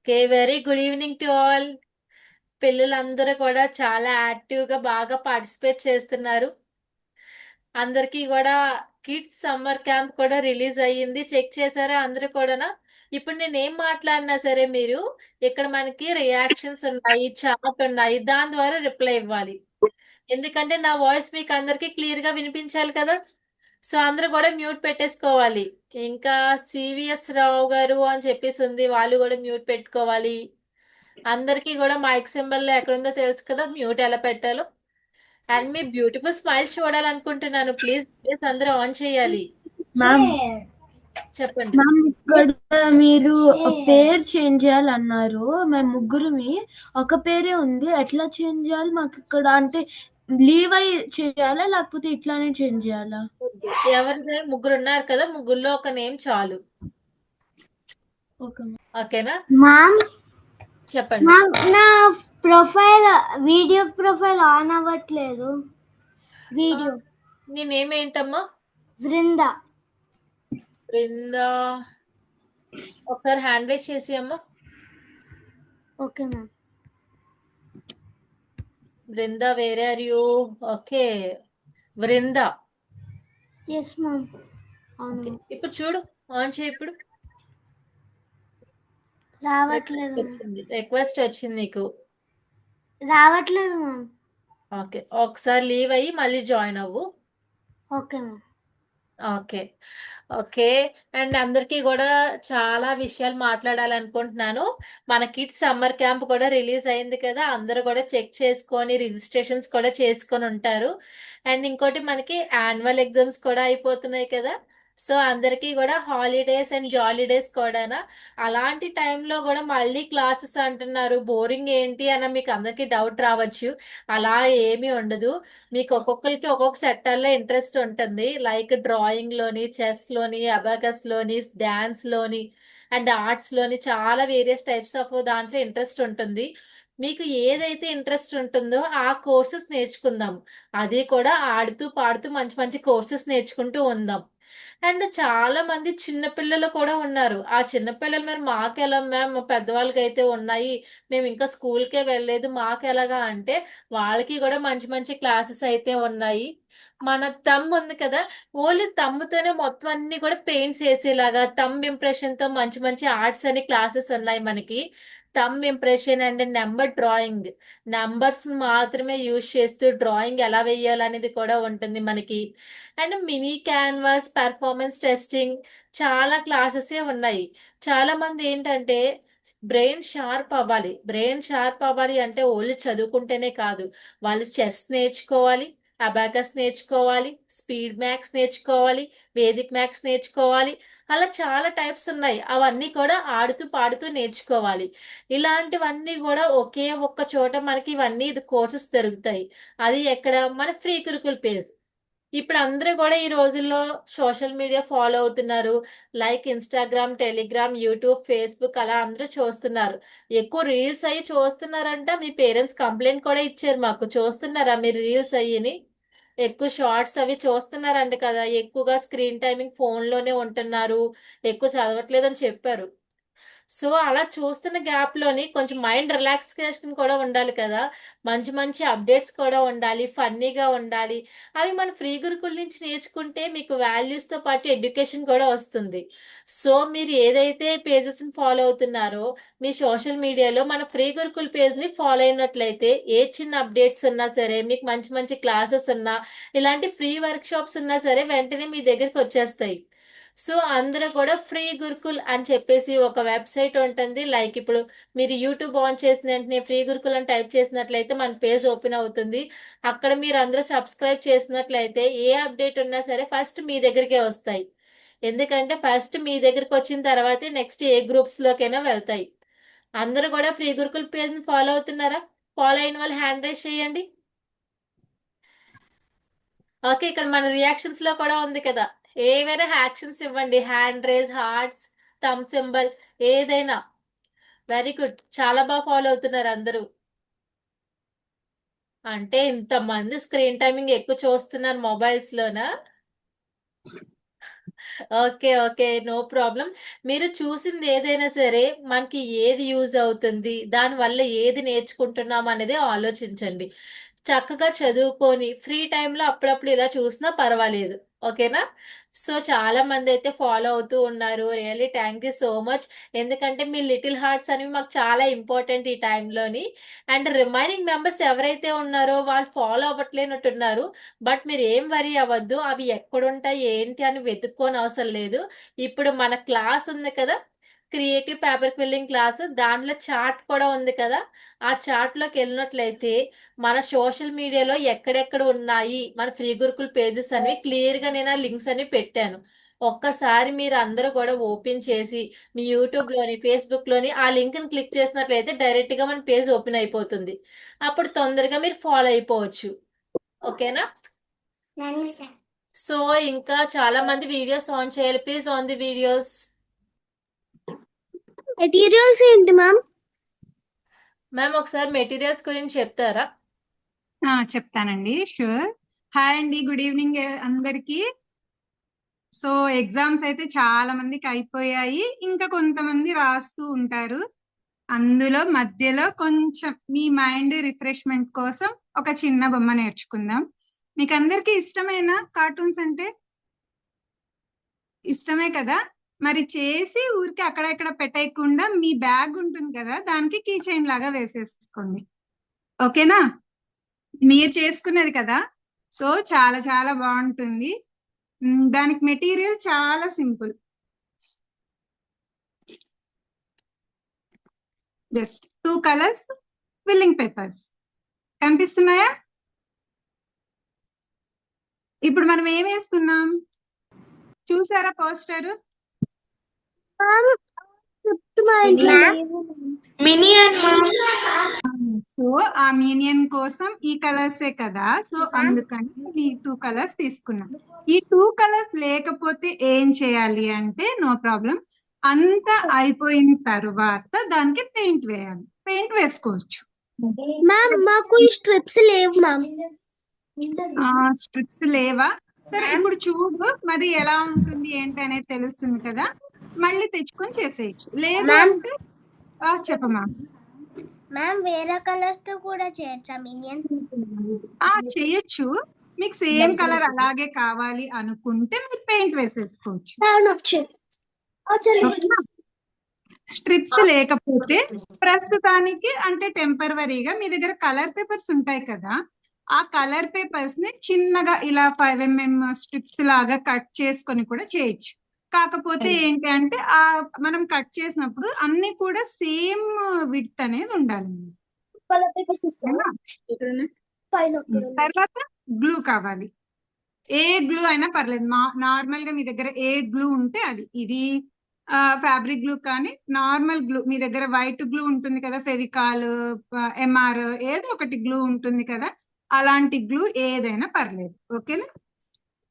Okay. Very good evening to all. పిల్లలందరూ కూడా చాలా యాక్టివ్‌గా బాగా పార్టిసిపేట్ చేస్తున్నారు. అందరికీ గూడా కిడ్స్ సమ్మర్ క్యాంప్ కూడా రిలీజ్ అయ్యింది. చెక్ చేసారా అందరూ కూడానా? ఇప్పుడు నేనేం మాట్లాడినా సరే మీరు ఇక్కడ మనకి రియాక్షన్స్ ఉన్నాయి, చాట్ ఉన్నాయి. దాని ద్వారా రిప్లై ఇవ్వాలి. ఎందుకంటే నా వాయిస్ మీకు అందరికి క్లియర్‌గా వినిపించాలి కదా! సో, అందరూ గూడా మ్యూట్ పెట్టేసుకోవాలి. ఇంకా సివిఎస్ రావు గారు అని చెప్పేసుంది. వాళ్ళు గూడా మ్యూట్ పెట్టుకోవాలి. అందరికీ గూడా మైక్ సింబల్ ఎక్కడుందో తెలుసు కదా! మ్యూట్ ఎలా పెట్టాలో. అండ్ మీ బ్యూటిఫుల్ స్మైల్ చూడాలనుకుంటున్నాను. ప్లీజ్ ప్లీజ్ అందరూ ఆన్ చేయాలి. మ్యామ్ చెప్పండి. మ్యామ్ ఇక్కడ మీరు పేరు చేంజ్ చేయాలన్నారు. మేము ముగ్గురుమి ఒక పేరే ఉంది. ఎట్లా చేంజ్ చేయాలి? మాకు ఇక్కడ అంటే లీవ్ అయి చేయాలా లేకపోతే ఇట్లానే చేంజ్ చేయాలా? వద్దు. ఎవరిది ముగ్గురున్నారు కదా! ముగ్గురిలో ఒక నేమ్ చాలు. ఓకే ఓకేనా? మ్యామ్ చెప్పండి. మ్యామ్ నా ప్రొఫైల్ వీడియో ప్రొఫైల్ ఆన్ అవ్వట్లేదు. వీడియో నీ నేమ్ ఏంటమ్మా? బృంద. బృందా. ఒకసారి హ్యాండ్ రైజ్ చేసి అమ్మా. Okay ma'am. Brinda where are you? Okay. Brinda. Yes ma'am. అవును. ఇప్పుడు చూడు. ఆన్ చేయి ఇప్పుడు. రావట్లేదు మ్యామ్. రిక్వెస్ట్ వచ్చింది నీకు. రావట్లేదు మ్యామ్. ఓకే. ఒకసారి లీవ్ అయ్యి మళ్ళీ జాయిన్ అవ్వు. Okay ma'am. Okay. Okay. And అందరికీ గూడా చాలా విషయాలు మాట్లాడాలనుకుంటున్నాను. మన కిడ్స్ సమ్మర్ క్యాంప్ కూడా రిలీజ్ అయింది కదా! అందరూ గూడా చెక్ చేసుకొని రిజిస్ట్రేషన్స్ కూడా చేసుకొనుంటారు. అండ్ ఇంకోటి మనకి యాన్యువల్ ఎగ్జామ్స్ కూడా అయిపోతున్నాయి కదా! సో, అందరికీ గూడా హాలిడేస్ అండ్ జాలీడేస్ కూడానా. అలాంటి టైంలో గూడా మళ్ళీ క్లాసెస్ అంటున్నారు. బోరింగ్ ఏంటి అని మీకు అందరికీ డౌట్ రావచ్చు. అలా ఏమీ ఉండదు. మీకు ఒక్కొక్కరికి ఒక్కొక్క సెక్టార్‌లో ఇంట్రెస్ట్ ఉంటుంది. లైక్ డ్రాయింగ్‌లోని, చెస్‌లోని, అబాకస్‌లోని, డాన్స్‌లోని అండ్ ఆర్ట్స్‌లోని చాలా వేరియస్ టైప్స్ ఆఫ్ దాంట్లో ఇంట్రెస్ట్ ఉంటుంది. మీకు ఏదైతే ఇంట్రెస్ట్ ఉంటుందో ఆ కోర్సెస్ నేర్చుకుందాం. అది కూడా ఆడుతూ, పాడుతూ మంచి మంచి కోర్సెస్ నేర్చుకుంటూ ఉందాం. అండ్ చాలా మంది చిన్న పిల్లలు కూడా ఉన్నారు. ఆ చిన్న పిల్లలు మరి మాకెలా మ్యామ్ పెద్దవాళ్ళకైతే ఉన్నాయి. మేమింకా స్కూల్‌కే వెళ్ళలేదు. మాకెలాగా అంటే వాళ్ళకి గూడా మంచి మంచి క్లాసెస్ అయితే ఉన్నాయి. మన థంబ్ ఉంది కదా! ఓన్లీ థంబ్‌తోనే మొత్తం అన్నీ కూడా పెయింట్స్ ఏసేలాగా థంబ్ ఇంప్రెషన్‌తో మంచి మంచి ఆర్ట్స్ అని క్లాసెస్ ఉన్నాయి మనకి. Thumb impression and number drawing. నంబర్స్‌ని మాత్రమే యూజ్ చేస్తూ డ్రాయింగ్ ఎలా వేయాలనేది కూడా ఉంటుంది మనకి. And mini canvas, performance testing చాలా క్లాసెసే ఉన్నాయి. చాలామంది ఏంటంటే బ్రెయిన్ షార్ప్ అవ్వాలి. బ్రెయిన్ షార్ప్ అవ్వాలి అంటే ఓన్లీ చదువుకుంటేనే కాదు. వాళ్ళు చెస్ నేర్చుకోవాలి, అబాకస్ నేర్చుకోవాలి, స్పీడ్ మ్యాథ్స్ నేర్చుకోవాలి, వేదిక్ మ్యాథ్స్ నేర్చుకోవాలి. అలా చాలా టైప్స్ ఉన్నాయి. అవన్నీ కూడా ఆడుతూ, పాడుతూ నేర్చుకోవాలి. ఇలాంటివన్నీ గూడా ఒకే ఒక్క చోట మనకి ఇవన్నీ కోర్సెస్ దొరుకుతాయి. అది ఎక్కడ? మన ఫ్రీ గురుకుల్ పేజ్. ఇప్పుడు అందరూ గూడా ఈ రోజుల్లో సోషల్ మీడియా ఫాలో అవుతున్నారు. Like Instagram, Telegram, YouTube, Facebook అలా అందరూ చూస్తున్నారు. ఎక్కువ రీల్స్ అయ్యి చూస్తున్నారంట. మీ పేరెంట్స్ కంప్లెయింట్ కూడా ఇచ్చారు మాకు. చూస్తున్నారా మీరు రీల్స్ అయ్యిని? ఎక్కువ షార్ట్స్ అవి చూస్తున్నారంట కదా! ఎక్కువగా స్క్రీన్ టైమింగ్ ఫోన్‌లోనే ఉంటున్నారు. ఎక్కువ చదవట్లేదని చెప్పారు. సో, అలా చూస్తున్న గ్యాప్‌లోని కొంచెం మైండ్ రిలాక్సేషన్ కూడా ఉండాలి కదా! మంచి మంచి అప్‌డేట్స్ కూడా ఉండాలి. ఫన్నీగా ఉండాలి. అవి మన ఫ్రీ గురుకుల్ నుంచి నేర్చుకుంటే మీకు వాల్యూస్‌తో పాటు ఎడ్యుకేషన్ కూడా వస్తుంది. సో, మీరు ఏదైతే పేజెస్‌ని ఫాలో అవుతున్నారో, మీ సోషల్ మీడియాలో మన ఫ్రీ గురుకుల్ పేజ్‌ని ఫాలో అయినట్లయితే, ఏ చిన్న అప్‌డేట్స్ ఉన్నా సరే, మీకు మంచి మంచి క్లాసెస్ ఉన్నా, ఇలాంటి ఫ్రీ వర్క్‌షాప్స్ ఉన్నా సరే, వెంటనే మీ దగ్గరికొచ్చేస్తాయి. సో, అందరూ కూడా ఫ్రీ గురుకుల్ అని చెప్పేసి ఒక వెబ్‌సైట్ ఉంటుంది. లైక్ ఇప్పుడు మీరు యూట్యూబ్ ఆన్ చేసిన వెంటనే ఫ్రీ గురుకుల్ అని టైప్ చేసినట్లయితే మన పేజ్ ఓపెన్ అవుతుంది. అక్కడ మీరందరూ సబ్స్క్రైబ్ చేసినట్లయితే ఏ అప్‌డేట్ ఉన్నా సరే ఫస్ట్ మీ దగ్గరికే వస్తాయి. ఎందుకంటే ఫస్ట్ మీ దగ్గరకొచ్చిన తర్వాతే నెక్స్ట్ ఏ గ్రూప్స్‌లోకైనా వెళ్తాయి. అందరూ కూడా ఫ్రీ గురుకుల్ పేజ్‌ని ఫాలో అవుతున్నారా? ఫాలో అయిన వాళ్ళు హ్యాండ్ రైజ్ చేయండి. ఓకే. ఇక్కడ మన రియాక్షన్స్‌లో కూడా ఉంది కదా! ఏవైనా యాక్షన్స్ ఇవ్వండి. Hand raise, hearts, thumb symbol ఏదైనా. Very good. చాలా ఫాలో అవుతున్నారు అందరూ. అంటే ఇంతమంది స్క్రీన్ టైమింగ్ ఎక్కువ చూస్తున్నారు మొబైల్స్‌లోనా? ఓకే. ఓకే. No problem. మీరు చూసింది ఏదైనా సరే మనకి ఏది యూజ్ అవుతుంది, దానివల్ల ఏది నేర్చుకుంటున్నాం అనేది ఆలోచించండి. చక్కగా చదువుకొని ఫ్రీ టైమ్‌లో అప్పుడప్పుడు ఇలా చూసినా పర్వాలేదు. ఓకేనా? సో, చాలా మందైతే ఫాలో అవుతూ ఉన్నారు. Really thank you so much. ఎందుకంటే మీ లిటిల్ హార్ట్స్ అనేవి మాకు చాలా ఇంపార్టెంట్ ఈ టైంలోని. అండ్ రిమైనింగ్ మెంబర్స్ ఎవరైతే ఉన్నారో వాళ్ళు ఫాలో అవ్వట్లేనట్టున్నారు. బట్ మీరేం వరీ అవ్వద్దు. అవి ఎక్కడుంటాయి, ఏంటి అని వెతుక్కోనవసరం లేదు. ఇప్పుడు మన క్లాస్ ఉంది కదా! Creative paper quilling class. దాంట్లో చార్ట్ కూడా ఉంది కదా! ఆ చార్ట్‌లోకెళ్ళినట్లయితే మన సోషల్ మీడియాలో ఎక్కడెక్కడ ఉన్నాయి, మన ఫ్రీ గురుకుల్ పేజెస్ అనేవి క్లియర్‌గా నేను ఆ లింక్స్ అన్ని పెట్టాను. ఒక్కసారి మీరందరూ కూడా ఓపెన్ చేసి, మీ యూట్యూబ్‌లోని, ఫేస్‌బుక్‌లోని ఆ లింక్‌ని క్లిక్ చేసినట్లయితే డైరెక్ట్‌గా మన పేజ్ ఓపెన్ అయిపోతుంది. అప్పుడు తొందరగా మీరు ఫాలో అయిపోవచ్చు. ఓకేనా? సో, ఇంకా చాలా మంది వీడియోస్ ఆన్ చేయాలి. Please on the videos. Materials ఏంటి మ్యామ్? మ్యామ్ ఒకసారి మెటీరియల్స్ గురించి చెప్తారా? చెప్తానండి. షూర్. హాయ్ అండి, గుడ్ ఈవినింగ్ అందరికి. సో ఎగ్జామ్స్ అయితే చాలా మందికి అయిపోయాయి, ఇంకా కొంతమంది రాస్తూ ఉంటారు. అందులో మధ్యలో కొంచెం మీ మైండ్ రిఫ్రెష్మెంట్ కోసం ఒక చిన్న బొమ్మ నేర్చుకుందాం. మీకు అందరికి ఇష్టమైన కార్టూన్స్ అంటే ఇష్టమే కదా? మరి చేసి ఊరికి అక్కడ ఇక్కడ పెట్టేయకుండా మీ బ్యాగ్ ఉంటుంది కదా, దానికి కీ చైన్ లాగా వేసేసుకోండి. ఓకేనా? మీరు చేసుకున్నది కదా, సో చాలా చాలా బాగుంటుంది. దానికి మెటీరియల్ చాలా simple. Just 2 colours quilling papers కనిపిస్తున్నాయా? ఇప్పుడు మనం ఏం వేస్తున్నాం చూసారా పోస్టర్? మినియన్ సో ఆ మీనియన్ కోసం ఈ కలర్సే కదా, సో అందుకని ఈ 2 కలర్స్ తీసుకున్నాం. ఈ 2 కలర్స్ లేకపోతే ఏం చేయాలి అంటే, నో ప్రాబ్లం, అంతా అయిపోయిన తర్వాత దానికి పెయింట్ వేయాలి. పెయింట్ వేసుకోవచ్చు. మ్యామ్ మాకు ఈ స్ట్రిప్స్ లేవు మ్యామ్. స్ట్రిప్స్ లేవా? సరే, ఇప్పుడు చూడు మరి ఎలా ఉంటుంది ఏంటి అనేది తెలుస్తుంది కదా, మళ్ళీ తెచ్చుకొని చేసేయచ్చు. లేదు అంటే చెప్పమా. మ్యామ్ వేరే కలర్స్ తో కూడా చేయొచ్చా మినియన్? చేయొచ్చు. మీకు సేమ్ కలర్ అలాగే కావాలి అనుకుంటే మీరు పెయింట్ వేసేసుకోవచ్చు. స్ట్రిప్స్ లేకపోతే ప్రస్తుతానికి అంటే టెంపరవరీగా మీ దగ్గర కలర్ పేపర్స్ ఉంటాయి కదా, ఆ కలర్ పేపర్స్ ని చిన్నగా ఇలా 5 mm స్ట్రిప్స్ లాగా కట్ చేసుకొని కూడా చేయొచ్చు. కాకపోతే ఏంటి అంటే మనం కట్ చేసినప్పుడు అన్ని కూడా సేమ్ విడ్త్ అనేది ఉండాలి. తర్వాత గ్లూ కావాలి. ఏ గ్లూ అయినా పర్లేదు, నార్మల్ గా మీ దగ్గర ఏ గ్లూ ఉంటే అది. ఇది ఫ్యాబ్రిక్ గ్లూ కానీ నార్మల్ గ్లూ, మీ దగ్గర వైట్ గ్లూ ఉంటుంది కదా, ఫెవికాల్, ఎంఆర్, ఏదో ఒకటి గ్లూ ఉంటుంది కదా, అలాంటి గ్లూ ఏదైనా పర్లేదు. ఓకేనా?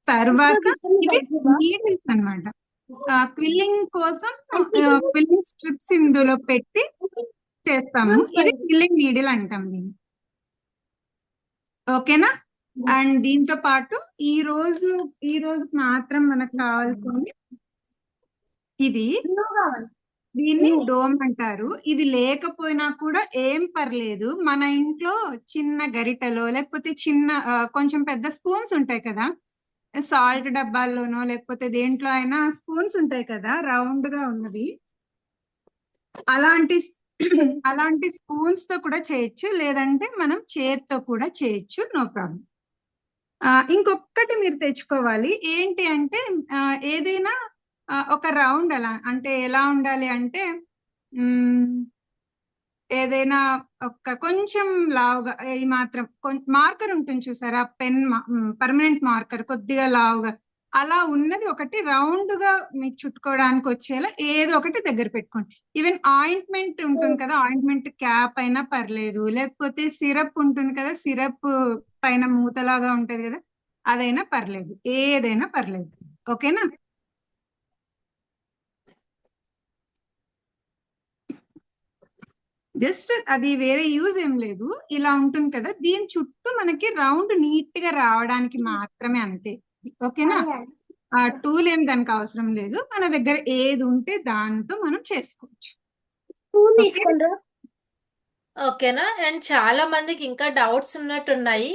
తర్వాత ఇవి నీడిల్స్ అన్నమాట. క్విల్లింగ్ కోసం క్విల్లింగ్ స్ట్రిప్స్ ఇందులో పెట్టి చేస్తాము. ఇది క్విల్లింగ్ నీడిల్ అంటాం దీన్ని. ఓకేనా? అండ్ దీంతో పాటు ఈ రోజు మాత్రం మనకు కావాల్సింది ఇది. దీన్ని డోమ్ అంటారు. ఇది లేకపోయినా కూడా ఏం పర్లేదు, మన ఇంట్లో చిన్న గరిటెలో లేకపోతే చిన్న కొంచెం పెద్ద స్పూన్స్ ఉంటాయి కదా, సాల్ట్ డబ్బాల్లోనో లేకపోతే దేంట్లో అయినా స్పూన్స్ ఉంటాయి కదా రౌండ్ గా ఉన్నవి, అలాంటి స్పూన్స్ తో కూడా చేయొచ్చు, లేదంటే మనం చేత్తో కూడా చేయొచ్చు, నో ప్రాబ్లం. ఇంకొకటి మీరు తెచ్చుకోవాలి. ఏంటి అంటే ఏదైనా ఒక రౌండ్ అలా అంటే ఎలా ఉండాలి అంటే, ఏదైనా ఒక కొంచెం లావుగా, ఈ మాత్రం మార్కర్ ఉంటుంది చూసారా, పెన్ పర్మనెంట్ మార్కర్ కొద్దిగా లావుగా అలా ఉన్నది ఒకటి రౌండ్ గా మీకు చుట్టుకోవడానికి వచ్చేలా ఏదో ఒకటి దగ్గర పెట్టుకోండి. ఈవెన్ ఆయింట్మెంట్ ఉంటుంది కదా, ఆయింట్మెంట్ క్యాప్ అయినా పర్లేదు, లేకపోతే సిరప్ ఉంటుంది కదా, సిరప్ పైన మూతలాగా ఉంటది కదా, అదైనా పర్లేదు, ఏదైనా పర్లేదు. ఓకేనా? జస్ట్ అది వేరే యూజ్ ఏం లేదు, ఇలా ఉంటుంది కదా, దీని చుట్టూ మనకి రౌండ్ నీట్ గా రావడానికి మాత్రమే, అంతే. ఓకేనా? ఆ టూల్ ఏం దానికి అవసరం లేదు, మన దగ్గర ఏది ఉంటే దాంతో మనం చేసుకోవచ్చు. స్పూన్ ఓకే తీసుకుండ్రా. ఓకేనా? అండ్ చాలా మందికి ఇంకా డౌట్స్ ఉన్నట్టున్నాయి.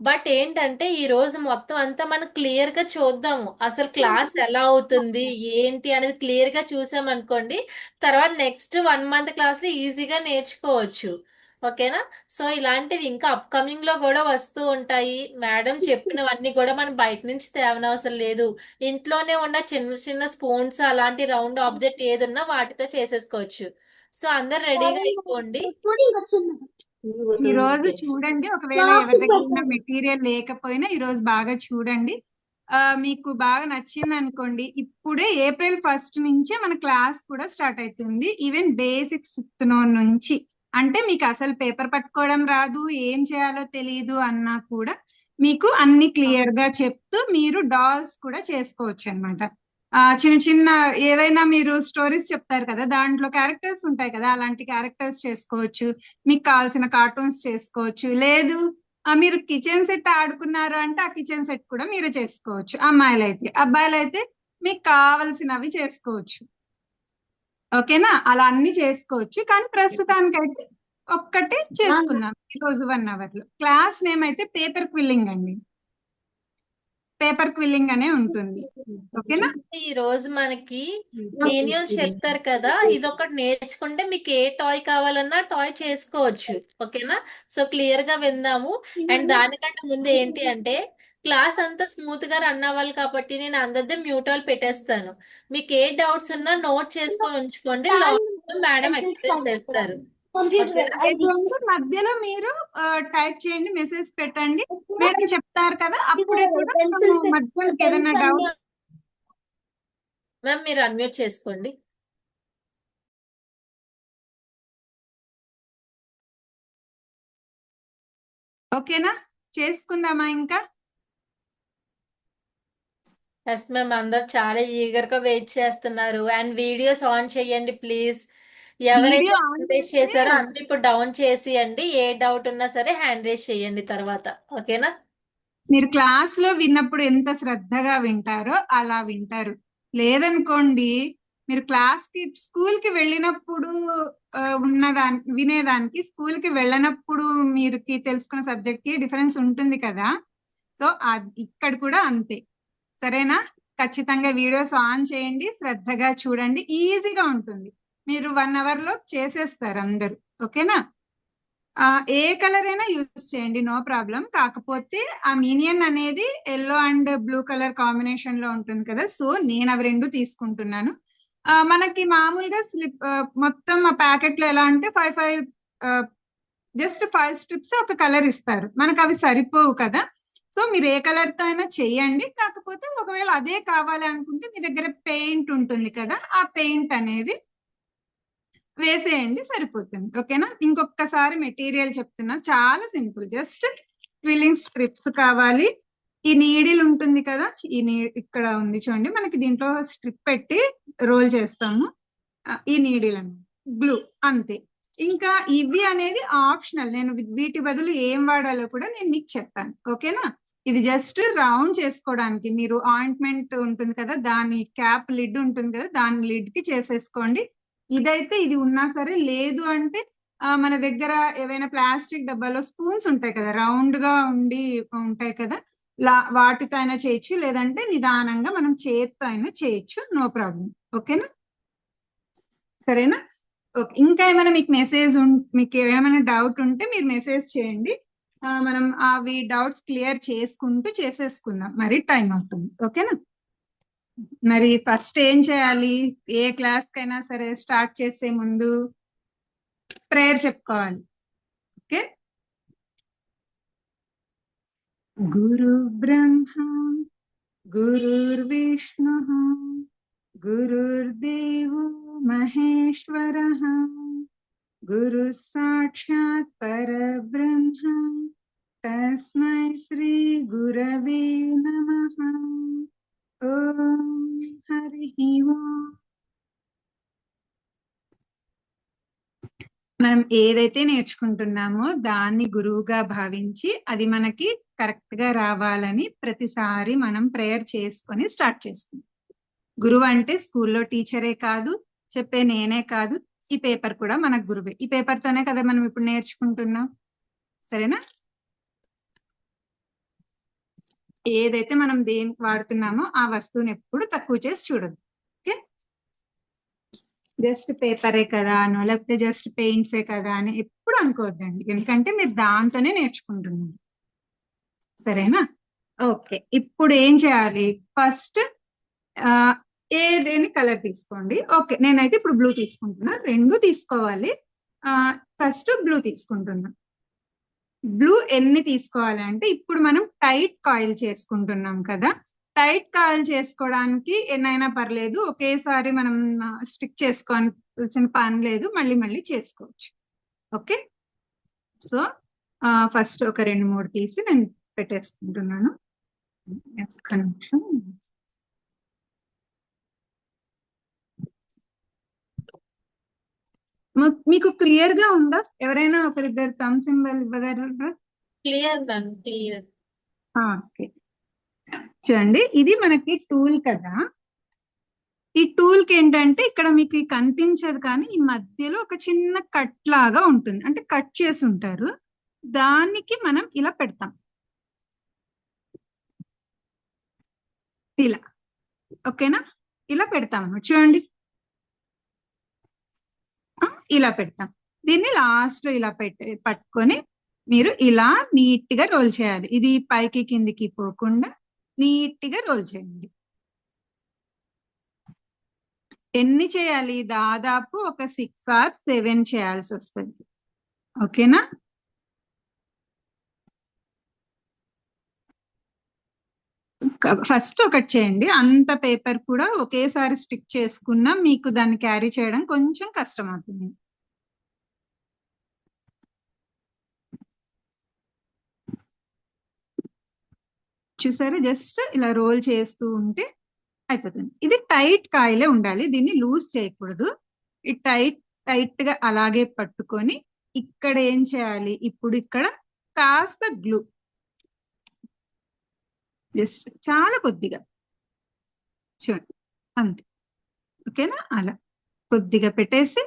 బట్ ఏంటంటే ఈ రోజు మొత్తం అంతా మనం క్లియర్ గా చూద్దాము. అసలు క్లాస్ ఎలా అవుతుంది ఏంటి అనేది క్లియర్ గా చూసామనుకోండి, తర్వాత నెక్స్ట్ 1 మంత్ క్లాస్ లో ఈజీగా నేర్చుకోవచ్చు. ఓకేనా? సో ఇలాంటివి ఇంకా అప్కమింగ్ లో కూడా వస్తూ ఉంటాయి. మేడం చెప్పినవన్నీ కూడా మనం బయట నుంచి తేవనవసరం లేదు. ఇంట్లోనే ఉన్న చిన్న చిన్న స్పూన్స్ అలాంటి రౌండ్ ఆబ్జెక్ట్ ఏదున్నా వాటితో చేసేసుకోవచ్చు. సో అందరు రెడీగా అయిపోండి. స్పూన్ ఇంకొచ్చింది. ఈ రోజు చూడండి, ఒకవేళ ఎవరి ప్లాస్టిక్ దగ్గర ఉన్న పెట్టండి. మెటీరియల్ లేకపోయినా ఈ రోజు బాగా చూడండి. మీకు బాగా నచ్చింది అనుకోండి, ఇప్పుడే April 1 నుంచే మన క్లాస్ కూడా స్టార్ట్ అవుతుంది. ఈవెన్ బేసిక్స్ నుంచి, అంటే మీకు అసలు పేపర్ పట్టుకోవడం రాదు, ఏం చేయాలో తెలియదు అన్నా కూడా మీకు అన్ని క్లియర్ గా చెప్తూ మీరు డాల్స్ కూడా చేసుకోవచ్చు అన్నమాట. చిన్న చిన్న ఏవైనా మీరు స్టోరీస్ చెప్తారు కదా, దాంట్లో క్యారెక్టర్స్ ఉంటాయి కదా, అలాంటి క్యారెక్టర్స్ చేసుకోవచ్చు. మీకు కావాల్సిన కార్టూన్స్ చేసుకోవచ్చు. లేదు మీరు కిచెన్ సెట్ ఆడుకున్నారు అంటే ఆ కిచెన్ సెట్ కూడా మీరు చేసుకోవచ్చు. అమ్మాయిలైతే, అబ్బాయిలైతే మీకు కావలసినవి చేసుకోవచ్చు. ఓకేనా? అలా అన్ని చేసుకోవచ్చు. కానీ ప్రస్తుతానికైతే ఒక్కటే చేసుకుందాం ఈ రోజు 1 అవర్ లో. క్లాస్ నేమ్ అయితే పేపర్ క్విల్లింగ్ అండి. పేపర్ క్విల్లింగ్ అనే ఉంటుంది. ఓకేనా? ఈ రోజు మనకి మీనియన్స్ చెప్తారు కదా, ఇది ఒకటి నేర్చుకుంటే మీకు ఏ టాయ్ కావాలన్నా టాయ్ చేసుకోవచ్చు. ఓకేనా? సో క్లియర్ గా విందాము. అండ్ దానికంటే ముందు ఏంటి అంటే క్లాస్ అంతా స్మూత్ గా రన్ అవ్వాలి కాబట్టి నేను అందరిది మ్యూట్ ఆల్ పెట్టేస్తాను. మీకు ఏ డౌట్స్ ఉన్నా నోట్ చేసుకొని ఉంచుకోండి. లాస్ట్ మేడం ఎక్స్ప్లెయిన్ చేస్తారు. ఓకేనా? ఎటువంటి మధ్యలో మీరు టైప్ చేయండి, మెసేజ్ పెట్టండి, మేడం చెప్తారు కదా, అప్పుడే కూడా మనము మధ్యలో ఏదైనా డౌట్. మ్యామ్ మీరు అన్మ్యూట్ చేసుకోండి. ఓకేనా? చేసుకుందామా ఇంకా? ఎస్ మ్యామ్, అందరు చాలా ఈగర్ గా వెయిట్ చేస్తున్నారు. అండ్ వీడియోస్ ఆన్ చేయండి ప్లీజ్. ఎవరైతే వీడియో ఆన్ హ్యాండ్ రేస్ చేస్తే చేశారో అందరూ ఇప్పుడు డౌన్ చేసియండి. ఏ డౌట్ ఉన్నా సరే హ్యాండ్ రేస్ చేయండి తర్వాత. ఓకేనా? మీరు క్లాస్ లో విన్నప్పుడు ఎంత శ్రద్ధగా వింటారో అలా వింటారు. లేదనుకోండి, మీరు క్లాస్ కి స్కూల్ కి వెళ్ళినప్పుడు వినేదానికి స్కూల్ కి వెళ్ళనప్పుడు మీరు తెలుసుకున్న సబ్జెక్ట్ కి డిఫరెన్స్ ఉంటుంది కదా. సో ఇక్కడ కూడా అంతే. సరేనా? ఖచ్చితంగా వీడియోస్ ఆన్ చేయండి, శ్రద్ధగా చూడండి, ఈజీగా ఉంటుంది. మీరు 1 అవర్ లో చేసేస్తారు అందరు. ఓకేనా? ఏ కలర్ అయినా యూజ్ చేయండి, నో ప్రాబ్లం. కాకపోతే ఆ మీనియన్ అనేది yellow and blue colour combination లో ఉంటుంది కదా, సో నేను అవి 2 తీసుకుంటున్నాను. మనకి మామూలుగా స్లిప్ మొత్తం ఆ ప్యాకెట్ లో ఎలా అంటే 5 జస్ట్ 5 స్ట్రిప్స్ ఒక కలర్ ఇస్తారు, మనకు అవి సరిపోవు కదా. సో మీరు ఏ కలర్ తో అయినా చెయ్యండి. కాకపోతే ఒకవేళ అదే కావాలి అనుకుంటే మీ దగ్గర పెయింట్ ఉంటుంది కదా, ఆ పెయింట్ అనేది వేసేయండి, సరిపోతుంది. ఓకేనా? ఇంకొకసారి మెటీరియల్ చెప్తున్నా, చాలా సింపుల్. జస్ట్ క్విల్లింగ్ స్ట్రిప్స్ కావాలి. ఈ నీడిల్ ఉంటుంది కదా, ఇక్కడ ఉంది చూడండి, మనకి దీంట్లో స్ట్రిప్ పెట్టి రోల్ చేస్తాము. ఈ నీడిల్ అనేది గ్లూ, అంతే. ఇంకా ఇవి అనేది ఆప్షనల్, నేను వీటి బదులు ఏం వాడాలో కూడా నేను మీకు చెప్పాను. ఓకేనా? ఇది జస్ట్ రౌండ్ చేసుకోవడానికి, మీరు ఆయింట్మెంట్ ఉంటుంది కదా, దాని క్యాప్ లిడ్ ఉంటుంది కదా, దాని లిడ్ కి చేసేసుకోండి. ఇదైతే ఇది ఉన్నా సరే, లేదు అంటే మన దగ్గర ఏవైనా ప్లాస్టిక్ డబ్బాలో స్పూన్స్ ఉంటాయి కదా, రౌండ్ గా ఉండి ఉంటాయి కదా, వాటితో అయినా చేయొచ్చు, లేదంటే నిదానంగా మనం చేత్తో అయినా చేయొచ్చు, నో ప్రాబ్లం. ఓకేనా? సరేనా? ఓకే. ఇంకా ఏమైనా మీకు ఏమైనా డౌట్ ఉంటే మీరు మెసేజ్ చేయండి. మనం అవి డౌట్స్ క్లియర్ చేసుకుంటూ చేసేసుకుందాం, మరి టైం అవుతుంది. ఓకేనా? మరి ఫస్ట్ ఏం చేయాలి? ఏ క్లాస్ కైనా సరే స్టార్ట్ చేసే ముందు ప్రేయర్ చెప్పుకోవాలి. ఓకే? గురు బ్రహ్మ గురుర్విష్ణు గురుర్దేవో మహేశ్వరః గురు సాక్షాత్ పరబ్రహ్మ తస్మై శ్రీ గురవే నమః. ఓం హరి ఓం. మనం ఏదైతే నేర్చుకుంటున్నామో దాన్ని గురువుగా భావించి అది మనకి కరెక్ట్ గా రావాలని ప్రతిసారి మనం ప్రేయర్ చేసుకొని స్టార్ట్ చేసుకుంటాం. గురువు అంటే స్కూల్లో టీచరే కాదు, చెప్పే నేనే కాదు, ఈ పేపర్ కూడా మనకు గురువే. ఈ పేపర్ తోనే కదా మనం ఇప్పుడు నేర్చుకుంటున్నాం. సరేనా? ఏదైతే మనం దేనికి వాడుతున్నామో ఆ వస్తువుని ఎప్పుడు తక్కువ చేసి చూడదు. ఓకే, జస్ట్ పేపరే కదా అనో లేకపోతే జస్ట్ పెయింట్సే కదా అని ఎప్పుడు అనుకోవద్దండి, ఎందుకంటే మీరు దాంతోనే నేర్చుకుంటున్నారు. సరేనా? ఓకే, ఇప్పుడు ఏం చేయాలి? ఫస్ట్ ఏదేని కలర్ తీసుకోండి. ఓకే, నేనైతే ఇప్పుడు బ్లూ తీసుకుంటున్నా. రెండు తీసుకోవాలి. ఫస్ట్ బ్లూ తీసుకుంటున్నా. బ్లూ ఎన్ని తీసుకోవాలి అంటే, ఇప్పుడు మనం టైట్ కాయిల్ చేసుకుంటున్నాం కదా, టైట్ కాయిల్ చేసుకోవడానికి ఎన్నైనా పర్లేదు, ఒకేసారి మనం స్టిక్ చేసుకోవాల్సిన పని లేదు, మళ్ళీ మళ్ళీ చేసుకోవచ్చు. ఓకే, సో ఫస్ట్ ఒక 2-3 తీసి నేను పెట్టేసుకుంటున్నాను. ఒక్క నిమిషం. మీకు క్లియర్ గా ఉందా? ఎవరైనా ఒకరిద్దరు థమ్ సింబల్ ఇవ్వగలరా? Clear ma'am, clear. ఓకే, చూడండి, ఇది మనకి టూల్ కదా. ఈ టూల్ కి ఏంటంటే ఇక్కడ మీకు కనిపించదు కానీ ఈ మధ్యలో ఒక చిన్న కట్ లాగా ఉంటుంది, అంటే కట్ చేసి ఉంటారు. దానికి మనం ఇలా పెడతాం, ఇలా. ఓకేనా? ఇలా పెడతాం చూడండి, ఇలా పెడతాం. దీన్ని లాస్ట్ లో ఇలా పట్టుకొని మీరు ఇలా నీట్ గా రోల్ చేయాలి. ఇది పైకి కిందికి పోకుండా నీట్ గా రోల్ చేయండి. ఎన్ని చేయాలి? దాదాపు ఒక 6 or 7 చేయాల్సి వస్తుంది. ఓకేనా? ఫస్ట్ ఒకటి చేయండి. అంత పేపర్ కూడా ఒకేసారి స్టిక్ చేసుకున్నా మీకు దాన్ని క్యారీ చేయడం కొంచెం కష్టం అవుతుంది. చూసారా? జస్ట్ ఇలా రోల్ చేస్తూ ఉంటే అయిపోతుంది. ఇది టైట్ కాయలే ఉండాలి, దీన్ని లూజ్ చేయకూడదు. ఈ టైట్ గా అలాగే పట్టుకొని ఇక్కడ ఏం చేయాలి? ఇప్పుడు ఇక్కడ కాస్త గ్లూ, జస్ట్ చాలా కొద్దిగా, చూడండి, అంతే. ఓకేనా? అలా కొద్దిగా పెట్టేసి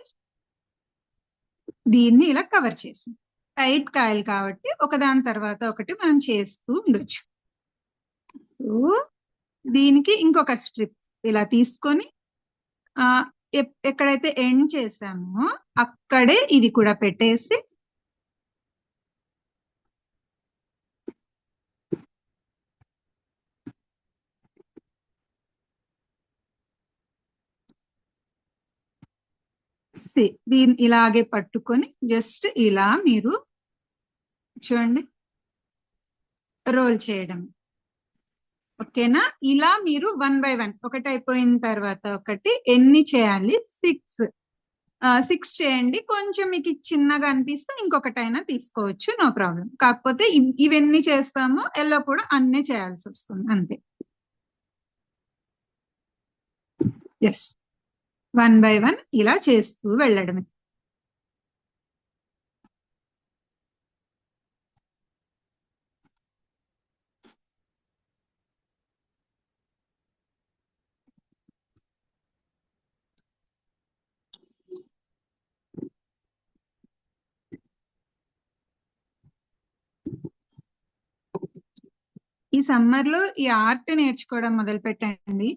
దీన్ని ఇలా కవర్ చేసి, టైట్ కాయలు కాబట్టి ఒకదాని తర్వాత ఒకటి మనం చేస్తూ ఉండొచ్చు. సో దీనికి ఇంకొక స్ట్రిప్ ఇలా తీసుకొని ఎక్కడైతే ఎండ్ చేసామో అక్కడే ఇది కూడా పెట్టేసి దీన్ని ఇలాగే పట్టుకొని జస్ట్ ఇలా మీరు చూడండి రోల్ చేయడం. ఓకేనా? ఇలా మీరు 1 by 1 ఒకటి అయిపోయిన తర్వాత ఒకటి ఎన్ని చేయాలి? 6 చేయండి. కొంచెం మీకు చిన్నగా అనిపిస్తే ఇంకొకటైనా తీసుకోవచ్చు, నో ప్రాబ్లం. కాకపోతే ఇవన్నీ చేస్తామో ఎల్లో కూడా అన్నీ చేయాల్సి వస్తుంది, అంతే. జస్ట్ 1 by 1 ఇలా చేస్తూ వెళ్ళడమే. ఈ సమ్మర్ లో ఈ ఆర్ట్ నేర్చుకోవడం మొదలు పెట్టండి.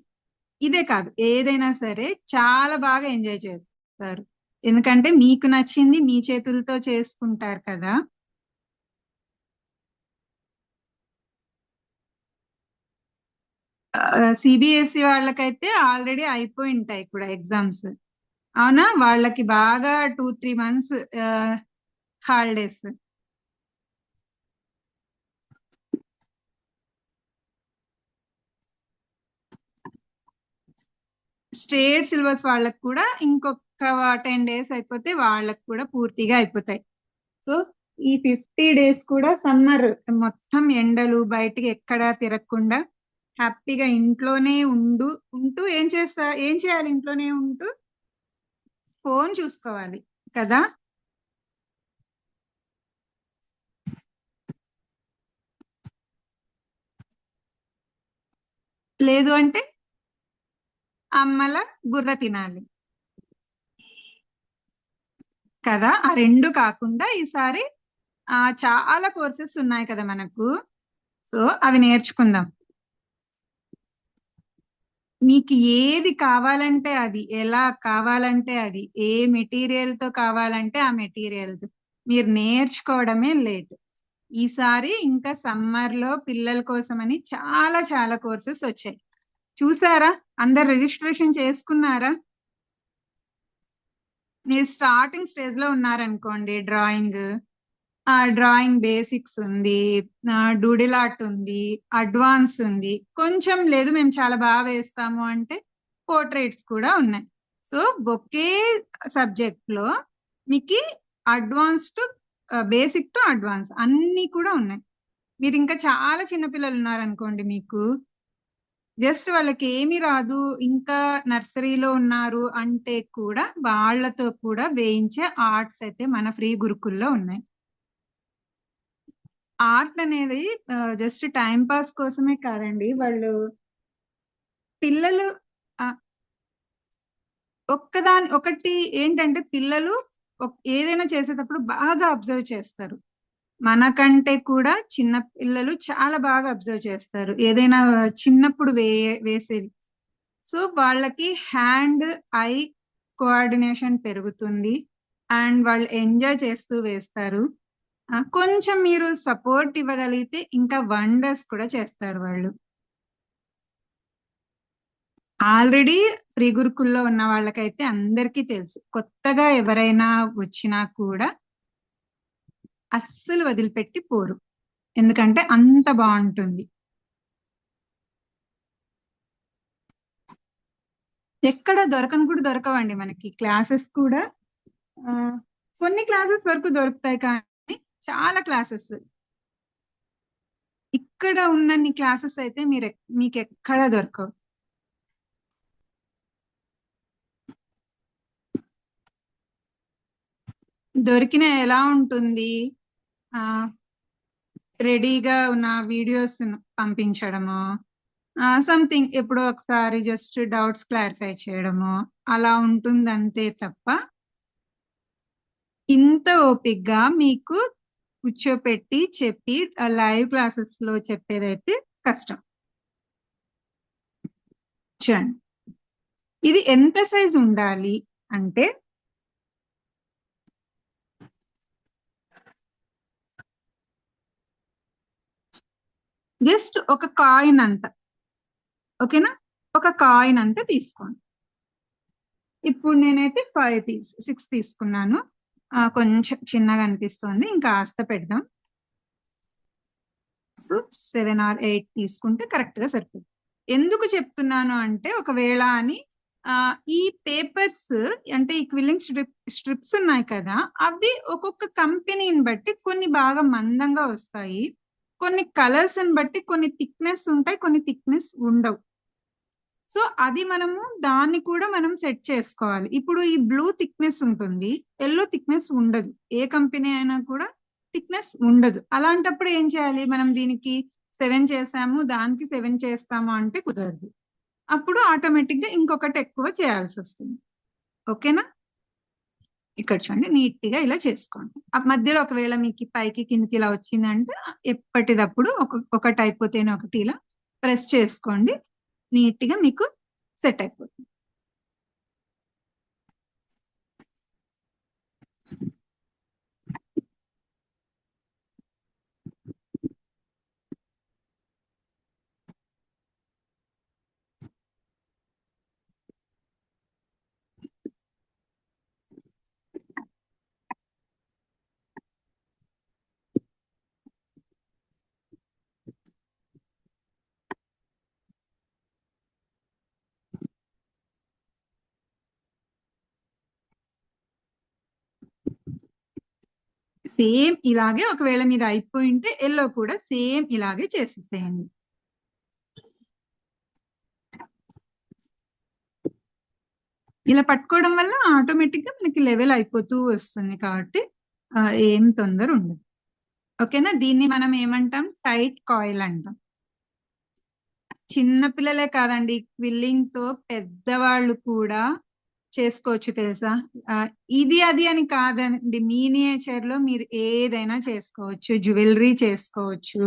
ఇదే కాదు, ఏదైనా సరే చాలా బాగా ఎంజాయ్ చేస్తారు, ఎందుకంటే మీకు నచ్చింది మీ చేతులతో చేసుకుంటారు కదా. సిబిఎస్ఈ వాళ్ళకైతే ఆల్రెడీ అయిపోయి ఉంటాయి కూడా ఎగ్జామ్స్, అవునా? వాళ్ళకి బాగా 2-3 months హాలిడేస్. స్టేట్ సిలబస్ వాళ్ళకి కూడా ఇంకొక 10 days అయిపోతే వాళ్ళకి కూడా పూర్తిగా అయిపోతాయి. సో ఈ 50 days కూడా సమ్మర్ మొత్తం ఎండలు, బయటికి ఎక్కడా తిరగకుండా హ్యాపీగా ఇంట్లోనే ఉంటూ ఏం చేయాలి? ఇంట్లోనే ఉంటూ ఫోన్ చూసుకోవాలి కదా. లేదు అంటే అమ్మల బుర్ర తినాలి కదా. ఆ రెండు కాకుండా ఈసారి చాలా కోర్సెస్ ఉన్నాయి కదా మనకు. సో అవి నేర్చుకుందాం. మీకు ఏది కావాలంటే అది, ఎలా కావాలంటే అది, ఏ మెటీరియల్ తో కావాలంటే ఆ మెటీరియల్ తో మీరు నేర్చుకోవడమే లేట్. ఈసారి ఇంకా సమ్మర్ లో పిల్లల కోసమని చాలా చాలా కోర్సెస్ వచ్చాయి. చూసారా? అందరు రిజిస్ట్రేషన్ చేసుకున్నారా? మీరు స్టార్టింగ్ స్టేజ్ లో ఉన్నారనుకోండి, డ్రాయింగ్ బేసిక్స్ ఉంది, డూడిల్ ఆర్ట్ ఉంది, అడ్వాన్స్ ఉంది. కొంచెం లేదు మేము చాలా బాగా వేస్తాము అంటే పోర్ట్రేట్స్ కూడా ఉన్నాయి. సో ఒకే సబ్జెక్ట్ లో మీకు advance to basic to advance అన్ని కూడా ఉన్నాయి. మీరు ఇంకా చాలా చిన్నపిల్లలు ఉన్నారనుకోండి, మీకు జస్ట్ వాళ్ళకి ఏమీ రాదు, ఇంకా నర్సరీలో ఉన్నారు అంటే కూడా వాళ్ళతో కూడా వేయించే ఆర్ట్స్ అయితే మన ఫ్రీ గురుకుల్లో ఉన్నాయి. ఆర్ట్ అనేది జస్ట్ టైం పాస్ కోసమే కాదండి. పిల్లలు ఆ, ఒకటి ఏంటంటే పిల్లలు ఏదైనా చేసేటప్పుడు బాగా అబ్జర్వ్ చేస్తారు. మనకంటే కూడా చిన్న పిల్లలు చాలా బాగా అబ్జర్వ్ చేస్తారు ఏదైనా చిన్నప్పుడు వేసేవి. సో వాళ్ళకి హ్యాండ్ ఐ కోఆర్డినేషన్ పెరుగుతుంది అండ్ వాళ్ళు ఎంజాయ్ చేస్తూ వేస్తారు. కొంచెం మీరు సపోర్ట్ ఇవ్వగలిగితే ఇంకా వండర్స్ కూడా చేస్తారు వాళ్ళు. ఆల్రెడీ ఫ్రీ గురుకుల్లో ఉన్న వాళ్ళకైతే అందరికీ తెలుసు, కొత్తగా ఎవరైనా వచ్చినా కూడా అస్సలు వదిలిపెట్టి పోరు, ఎందుకంటే అంత బాగుంటుంది. ఎక్కడ దొరకని కూడా దొరకవండి మనకి క్లాసెస్ కూడా. కొన్ని క్లాసెస్ వరకు దొరుకుతాయి కానీ చాలా క్లాసెస్, ఇక్కడ ఉన్నన్ని క్లాసెస్ అయితే మీకు ఎక్కడ దొరకవు. దొరికిన ఎలా ఉంటుంది, రెడీగా ఉన్న వీడియోస్ పంపించడము, సంథింగ్ ఎప్పుడో ఒకసారి జస్ట్ డౌట్స్ క్లారిఫై చేయడము అలా ఉంటుంది అంతే తప్ప ఇంత ఓపిక్గా మీకు కూర్చోపెట్టి చెప్పి లైవ్ క్లాసెస్ లో చెప్పేదైతే కష్టం. చూడండి, ఇది ఎంత సైజ్ ఉండాలి అంటే జస్ట్ ఒక కాయిన్ అంత, ఓకేనా? ఒక కాయిన్ అంత తీసుకోండి. ఇప్పుడు నేనైతే 6 తీసుకున్నాను. కొంచెం చిన్నగా అనిపిస్తుంది, ఇంకా ఆస్త పెడదాం. సో 7 or 8 తీసుకుంటే కరెక్ట్ గా సరిపోతుంది. ఎందుకు చెప్తున్నాను అంటే ఒకవేళ అని ఈ పేపర్స్ అంటే ఈ క్విల్లింగ్ స్ట్రిప్స్ ఉన్నాయి కదా, అవి ఒక్కొక్క కంపెనీని బట్టి కొన్ని బాగా మందంగా వస్తాయి, కొన్ని కలర్స్ ని బట్టి కొన్ని థిక్నెస్ ఉంటాయి, కొన్ని థిక్నెస్ ఉండవు. సో అది దాన్ని కూడా మనం సెట్ చేసుకోవాలి. ఇప్పుడు ఈ బ్లూ థిక్నెస్ ఉంటుంది, ఎల్లో థిక్నెస్ ఉండదు, ఏ కంపెనీ అయినా కూడా థిక్నెస్ ఉండదు. అలాంటప్పుడు ఏం చేయాలి, మనం దీనికి 7 చేసాము దానికి 7 చేస్తాము అంటే కుదరదు. అప్పుడు ఆటోమేటిక్ గా ఇంకొకటి ఎక్కువ చేయాల్సి వస్తుంది. ఓకేనా? ఇక్కడ చూడండి, నీట్ గా ఇలా చేసుకోండి. ఆ మధ్యలో ఒకవేళ మీకు పైకి కిందకి ఇలా వచ్చిందంటే ఎప్పటిదప్పుడు ఒకటి అయిపోతేనే ఒకటి ఇలా ప్రెస్ చేసుకోండి, నీట్ గా మీకు సెట్ అయిపోతుంది. సేమ్ ఇలాగే ఒకవేళ మీద అయిపోయింటే ఎల్లో కూడా సేమ్ ఇలాగే చేసేసేయండి. ఇలా పట్టుకోవడం వల్ల ఆటోమేటిక్ గా మనకి లెవెల్ అయిపోతూ వస్తుంది కాబట్టి ఏం తొందర ఉండదు. ఓకేనా? దీన్ని మనం ఏమంటాం, టైట్ కాయిల్ అంటాం. చిన్న పిల్లలే కాదండి, క్విల్లింగ్ తో పెద్దవాళ్ళు కూడా చేసుకోవచ్చు తెలుసా. ఆ, ఇది అది అని కాదండి, మీనియేచర్ లో మీరు ఏదైనా చేసుకోవచ్చు, జ్యువెలరీ చేసుకోవచ్చు,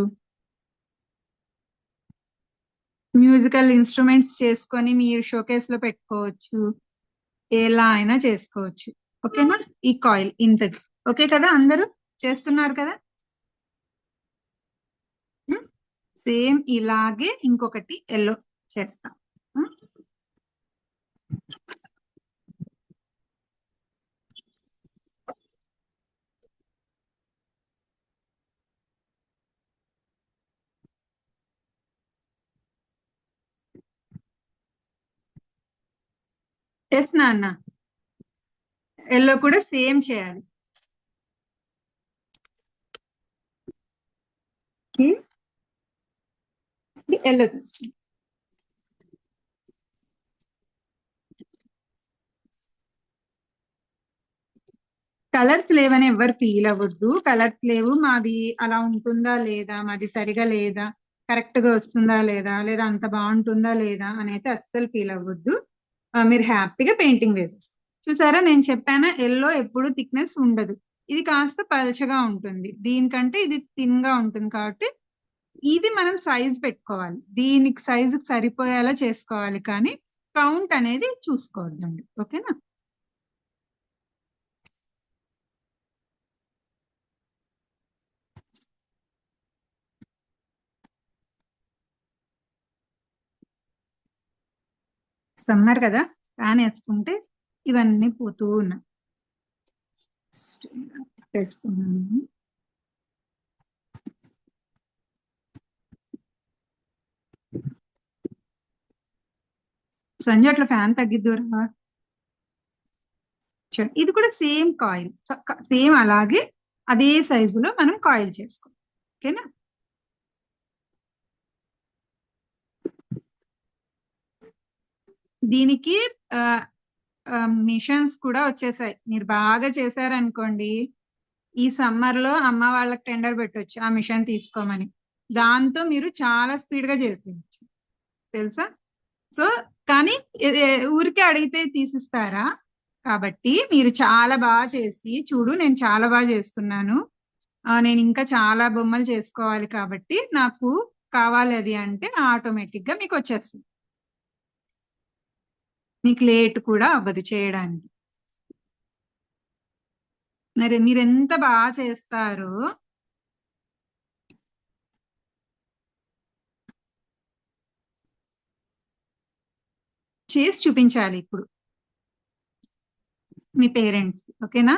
మ్యూజికల్ ఇన్స్ట్రుమెంట్స్ చేసుకొని మీరు షోకేస్ లో పెట్టుకోవచ్చు, ఎలా అయినా చేసుకోవచ్చు. ఓకేనా, ఈ కాయిల్ ఇంతది. ఓకే కదా, అందరూ చేస్తున్నారు కదా. సేమ్ ఇలాగే ఇంకొకటి ఎల్లో చేస్తాం. ఉమ్, ఎస్ నాన్న, ఎల్లో కూడా సేమ్ చేయాలి. ఎల్లో తీసుకోండి. కలర్స్ లేవని ఎవరు ఫీల్ అవ్వద్దు. కలర్స్ లేవు, మాది అలా ఉంటుందా లేదా, మాది సరిగా లేదా, కరెక్ట్ గా వస్తుందా లేదా, లేదా అంత బాగుంటుందా లేదా అని అయితే అస్సలు ఫీల్ అవ్వద్దు. మీరు హ్యాపీగా పెయింటింగ్ వేసేస్తారు. చూసారా, నేను చెప్పానా ఎల్లో ఎప్పుడు థిక్నెస్ ఉండదు, ఇది కాస్త పల్చగా ఉంటుంది, దీనికంటే ఇది థిన్ గా ఉంటుంది. కాబట్టి ఇది మనం సైజ్ పెట్టుకోవాలి, దీనికి సైజు సరిపోయేలా చేసుకోవాలి, కానీ కౌంట్ అనేది చూసుకోవద్దండి. ఓకేనా. సమ్మర్ కదా, ఫ్యాన్ వేసుకుంటే ఇవన్నీ పోతూ ఉన్నాయి. వేసుకున్నాను. సంజయ్ అట్లా ఫ్యాన్ తగ్గిద్దురా. ఇది కూడా సేమ్ కాయిల్, సేమ్ అలాగే అదే సైజులో మనం కాయిల్ చేసుకోవాలి. ఓకేనా. దీనికి మిషన్స్ కూడా వచ్చేసాయి, మీరు బాగా చేశారనుకోండి ఈ సమ్మర్ లో అమ్మ వాళ్ళకి టెండర్ పెట్టొచ్చు ఆ మిషన్ తీసుకోమని, దాంతో మీరు చాలా స్పీడ్ గా చేసేయచ్చు తెలుసా. సో కానీ ఊరికే అడిగితే తీసిస్తారా, కాబట్టి మీరు చాలా బాగా చేసి చూడు, నేను చాలా బాగా చేస్తున్నాను, నేను ఇంకా చాలా బొమ్మలు చేసుకోవాలి కాబట్టి నాకు కావాలి అది అంటే ఆటోమేటిక్ గా మీకు వచ్చేస్తుంది, మీకు లేట్ కూడా అవ్వదు చేయడానికి. మరి మీరు ఎంత బాగా చేస్తారో చేసి చూపించాలి ఇప్పుడు మీ పేరెంట్స్. ఓకేనా.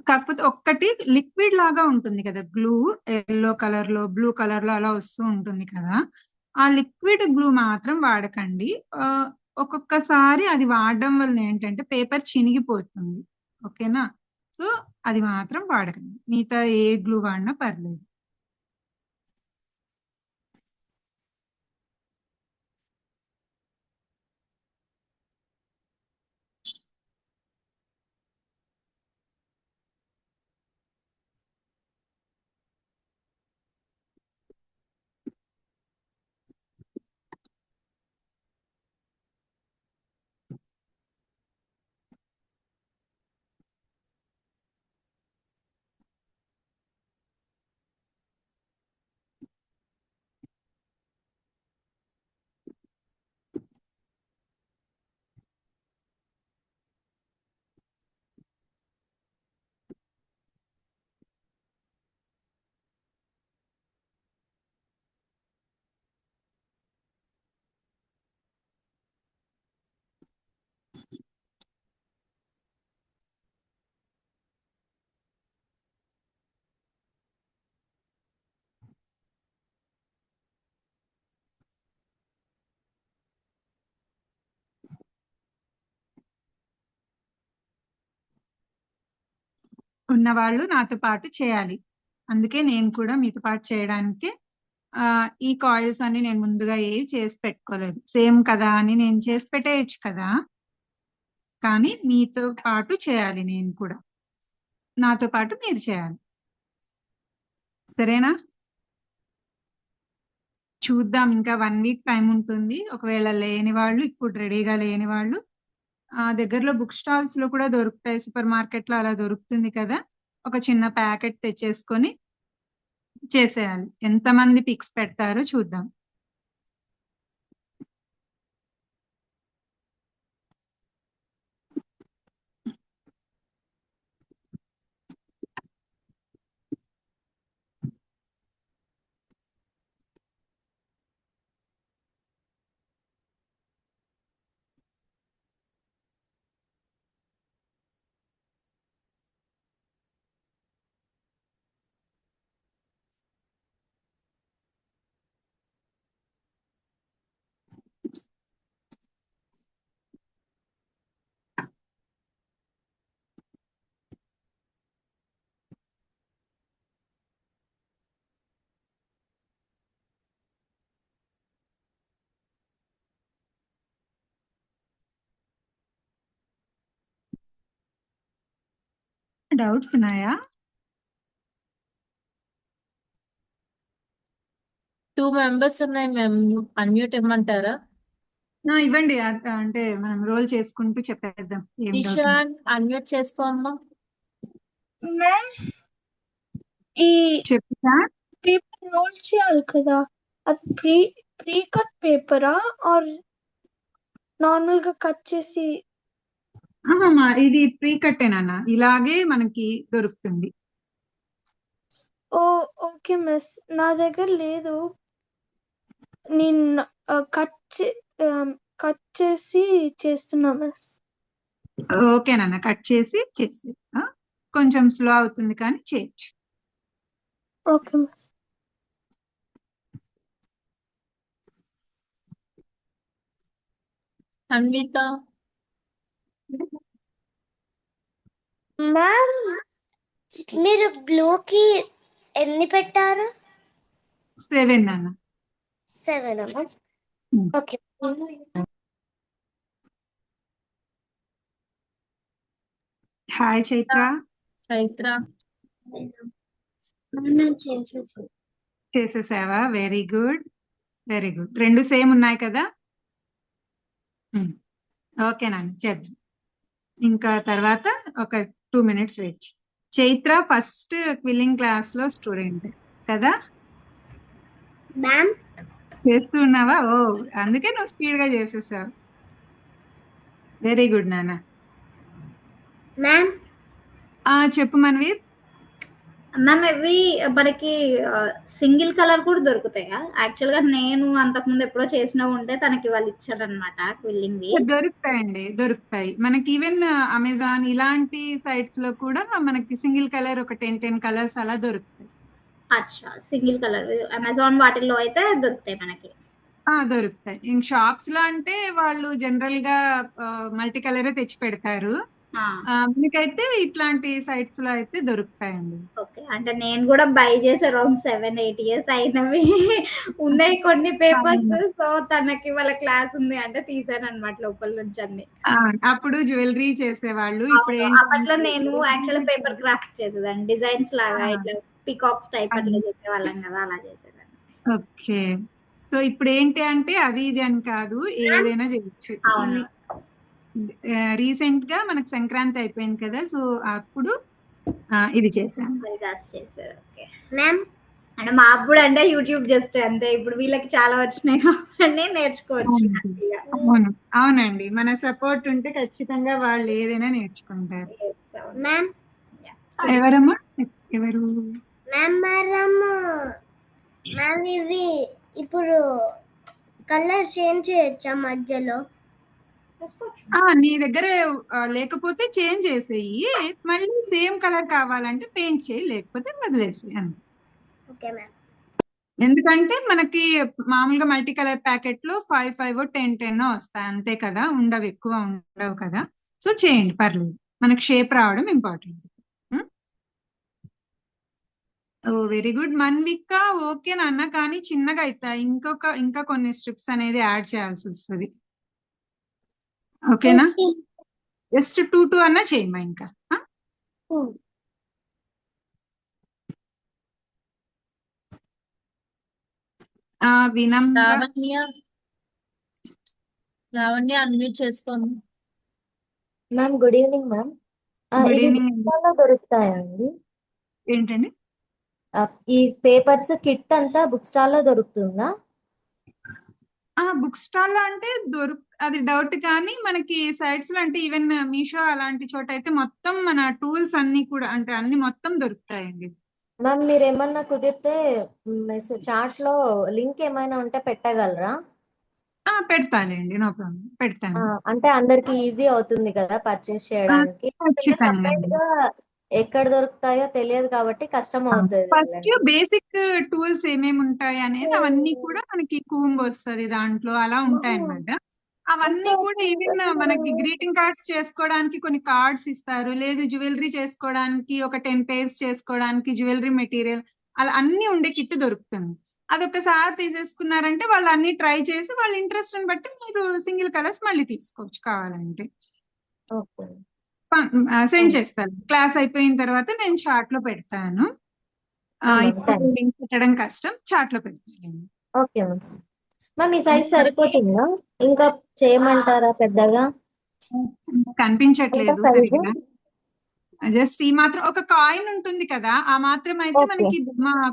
కాకపోతే ఒక్కటి లిక్విడ్ లాగా ఉంటుంది కదా గ్లూ, ఎల్లో కలర్ లో బ్లూ కలర్ లో అలా వస్తూ ఉంటుంది కదా, ఆ లిక్విడ్ గ్లూ మాత్రం వాడకండి. ఆ, ఒక్కొక్కసారి అది వాడడం వల్ల ఏంటంటే పేపర్ చినిగిపోతుంది. ఓకేనా. సో అది మాత్రం వాడకండి, మిగతా ఏ గ్లూ వాడినా పర్లేదు. ఉన్నవాళ్ళు నాతో పాటు చేయాలి. అందుకే నేను కూడా మీతో పాటు చేయడానికి ఈ కాయిల్స్ అన్ని నేను ముందుగా ఏవి చేసి పెట్టుకోలేదు. సేమ్ కదా అని నేను చేసి పెట్టేయచ్చు కదా, కానీ మీతో పాటు చేయాలి. నేను కూడా నాతో పాటు మీరు చేయాలి. సరేనా? చూద్దాం, ఇంకా 1 వీక్ టైం ఉంటుంది. ఒకవేళ లేని వాళ్ళు, ఇప్పుడు రెడీగా లేని వాళ్ళు దగ్గరలో బుక్ స్టాల్స్ లో కూడా దొరుకుతాయి, సూపర్ మార్కెట్ లో అలా దొరుకుతుంది కదా, ఒక చిన్న ప్యాకెట్ తెచ్చేసుకొని చేసేయాలి. ఎంతమంది పిక్స్ పెడతారో చూద్దాం. డౌట్స్ ఉన్నాయా? 2 మెంబర్స్ ఉన్నాయి మ్యామ్. అన్మ్యూట్ ఇవ్వమంటారా? ఇవ్వండి. అంటే మనం రోల్ చేసుకుంటూ చెప్పేద్దాం ఏం డౌట్ ఉందో. ఇషాన్ అన్మ్యూట్ చేసుకోమ్మా. మ్యామ్ ఈ చెప్తా. పేపర్ రోల్ చేయాలి కదా, అది ప్రీ కట్ పేపరా ఆర్ నార్మల్ గా కట్ చేసి? ఇది ప్రీ కట్టేనాన్న, ఇలాగే మనకి దొరుకుతుంది. ఓ ఓకే మిస్, నా దగ్గర లేదు. నేను కట్ చేసి చేస్తున్నా మిస్. ఓకేనన్న, కట్ చేసి కొంచెం స్లో అవుతుంది కానీ చేయొచ్చు. Okay miss. అన్విత మ్యామ్ మీరు గ్లూకి ఎన్ని పెట్టారు? 7 నాన్న. 7 అమ్మా. Hmm. Okay. Hi Chaitra. Chaitra చేసేసావా? Very good, very good. 2 same ఉన్నాయి కదా. ఓకే నాన్న, చేద్దాం. ఇంకా తర్వాత ఒక 2 minutes wait. Chaitra first quilling class లో స్టూడెంట్ కదా, మ్యామ్ చేస్తూ ఉన్నావా? ఓ, అందుకే నువ్వు స్పీడ్ గా చేసేసావు. వెరీ గుడ్ నాన్న. మ్యామ్ చెప్పు మన్వీర్. మ్యామ్ ఇవి మనకి సింగిల్ కలర్ కూడా దొరుకుతాయా? యాక్చువల్ గా నేను అంతకుముందు ఎప్పుడో చేసినవి ఉంటే తనకి వాళ్ళు ఇచ్చారనమాట క్విల్లింగ్ వి. దొరుకుతాయండి, దొరుకుతాయి మనకి. ఈవెన్ అమెజాన్ ఇలాంటి సైట్స్ లో కూడా మనకి సింగిల్ కలర్ ఒక 10 కలర్స్ అలా దొరుకుతాయి. అచ్చా, సింగిల్ కలర్ అమెజాన్ వాటిల్లో అయితే దొరుకుతాయి మనకి. దొరుకుతాయి. ఇంక షాప్స్ లో అంటే వాళ్ళు జనరల్ గా మల్టీ కలరే తెచ్చి పెడతారు. మీకైతే ఇట్లాంటి సైట్స్ లో అయితే దొరుకుతాయండి. ఓకే, అంటే నేను కూడా బై చేసి అరౌండ్ 7-8 years అయినవి ఉన్నాయి కొన్ని పేపర్స్. సో తనకి వాళ్ళ క్లాస్ ఉంది అంటే తీసాను అనమాట లోపల నుంచి అన్ని. అప్పుడు జ్యువెలరీ చేసేవాళ్ళు. ఇప్పుడు అప్పట్లో నేను యాక్చువల్ పేపర్ క్రాఫ్ట్ చేసేదాన్ని, డిజైన్స్ లాగా ఇట్లా పికాక్స్ టైప్ అట్లా చేసేవాళ్ళం కదా, అలా చేసేదాన్ని. ఓకే. సో ఇప్పుడు ఏంటి అంటే అది ఇది అని కాదు, ఏదైనా చేయొచ్చు. రీసెంట్ గా మనకు సంక్రాంతి అయిపోయింది కదా, సో అప్పుడు ఇది చేశాను. మ్యామ్ అంటే మాకు కూడా అంటే యూట్యూబ్ జస్ట్ అంతే, ఇప్పుడు వీళ్ళకి చాలా వచ్చినాయి కాబట్టి నేర్చుకోవచ్చు. అవును, అవునండి. మన సపోర్ట్ ఉంటే ఖచ్చితంగా వాళ్ళు ఏదైనా నేర్చుకుంటారు. మ్యామ్ ఎవరమ్మా? ఎవరు? మ్యామ్ ఇవి ఇప్పుడు కలర్ చేంజ్ చేయొచ్చా మధ్యలో? నీ దగ్గర లేకపోతే చేంజ్ చేసేయి, మళ్ళీ సేమ్ కలర్ కావాలంటే పెయింట్ చేయి, లేకపోతే వదిలేసి అంతే. Okay ma'am. ఎందుకంటే మనకి మామూలుగా మల్టీ కలర్ ప్యాకెట్ లో 5 10 వస్తాయి అంతే కదా, ఎక్కువ ఉండవు కదా. సో చేయండి, పర్లేదు. మనకి షేప్ రావడం ఇంపార్టెంట్. ఓ వెరీ గుడ్. మన్విక ఓకే నాన్న, కానీ చిన్నగా అవుతాయి. ఇంకా కొన్ని స్ట్రిప్స్ అనేది యాడ్ చేయాల్సి వస్తుంది. ఓకేనా? జస్ట్ 2 అన్నా చేయమ్మా ఇంకా. వినమ్ర, లావణ్య అన్మ్యూట్ చేసుకోండి. Ma'am good evening ma'am. Good ఇది ఈవినింగ్. బుక్స్టాల్లో దొరుకుతాయా అండి? ఏంటండి? ఈ పేపర్స్ కిట్ అంతా బుక్ స్టాల్లో దొరుకుతుందా? బుక్ స్టాల్ లో అంటే అది డౌట్, కానీ మనకి సైట్స్ లో అంటే ఈవెన్ మీషో అలాంటి చోట అయితే మొత్తం మన టూల్స్ అన్ని కూడా అంటే అన్ని మొత్తం దొరుకుతాయండి. మ్యామ్ మీరు ఏమన్నా కుదిరితే చాట్ లో లింక్ ఏమైనా ఉంటే పెట్టగలరా? పెడతాలేండి, నో ప్రాబ్లం, పెడతాను. అంటే అందరికి ఈజీ అవుతుంది కదా పర్చేస్ చేయడానికి. ఖచ్చితంగా సపరేట్ గా ఎక్కడ దొరుకుతాయో తెలియదు కాబట్టి కష్టం అవుతుంది. ఫస్ట్ బేసిక్ టూల్స్ ఏమేమి ఉంటాయి అనేది అవన్నీ కూడా మనకి కూంబ్ వస్తుంది, దాంట్లో అలా ఉంటాయి అన్నమాట. అవన్నీ కూడా ఈవెన్ మనకి గ్రీటింగ్ కార్డ్స్ చేసుకోవడానికి కొన్ని కార్డ్స్ ఇస్తారు, లేదు జ్యువెలరీ చేసుకోవడానికి ఒక 10 pairs చేసుకోవడానికి జ్యువెలరీ మెటీరియల్, అలా అన్ని ఉండే కిట్ దొరుకుతుంది. అదొకసారి తీసేసుకున్నారంటే వాళ్ళు అన్ని ట్రై చేసి వాళ్ళ ఇంట్రెస్ట్ ని బట్టి మీరు సింగిల్ కలర్స్ మళ్ళీ తీసుకోవచ్చు కావాలంటే. ఓకే సెండ్ చేస్తాను. క్లాస్ అయిపోయిన తర్వాత నేను చాట్ లో పెడతాను. ఇప్పుడు లింక్ పెట్టడం కష్టం, చాట్ లో పెడతాను. Okay ma'am. ఈ సైజ్ సరిపోతుందా? ఇంకా చేయమంటారా పెద్దగా? కనిపించట్లేదు ఎంత size? సరిగ్గా. జస్ట్ ఈ మాత్రం ఒక కాయిన్ ఉంటుంది కదా, ఆ మాత్రం అయితే Okay. మనకి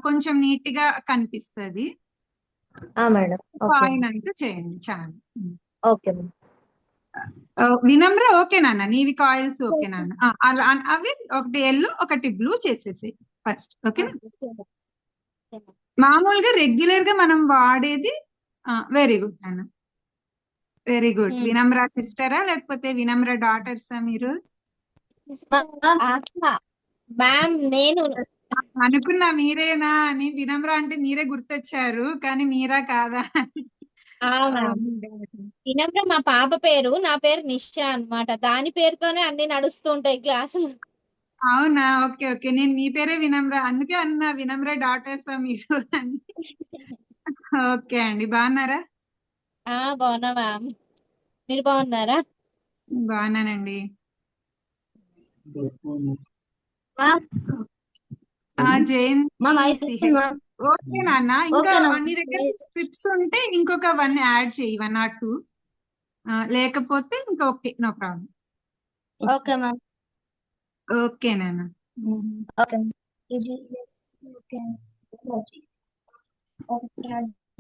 కొంచెం నీట్ గా కనిపిస్తుంది. మేడం ఓకే కాయిన్ అయితే చేయండి చాలు. Okay ma'am. వినమ్ర ఓకే నాన్న, నీవి కాయిల్స్ ఓకే నాన్న. అలా అవి ఒకటి ఎల్లో ఒకటి బ్లూ చేసేసి ఫస్ట్. ఓకేనా? మామూలుగా రెగ్యులర్ గా మనం వాడేది. వెరీ గుడ్ నాన్న, వెరీ గుడ్. వినమ్ర సిస్టరా లేకపోతే వినమ్ర డాటర్సా మీరు? మ్యామ్ నేను అనుకున్నా మీరేనా అని. వినమ్ర అంటే మీరే గుర్తొచ్చారు, కానీ మీరా కాదా? వినమ్ర మా పాప పేరు, నా పేరు నిషా అన్నమాట. దాని పేరుతోనే అన్ని నడుస్తూ ఉంటాయి క్లాసులు. అవునా? ఓకే ఓకే, నేను మీ పేరే వినమ్ర అందుకే అన్నా వినమ్ర డాటర్సా మీరు అని. ఓకే అండి, బాగున్నారా? బాగున్నా మ్యామ్, మీరు బాగున్నారా? బాగున్నానండి. జైన్ ఓకే నాన్న. ఇంకా నీ దగ్గర స్ట్రిప్స్ ఉంటే ఇంకొక 1 యాడ్ చేయి, 1 or 2. లేకపోతే ఇంకా okay, no problem. Okay ma'am. Okay నాన్న. ఓకే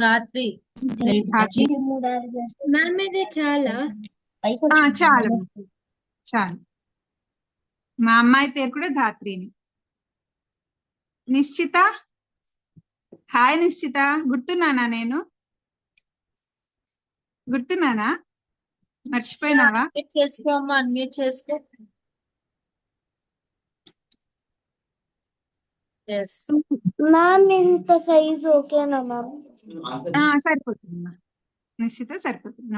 గాత్రి మ్యామ్ ఇది చాలా చాలు చాలు. మా అమ్మాయి పేరు కూడా ధాత్రిని. నిశ్చిత, హాయ్ నిశ్చిత, గుర్తున్నానా నేను? గుర్తున్నానా? మర్చిపోయినావా? అన్మ్యూట్ చేసుకో అమ్మా, అన్మ్యూట్ చేసుకో. ఎస్ మ్యామ్ ఇంత సైజ్ ఓకేనా మ్యామ్? సరిపోతుందమ్మా, నిశ్చిత సరిపోతుంది.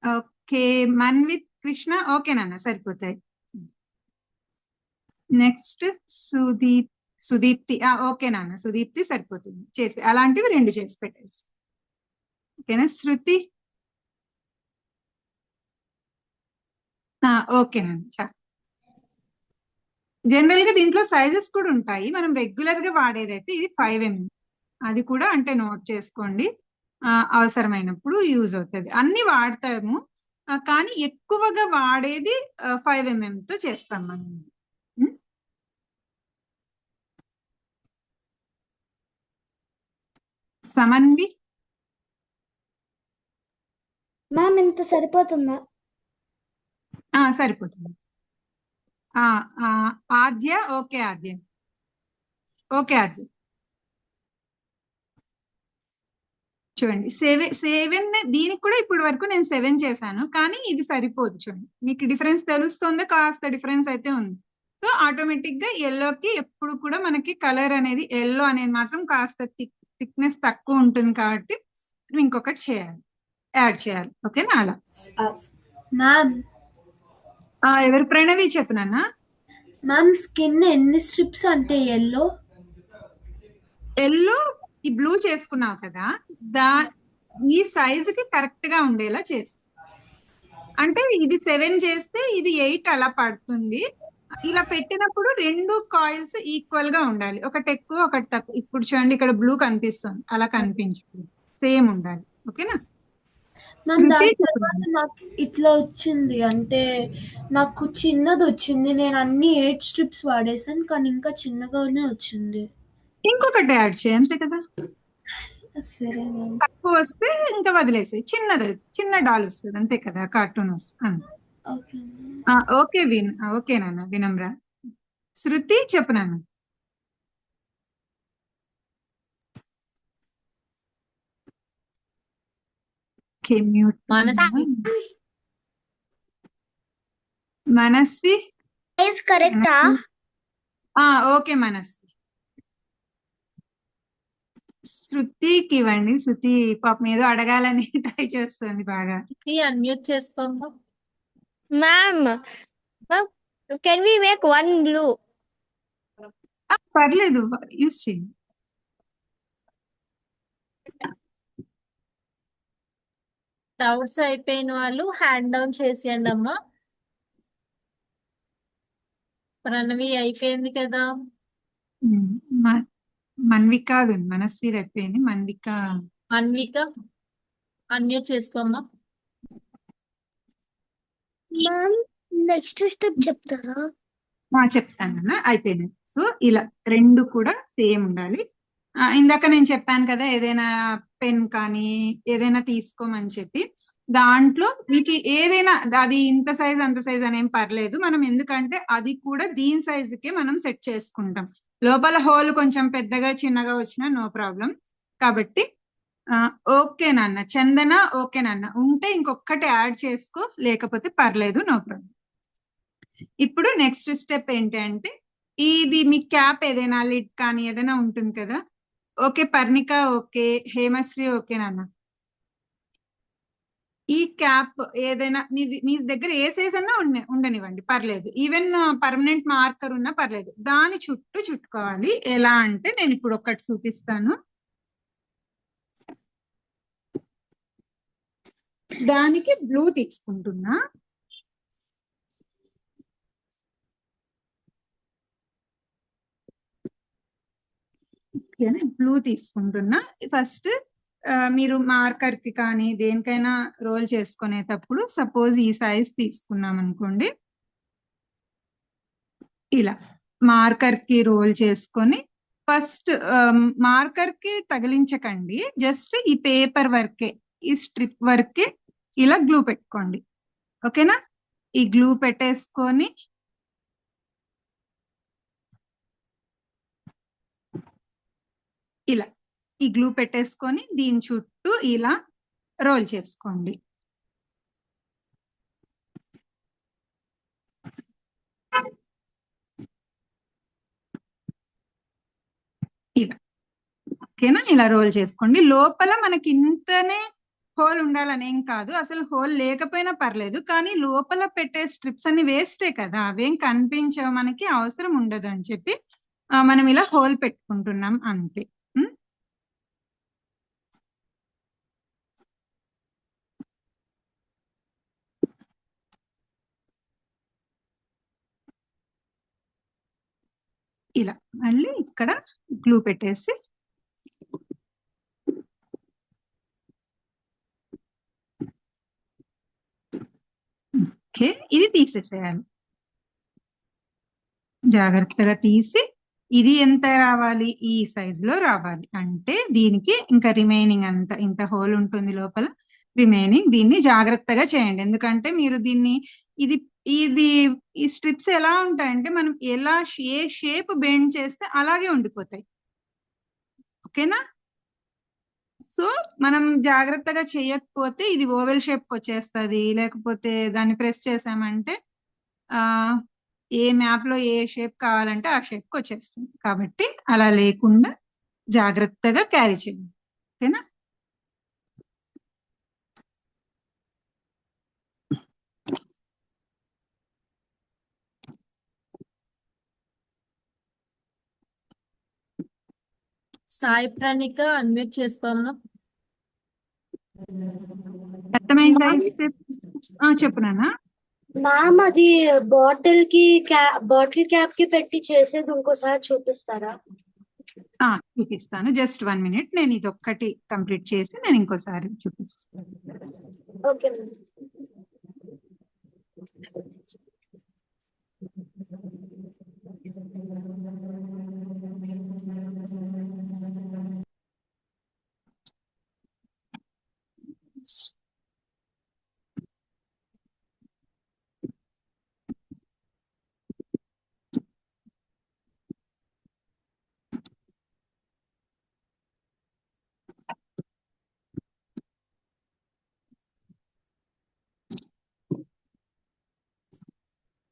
ఓకే, మన్విత్ కృష్ణ ఓకే నాన్న, సరిపోతాయి. నెక్స్ట్ సుదీప్తి ఓకే నాన్న, సుదీప్తి సరిపోతుంది. చేసి అలాంటివి 2 చేసి పెట్టేసి. ఓకేనా? శృతి ఓకే నాన్న, చాలు. జనరల్ గా దీంట్లో సైజెస్ కూడా ఉంటాయి. మనం రెగ్యులర్ గా వాడేదైతే ఇది 5mm. అది కూడా అంటే నోట్ చేసుకోండి, అవసరమైనప్పుడు యూజ్ అవుతుంది. అన్ని వాడతాము, కానీ ఎక్కువగా వాడేది 5mm తో చేస్తాం మనం. సమన్వి మ్యామ్ ఇంత సరిపోతుందా? సరిపోతుంది. ఆద్య ఓకే, ఆద్య ఓకే. ఆద్య చూడండి, 7 దీనికి కూడా ఇప్పటి వరకు నేను 7 చేశాను, కానీ ఇది సరిపోదు. చూడండి, మీకు డిఫరెన్స్ తెలుస్తుందో? కాస్త డిఫరెన్స్ అయితే ఉంది. సో ఆటోమేటిక్ గా ఎల్లోకి ఎప్పుడు కూడా మనకి కలర్ అనేది, ఎల్లో అనేది మాత్రం కాస్త థిక్నెస్ తక్కువ ఉంటుంది కాబట్టి ఇంకొకటి చేయాలి, యాడ్ చేయాలి. ఓకేనా? అలా మ్యామ్ ఎవరు? ప్రణవి చెప్పునన్నా. మ్యామ్ స్కిన్ ఎన్ని స్ట్రిప్స్ అంటే ఎల్లో? ఎల్లో ఈ బ్లూ చేసుకున్నావు కదా, ఈ సైజ్ కి కరెక్ట్ గా ఉండేలా చేసుకో. అంటే ఇది 7 చేస్తే ఇది 8 అలా పడుతుంది. ఇలా పెట్టినప్పుడు 2 కాయిల్స్ ఈక్వల్ గా ఉండాలి, ఒకటి ఎక్కువ ఒకటి తక్కువ. ఇప్పుడు చూడండి ఇక్కడ బ్లూ కనిపిస్తుంది, అలా కనిపించదు, సేమ్ ఉండాలి. ఓకేనా? మ్యామ్ శృతి దాని చెప్పు. తర్వాత నాకు ఇట్లా వచ్చింది, అంటే నాకు చిన్నది వచ్చింది. నేను అన్ని 8 స్ట్రిప్స్ వాడేసాను, కానీ ఇంకా చిన్నగానే వచ్చింది. ఇంకొకటి యాడ్ చేయి, అంతే కదా. సరే మ్యామ్. తక్కువ వస్తే ఇంకా వదిలేసాయి, చిన్న డాల్ వస్తుంది అంతే కదా, కార్టూన్ వస్తుంది. Okay ma'am. ఓకే ఓకే నాన్న వినమ్రా. శృతి చెప్పు నాన్న. Okay, mute. మనస్వి మనస్వి కరెక్టా? ఓకే మనస్వి. శృతికి ఇవ్వండి, శృతి పాపం ఏదో అడగాలని ట్రై చేస్తుంది బాగా. అన్మ్యూట్ చేసుకోమ్మా. Ma'am can we make 1 blue? పర్లేదు, యూస్ చేయండి. డౌట్స్ అయిపోయిన వాళ్ళు హ్యాండ్ డౌన్ చేసేయండి అమ్మా. ప్రణవి అయిపోయింది కదా. మన్విక కాదు, మనస్వి అయిపోయింది. మన్విక అన్విక అన్మ్యూట్ చేసుకోమ్మా. మ్యామ్ నెక్స్ట్ స్టెప్ చెప్తారా? చెప్తానన్నా, అయిపోయింది. సో ఇలా 2 కూడా సేమ్ ఉండాలి. ఇందాక నేను చెప్పాను కదా, ఏదైనా పెన్ కానీ ఏదైనా తీసుకోమని చెప్పి, దాంట్లో మీకు ఏదైనా అది ఇంత సైజ్ అంత సైజ్ అనేం పర్లేదు మనం, ఎందుకంటే అది కూడా దీని సైజుకే మనం సెట్ చేసుకుంటాం. లోపల హోల్ కొంచెం పెద్దగా చిన్నగా వచ్చినా నో ప్రాబ్లం. కాబట్టి ఓకే నాన్న. చందన ఓకే నాన్న. ఉంటే ఇంకొకటి యాడ్ చేసుకో, లేకపోతే పర్లేదు, నో ప్రాబ్లం. ఇప్పుడు నెక్స్ట్ స్టెప్ ఏంటి అంటే, ఇది మీ క్యాప్ ఏదైనా లిడ్ కానీ ఏదైనా ఉంటుంది కదా. Okay Parnika okay, Hemasri okay నాన్న. ఈ క్యాప్ ఏదైనా మీ దగ్గర ఏ సైజ్ అన్నా ఉండనివ్వండి, పర్లేదు. ఈవెన్ పర్మనెంట్ మార్కర్ ఉన్నా పర్లేదు, దాని చుట్టూ చుట్టుకోవాలి. ఎలా అంటే నేను ఇప్పుడు ఒకటి చూపిస్తాను. దానికి బ్లూ తీసుకుంటున్నా. బ్లూ తీసుకుంటున్నా. ఫస్ట్ మీరు మార్కర్ కి కానీ దేనికైనా రోల్ చేసుకునేటప్పుడు, సపోజ్ ఈ సైజ్ తీసుకున్నాం అనుకోండి, ఇలా మార్కర్ కి రోల్ చేసుకొని ఫస్ట్ మార్కర్ కి తగిలించకండి, జస్ట్ ఈ పేపర్ వర్కే, ఈ స్ట్రిప్ వర్కే ఇలా గ్లూ పెట్టుకోండి. ఓకేనా? ఈ గ్లూ పెట్టేసుకొని ఇలా ఈ గ్లూ పెట్టేసుకొని దీని చుట్టూ ఇలా రోల్ చేసుకోండి. ఇలా ఓకేనా? ఇలా రోల్ చేసుకోండి. లోపల మనకి ఇంతనే హోల్ ఉండాలని ఏం కాదు, అసలు హోల్ లేకపోయినా పర్లేదు, కానీ లోపల పెట్టే స్ట్రిప్స్ అన్ని వేస్టే కదా, అవేం కనిపించవు, మనకి అవసరం ఉండదు అని చెప్పి మనం ఇలా హోల్ పెట్టుకుంటున్నాం అంతే. ఇలా మళ్ళీ ఇక్కడ గ్లూ పెట్టేసి ఓకే, ఇది తీసేసేయాలి. జాగ్రత్తగా తీసి, ఇది ఎంత రావాలి, ఈ సైజ్ లో రావాలి. అంటే దీనికి ఇంకా రిమైనింగ్ అంతా, ఇంత హోల్ ఉంటుంది లోపల, రిమైనింగ్ దీన్ని జాగ్రత్తగా చేయండి. ఎందుకంటే మీరు దీన్ని ఇది ఇది ఈ స్ట్రిప్స్ ఎలా ఉంటాయంటే, మనం ఎలా ఏ షేప్ బెండ్ చేస్తే అలాగే ఉండిపోతాయి. ఓకేనా? సో మనం జాగ్రత్తగా చేయకపోతే ఇది ఓవెల్ షేప్ వచ్చేస్తుంది, లేకపోతే దాన్ని ప్రెస్ చేసామంటే ఏ మ్యాప్ లో ఏ షేప్ కావాలంటే ఆ షేప్ వచ్చేస్తుంది. కాబట్టి అలా లేకుండా జాగ్రత్తగా క్యారీ చేయండి. ఓకేనా? సాయి ప్రణిక అన్మ్యూట్ చేసుకోమన్నా. అర్థమైందా? చెప్పు నాన్న. మ్యామ్ అది బాటిల్ క్యాప్ కి పెట్టి చేసేది ఇంకోసారి చూపిస్తారా? చూపిస్తాను. Just 1 minute. నేను ఇది ఒక్కటి కంప్లీట్ చేసి నేను ఇంకోసారి చూపిస్తాను. Okay ma'am.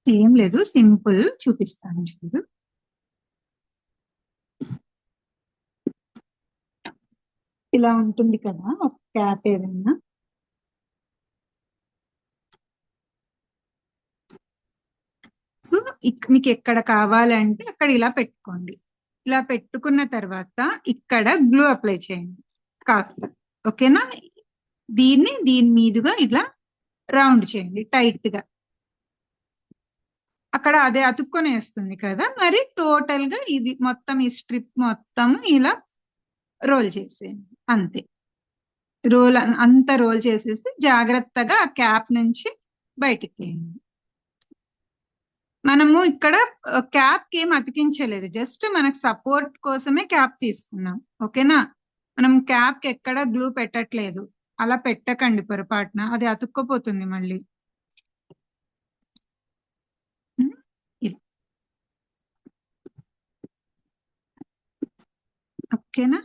ఏం లేదు, సింపుల్ చూపిస్తాను చూడు. ఇలా ఉంటుంది కదా ఒక క్యాప్ ఏదైనా. సో మీకు ఎక్కడ కావాలంటే అక్కడ ఇలా పెట్టుకోండి. ఇలా పెట్టుకున్న తర్వాత ఇక్కడ గ్లూ అప్లై చేయండి కాస్త. ఓకేనా? దీన్ని దీని మీదుగా ఇలా రౌండ్ చేయండి టైట్ గా. అక్కడ అదే అతుక్కొని వేస్తుంది కదా, మరి టోటల్ గా ఇది మొత్తం ఈ స్ట్రిప్ మొత్తం ఇలా రోల్ చేసేయండి. అంతే. అంతా రోల్ చేసేసి జాగ్రత్తగా ఆ క్యాప్ నుంచి బయటికి తీయండి. మనము ఇక్కడ క్యాప్ కి ఏం అతికించలేదు, జస్ట్ మనకు సపోర్ట్ కోసమే క్యాప్ తీసుకున్నాం. ఓకేనా? మనం క్యాప్ కి ఎక్కడ గ్లూ పెట్టట్లేదు. అలా పెట్టకండి పొరపాటున, అది అతుక్కపోతుంది మళ్ళీ. ఓకేనా?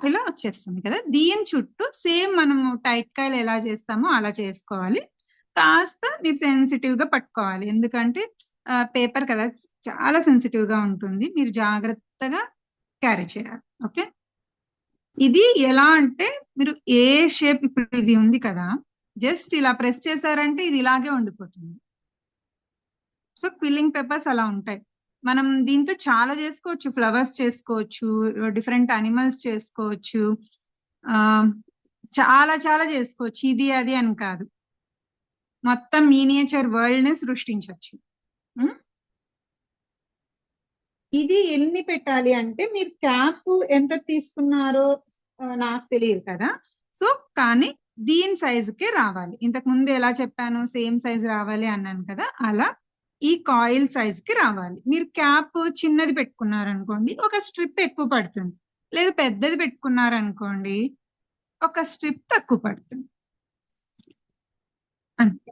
ఇలా వచ్చేస్తుంది కదా. దీని చుట్టూ సేమ్ మనము టైట్ కాయలు ఎలా చేస్తామో అలా చేసుకోవాలి. కాస్త మీరు సెన్సిటివ్ గా పట్టుకోవాలి, ఎందుకంటే పేపర్ కదా చాలా సెన్సిటివ్ గా ఉంటుంది. మీరు జాగ్రత్తగా క్యారీ చేయాలి. ఓకే? ఇది ఎలా అంటే మీరు ఏ షేప్, ఇప్పుడు ఇది ఉంది కదా, జస్ట్ ఇలా ప్రెస్ చేశారంటే ఇది ఇలాగే ఉండిపోతుంది. సో క్విల్లింగ్ పేపర్స్ అలా ఉంటాయి. మనం దీంతో చాలా చేసుకోవచ్చు. ఫ్లవర్స్ చేసుకోవచ్చు, డిఫరెంట్ అనిమల్స్ చేసుకోవచ్చు, చాలా చాలా చేసుకోవచ్చు. ఇది అది అని కాదు, మొత్తం మినియేచర్ వరల్డ్ ని సృష్టించవచ్చు. ఇది ఎన్ని పెట్టాలి అంటే, మీరు క్యాప్ ఎంత తీసుకున్నారో నాకు తెలియదు కదా. సో కానీ దీని సైజుకే రావాలి. ఇంతకు ముందు ఎలా చెప్పాను, సేమ్ సైజ్ రావాలి అన్నాను కదా, అలా ఈ కాయిల్ సైజ్ కి రావాలి. మీరు క్యాప్ చిన్నది పెట్టుకున్నారనుకోండి ఒక స్ట్రిప్ ఎక్కువ పడుతుంది, లేదా పెద్దది పెట్టుకున్నారనుకోండి ఒక స్ట్రిప్ తక్కువ పడుతుంది. అంతే.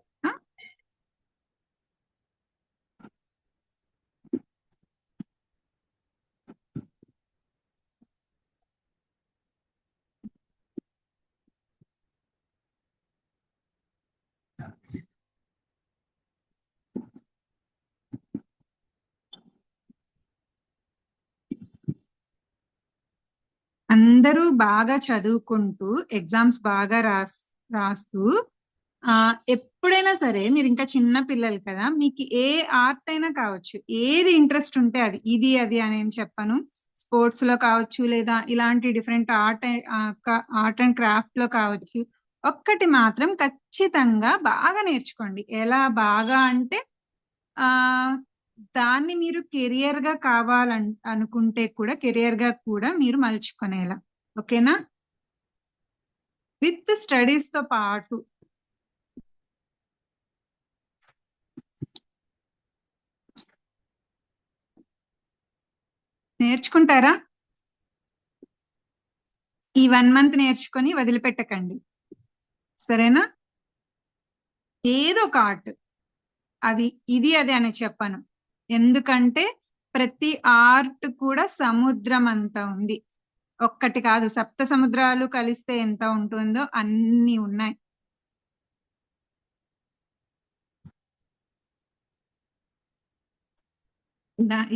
అందరూ బాగా చదువుకుంటూ ఎగ్జామ్స్ బాగా రాస్తూ ఎప్పుడైనా సరే, మీరు ఇంకా చిన్న పిల్లలు కదా, మీకు ఏ ఆర్ట్ అయినా కావచ్చు, ఏది ఇంట్రెస్ట్ ఉంటే అది, ఇది అది అని ఏం చెప్పను. స్పోర్ట్స్ లో కావచ్చు, లేదా ఇలాంటి డిఫరెంట్ ఆర్ట్ అండ్ క్రాఫ్ట్ లో కావచ్చు. ఒక్కటి మాత్రం ఖచ్చితంగా బాగా నేర్చుకోండి. ఎలా బాగా అంటే దాన్ని మీరు కెరియర్ గా అనుకుంటే కూడా కెరియర్ గా కూడా మీరు మలుచుకునేలా. ఓకేనా? విత్ స్టడీస్ తో పాటు. నేర్చుకుంటారా? ఈ 1 month నేర్చుకొని వదిలిపెట్టకండి, సరేనా? ఏదో ఒక ఆర్ట్, అది ఇది అది అని చెప్పను, ఎందుకంటే ప్రతి ఆర్ట్ కూడా సముద్రం అంతా ఉంది. ఒక్కటి కాదు, 7 సముద్రాలు కలిస్తే ఎంత ఉంటుందో అన్ని ఉన్నాయి.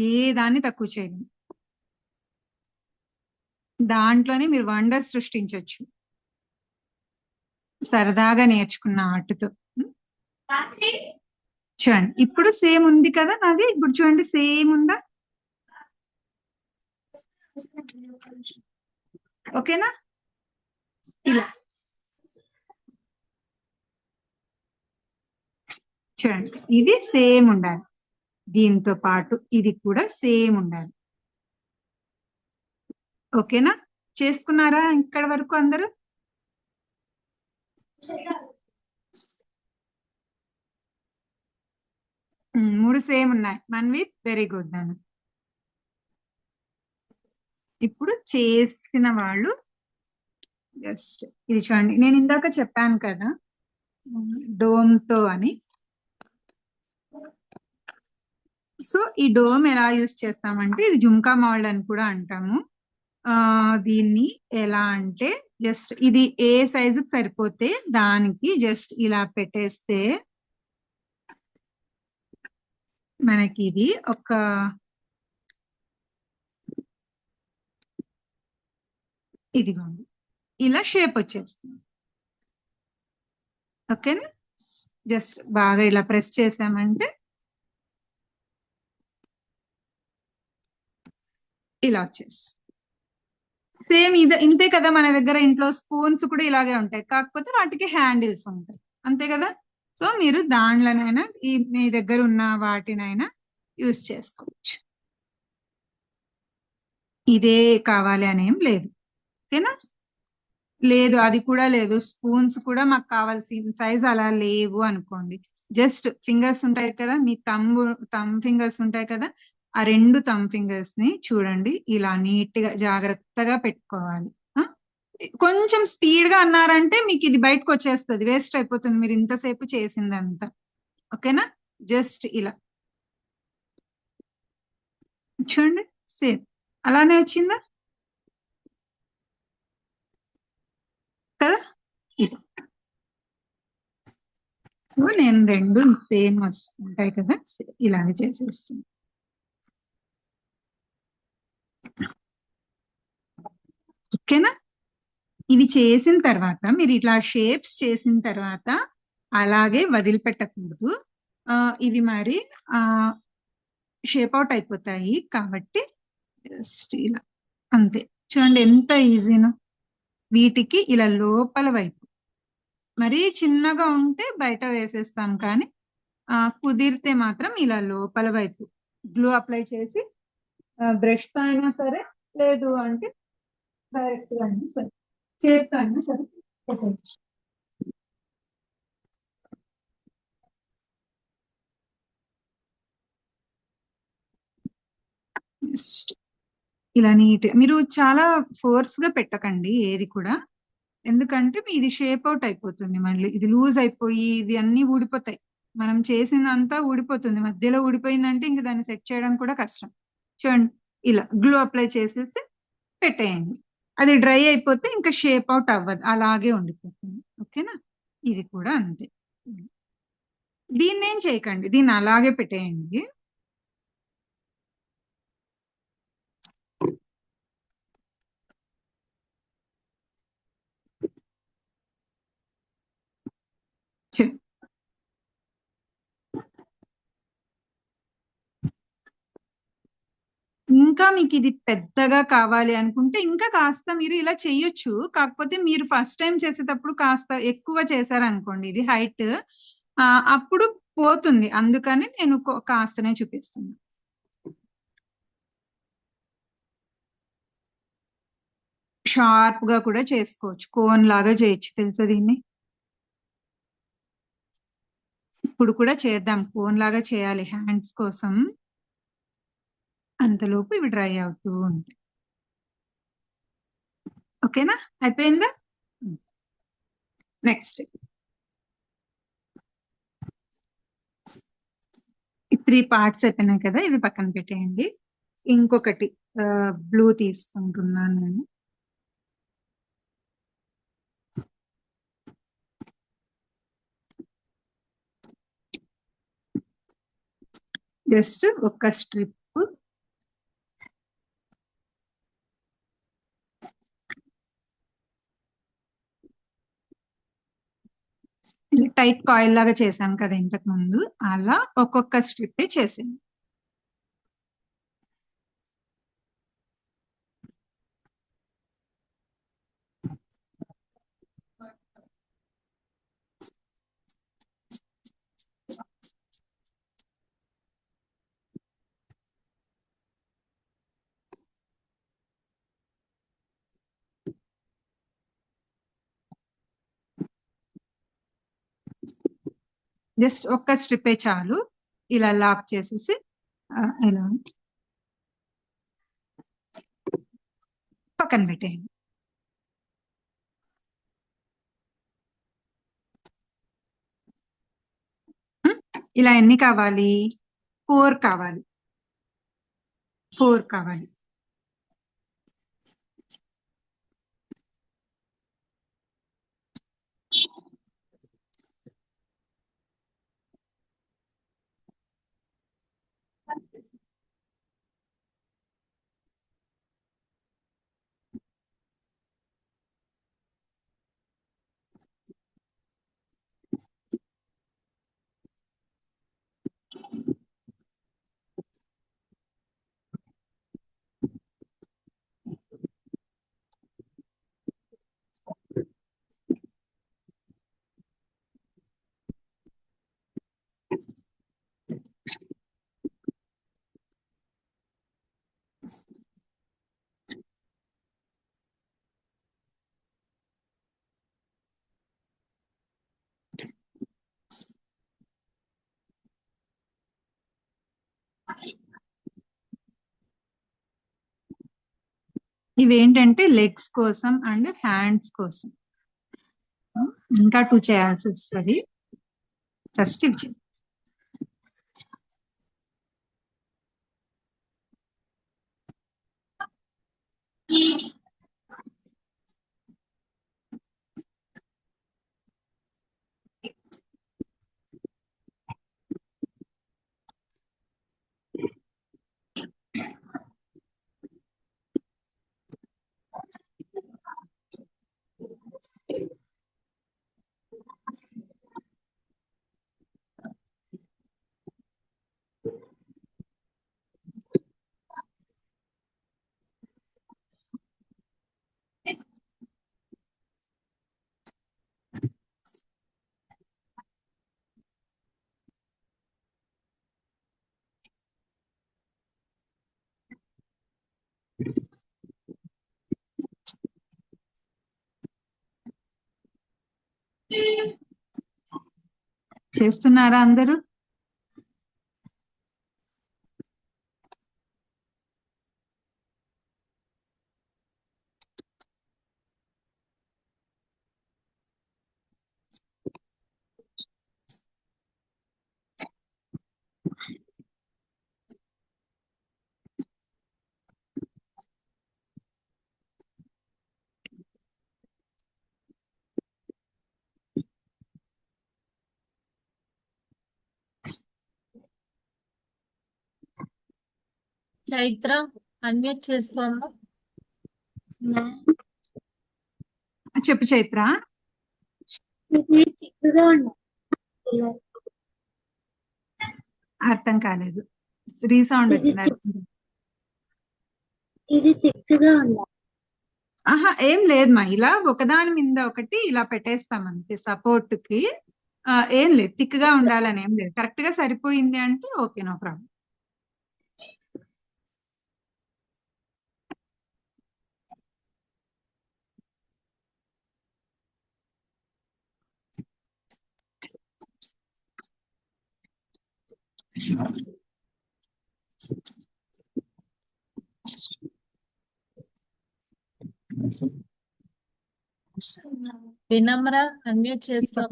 ఏ దాన్ని తక్కువ చేయండి. దాంట్లోనే మీరు వండర్స్ సృష్టించవచ్చు సరదాగా నేర్చుకున్న ఆర్ట్తో. చూడండి ఇప్పుడు సేమ్ ఉంది కదా నాది, ఇప్పుడు చూడండి సేమ్ ఉందా? ఓకేనా? ఇలా చూడండి, ఇది సేమ్ ఉండాలి, దీంతో పాటు ఇది కూడా సేమ్ ఉండాలి. ఓకేనా? చేసుకున్నారా ఇక్కడ వరకు అందరూ? మూడు సేమ్ ఉన్నాయి. మన్విత్, వెరీ గుడ్ నాన్న. ఇప్పుడు చేసిన వాళ్ళు జస్ట్ ఇది చూడండి, నేను ఇందాక చెప్పాను కదా డోమ్ తో అని. సో ఈ డోమ్ ఎలా యూస్ చేస్తామంటే, ఇది జుమ్కా మోల్డ్ అని కూడా అంటాము. దీన్ని ఎలా అంటే, జస్ట్ ఇది ఏ సైజు సరిపోతే దానికి జస్ట్ ఇలా పెట్టేస్తే మనకి ఇది ఒక ఇదిగోండి ఇలా షేప్ వచ్చేస్తుంది. ఓకేనా? జస్ట్ బాగా ఇలా ప్రెస్ చేసామంటే ఇలా వచ్చేస్తుంది. సేమ్ ఇంతే కదా, మన దగ్గర ఇంట్లో స్పూన్స్ కూడా ఇలాగే ఉంటాయి, కాకపోతే వాటికి హ్యాండిల్స్ ఉంటాయి, అంతే కదా. సో మీరు దాంట్లోనైనా మీ దగ్గర ఉన్న వాటినైనా యూజ్ చేసుకోవచ్చు. ఇదే కావాలి అని ఏం లేదు. ఓకేనా? లేదు అది కూడా లేదు, స్పూన్స్ కూడా మాకు కావాల్సిన సైజ్ అలా లేవు అనుకోండి, జస్ట్ ఫింగర్స్ ఉంటాయి కదా, మీ థంబ్ ఫింగర్స్ ఉంటాయి కదా, ఆ రెండు థంబ్ ఫింగర్స్ ని చూడండి ఇలా నీట్ గా జాగ్రత్తగా పెట్టుకోవాలి. కొంచెం స్పీడ్ గా అన్నారంటే మీకు ఇది బయటకు వచ్చేస్తుంది, వేస్ట్ అయిపోతుంది మీరు ఇంతసేపు చేసిందంతా. ఓకేనా? జస్ట్ ఇలా చూడండి, సేమ్ అలానే వచ్చిందా కదా. ఇది సో నేను రెండు సేమ్ వస్తుంటాయి కదా, ఇలాగే చేసేస్తాను. ఓకేనా? ఇవి చేసిన తర్వాత మీరు ఇట్లా షేప్స్ చేసిన తర్వాత అలాగే వదిలిపెట్టకూడదు. ఇవి మరి షేప్ అవుట్ అయిపోతాయి కాబట్టి జస్ట్ ఇలా అంతే. చూడండి ఎంత ఈజీనో. వీటికి ఇలా లోపల వైపు మరీ చిన్నగా ఉంటే బయట వేసేస్తాం, కానీ కుదిరితే మాత్రం ఇలా లోపల వైపు గ్లూ అప్లై చేసి బ్రష్ తో అయినా సరే, లేదు అంటే డైరెక్ట్ గా అయినా సరే, చేతితో అయినా సరే పెట్టచ్చు. ఇలా నీట్ మీరు చాలా ఫోర్స్ గా పెట్టకండి ఏది కూడా, ఎందుకంటే ఇది షేప్ అవుట్ అయిపోతుంది, మళ్ళీ ఇది లూజ్ అయిపోయి ఇది అన్ని ఊడిపోతాయి, మనం చేసినంతా ఊడిపోతుంది, మధ్యలో ఊడిపోయిందంటే ఇంక దాన్ని సెట్ చేయడం కూడా కష్టం. చూడండి ఇలా గ్లూ అప్లై చేసేసి పెట్టేయండి, అది డ్రై అయిపోతే ఇంకా షేప్ అవుట్ అవ్వదు, అలాగే ఉండిపోతుంది. ఓకేనా? ఇది కూడా అంతే. దీన్ని ఏం చేయకండి, దీన్ని అలాగే పెట్టేయండి. ఇంకా మీకు ఇది పెద్దగా కావాలి అనుకుంటే ఇంకా కాస్త మీరు ఇలా చెయ్యొచ్చు, కాకపోతే మీరు ఫస్ట్ టైం చేసేటప్పుడు కాస్త ఎక్కువ చేశారనుకోండి ఇది హైట్, అప్పుడు పోతుంది, అందుకని నేను కాస్తనే చూపిస్తున్నాను. షార్ప్ గా కూడా చేసుకోవచ్చు, కోన్ లాగా చేయొచ్చు, తెలుసా దీన్ని. ఇప్పుడు కూడా చేద్దాం, కోన్ లాగా చేయాలి హ్యాండ్స్ కోసం, అంతలోపు ఇవి డ్రై అవుతూ ఉంటాయి. ఓకేనా? అయిపోయిందా? నెక్స్ట్ 3 పార్ట్స్ అయిపోయినాయి కదా, ఇవి పక్కన పెట్టేయండి. ఇంకొకటి బ్లూ తీసుకుంటున్నాను నేను. జస్ట్ ఒక స్ట్రిప్ టైట్ కాయిల్ లాగా చేసాం కదా ఇంతకు ముందు, అలా ఒక్కొక్క స్ట్రిప్ చేసాను. జస్ట్ ఒక్క స్ట్రిప్పే చాలు. ఇలా లాక్ చేసేసి ఇలా పక్కన పెట్టేయండి. ఇలా ఎన్ని కావాలి? 4 కావాలి. 4 కావాలి. ఇవేంటంటే లెగ్స్ కోసం అండ్ హ్యాండ్స్ కోసం. ఇంకా 2 చేయాల్సి వస్తుంది. ఫస్ట్ ఇవి చేయి. చేస్తున్నారా అందరూ? చైత్ర అన్మ్యూట్ చేసుకోమ్మా. చెప్పు చైత్ర. ఇది చిక్కుగా ఉండాలి. అర్థం కాలేదు. రీసౌండ్ వచ్చింది. ఇది చిక్కుగా ఉండాలి. ఆహా, ఏం లేదు మా, ఇలా ఒకదాని మీద ఒకటి ఇలా పెట్టేస్తాం అంతే సపోర్ట్ కి. ఏం లేదు, థిక్ గా ఉండాలని ఏం లేదు. కరెక్ట్ గా సరిపోయింది అంటే ఓకే, నో ప్రాబ్లం. వినమ్ర అన్మ్యూట్ చేసుకో.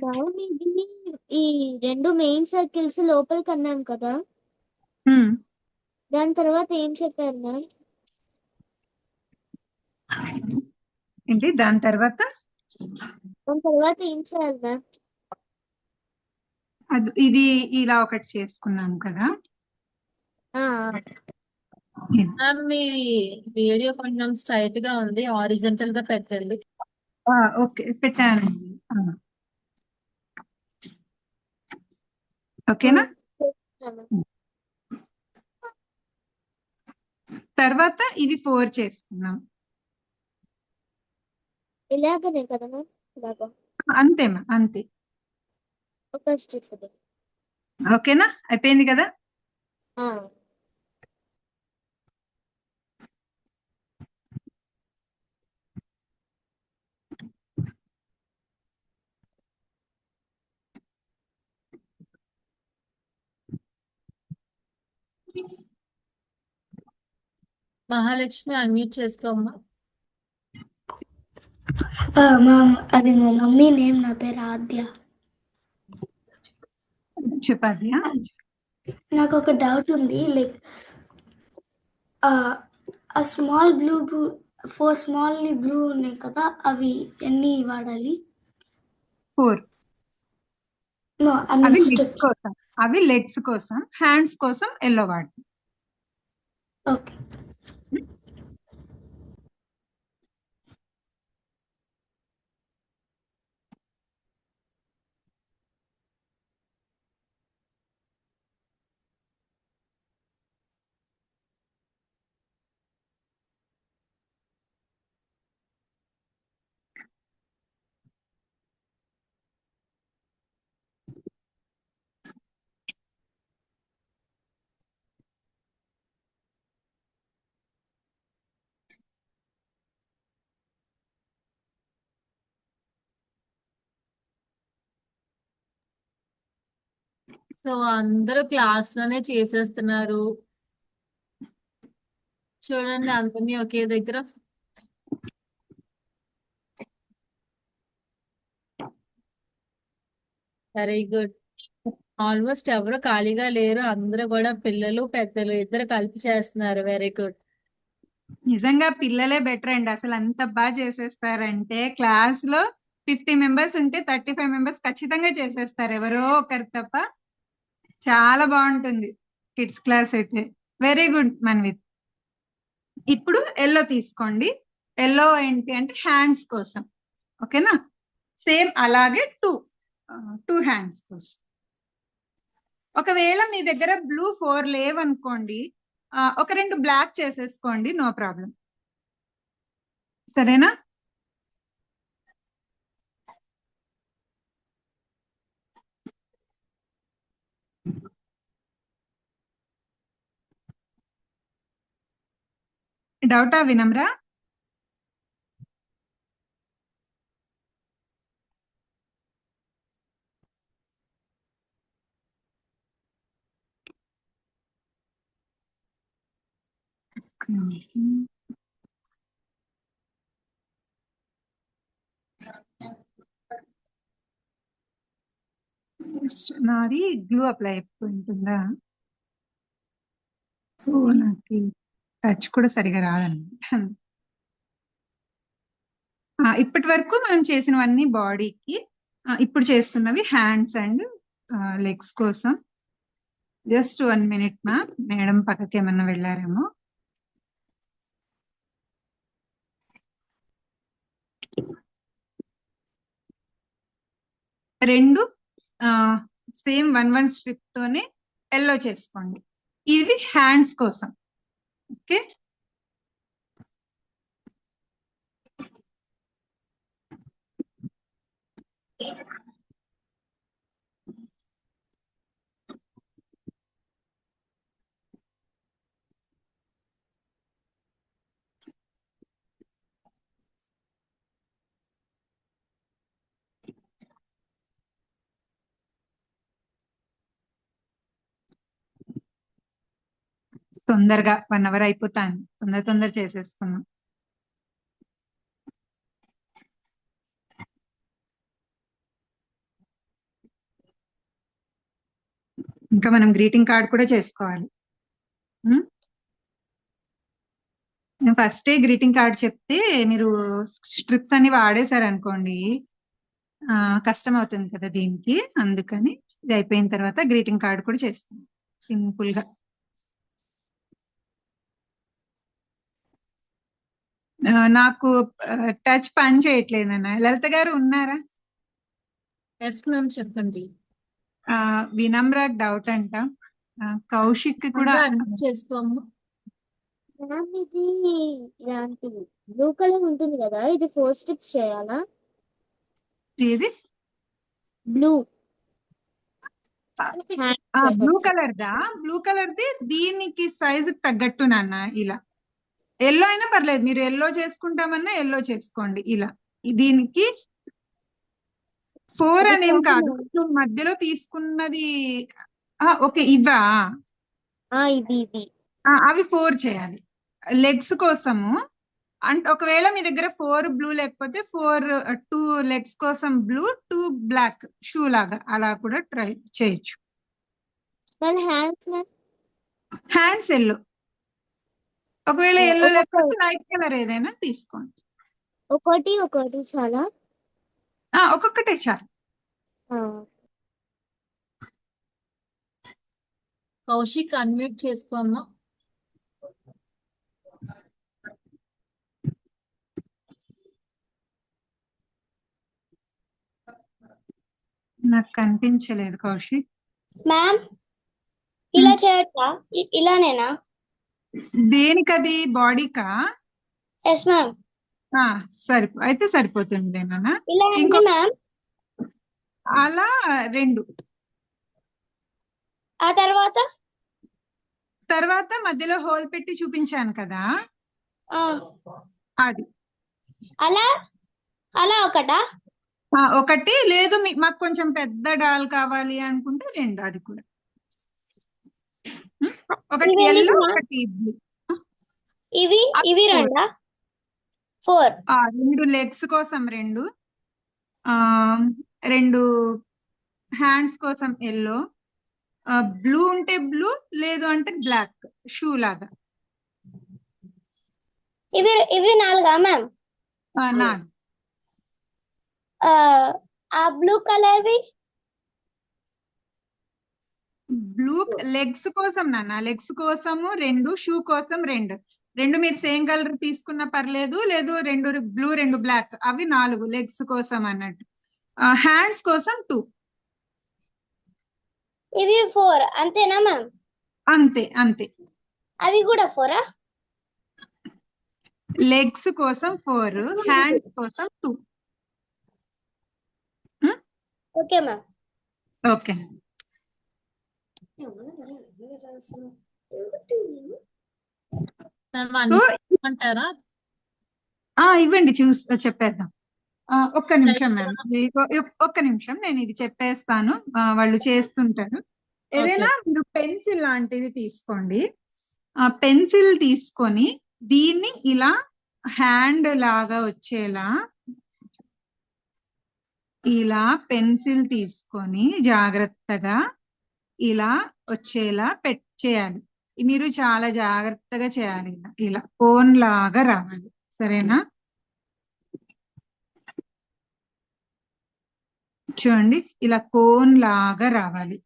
బాగుంది. దీన్ని ఈ 2 మెయిన్ సర్కిల్స్ లోపలికి అన్నాం కదా, దాని తర్వాత ఏం చెప్పారు మ్యామ్? ఏంటి దాని తర్వాత? దాని తర్వాత ఏం చేయాలి మ్యామ్? ఇది ఇలా ఒకటి చేసుకున్నాం కదా. మ్యామ్ మీ వీడియో కొంచెం స్ట్రైట్ గా ఉంది, హారిజంటల్ గా పెట్టండి. ఓకే, పెట్టానండి. ఓకేనా? తర్వాత ఇవి 4 చేసుకున్నాం. ఇలాగనే కదా మ్యామ్? ఇలాగా అంతేమా, అంతే. ఒక స్ట్రిప్. ఓకేనా, అయిపోయింది కదా. మహాలక్ష్మి అన్మ్యూట్ చేసుకోమ్మా. అది మా మమ్మీ నేమ్, నా పేరు ఆద్య. చెప్పాదియా. నాకు ఒక డౌట్ ఉంది, లైక్ ఆ స్మాల్ బ్లూ 4 స్మాల్ బ్లూ ఉన్నాయి కదా, అవి ఎన్ని వాడాలి? 4. నో, ఐ అవి మీన్ లెగ్స్ స్టెప్స్. కోసం, అవి లెగ్స్ కోసం. హ్యాండ్స్ కోసం ఎల్లో వాడతాం. ఓకే. సో అందరూ క్లాస్ లోనే చేసేస్తున్నారు. చూడండి అందరినీ ఒకే దగ్గర. Very good. ఆల్మోస్ట్ ఎవరు ఖాళీగా లేరు, అందరూ కూడా పిల్లలు పెద్దలు ఇద్దరు కలిపి చేస్తున్నారు. Very good. నిజంగా పిల్లలే బెటర్ అండి. అసలు అంత బాగా చేసేస్తారంటే క్లాస్ లో 50 మెంబర్స్ ఉంటే 35 మెంబర్స్ ఖచ్చితంగా చేసేస్తారు, ఎవరో ఒకరు తప్ప. చాలా బాగుంటుంది కిడ్స్ క్లాస్ అయితే. Very good Manvith. ఇప్పుడు ఎల్లో తీసుకోండి. ఎల్లో ఏంటి అంటే హ్యాండ్స్ కోసం. ఓకేనా? సేమ్ అలాగే టూ హ్యాండ్స్ కోసం. ఒకవేళ మీ దగ్గర బ్లూ 4 లేవనుకోండి, ఒక 2 బ్లాక్ చేసేసుకోండి, నో ప్రాబ్లం. సరేనా? డౌటా వినమ్రా? నాది గ్లూ అప్లై అయిపోయింటుందా, సో నాకు టచ్ కూడా సరిగా రాదన్నమాట. ఇప్పటి వరకు మనం చేసినవన్నీ బాడీకి, ఇప్పుడు చేస్తున్నవి హ్యాండ్స్ అండ్ లెగ్స్ కోసం. జస్ట్ 1 minute మా, మేడం పక్కకి ఏమన్నా వెళ్ళారేమో. రెండు సేమ్ 1 స్ట్రిప్ తోనే ఎల్లో చేసుకోండి. ఇవి హ్యాండ్స్ కోసం. ఓకే, తొందరగా 1 hour అయిపోతాను, తొందర చేసేసుకున్నాం. ఇంకా మనం గ్రీటింగ్ కార్డ్ కూడా చేసుకోవాలి. నేను ఫస్టే గ్రీటింగ్ కార్డ్ చెప్తే మీరు స్ట్రిప్స్ అన్ని వాడేశారు అనుకోండి, కష్టం అవుతుంది కదా దీనికి. అందుకని ఇది అయిపోయిన తర్వాత గ్రీటింగ్ కార్డ్ కూడా చేస్తాం సింపుల్ గా. నాకు టచ్ పని చేయట్లేదన్న. లలిత గారు ఉన్నారా? ఎస్ మ్యామ్, చెప్పండి. వినమ్ర డౌట్ అంట, కౌశిక్ కూడా అన్మ్యూట్ చేసుకోమ్మా. మ్యామ్ ఇది ఇలాంటి బ్లూ కలర్ ఉంటుంది కదా, ఇది 4 స్టెప్స్ చేయాలా? ఏది బ్లూ బ్లూ కలర్ది దీనికి సైజు తగ్గట్టు నాన్న. ఇలా ఎల్లో అయినా పర్లేదు, మీరు ఎల్లో చేసుకుంటామన్నా ఎల్లో చేసుకోండి. ఇలా దీనికి 4 అనేం కాదు, నువ్వు మధ్యలో తీసుకున్నది. ఓకే, ఇవా? ఇది అవి 4 చేయాలి. లెగ్స్ కోసము అంటే ఒకవేళ మీ దగ్గర 4 బ్లూ లేకపోతే 2 లెగ్స్ కోసం బ్లూ 2 బ్లాక్ షూ లాగా అలా కూడా ట్రై చేయొచ్చు. మరి హ్యాండ్స్ మ్యామ్ హ్యాండ్స్ ఎల్లో, ఒకవేళ ఎల్లో ఒక్కొక్క లేకపోతే లైట్ కలర్ ఏదైనా తీసుకోండి. ఒకటి చాలా ఒక్కొక్కటే చాలు. కౌశిక్ అన్మ్యూట్ చేసుకో అమ్మా. నాకు కనిపించలేదు కౌశిక్. మ్యామ్ ఇలా చేయొచ్చా? ఇలానేనా? దేనికది? బాడీకా? Yes ma'am. అయితే సరిపోతుంది నాన్న. ఇలా ఇంకో అంటే మ్యామ్ అలా 2 ఆ తర్వాత మధ్యలో హోల్ పెట్టి చూపించాను కదా అది. అలా ఒకటా? ఒకటి లేదు మాకు కొంచెం పెద్ద డాల్ కావాలి అనుకుంటే 2 అది కూడా. ఒకటి ఎల్లో ఒకటి బ్లూ. ఇవి రెండా? 4. 2 లెగ్స్ కోసం 2 హ్యాండ్స్ కోసం ఎల్లో, బ్లూ ఉంటే బ్లూ లేదు అంటే బ్లాక్ షూ లాగా. ఇవి 4 మ్యామ్? 4. ఆ బ్లూ కలర్వి బ్లూ లెగ్స్ కోసం నాన్న, లెగ్స్ కోసము 2, షూ కోసం 2 మీరు సేమ్ కలర్ తీసుకున్నా పర్లేదు, లేదు 2 బ్లూ 2 బ్లాక్ అవి 4 లెగ్స్ కోసం అన్నట్టు. హ్యాండ్స్ కోసం 2. ఇవి 4 అంతేనా మ్యామ్? అంతే. అవి కూడా 4ఆ? లెగ్స్ కోసం 4, హ్యాండ్స్ కోసం 2. Okay ma'am. ఓకే. సో అంటారా? ఇవ్వండి చెప్పేద్దాం. ఒక్క నిమిషం మ్యామ్, ఒక్క నిమిషం నేను ఇది చెప్పేస్తాను. వాళ్ళు చేస్తుంటారు. ఏదైనా మీరు పెన్సిల్ లాంటిది తీసుకోండి. పెన్సిల్ తీసుకొని దీన్ని ఇలా హ్యాండ్ లాగా వచ్చేలా ఇలా పెన్సిల్ తీసుకొని జాగ్రత్తగా ఇలా వచ్చేలా చేయాలి. మీరు చాలా జాగ్రత్తగా చేయాలి. ఇలా కోన్ లాగా రావాలి. సరేనా? చూడండి ఇలా కోన్ లాగా రావాలి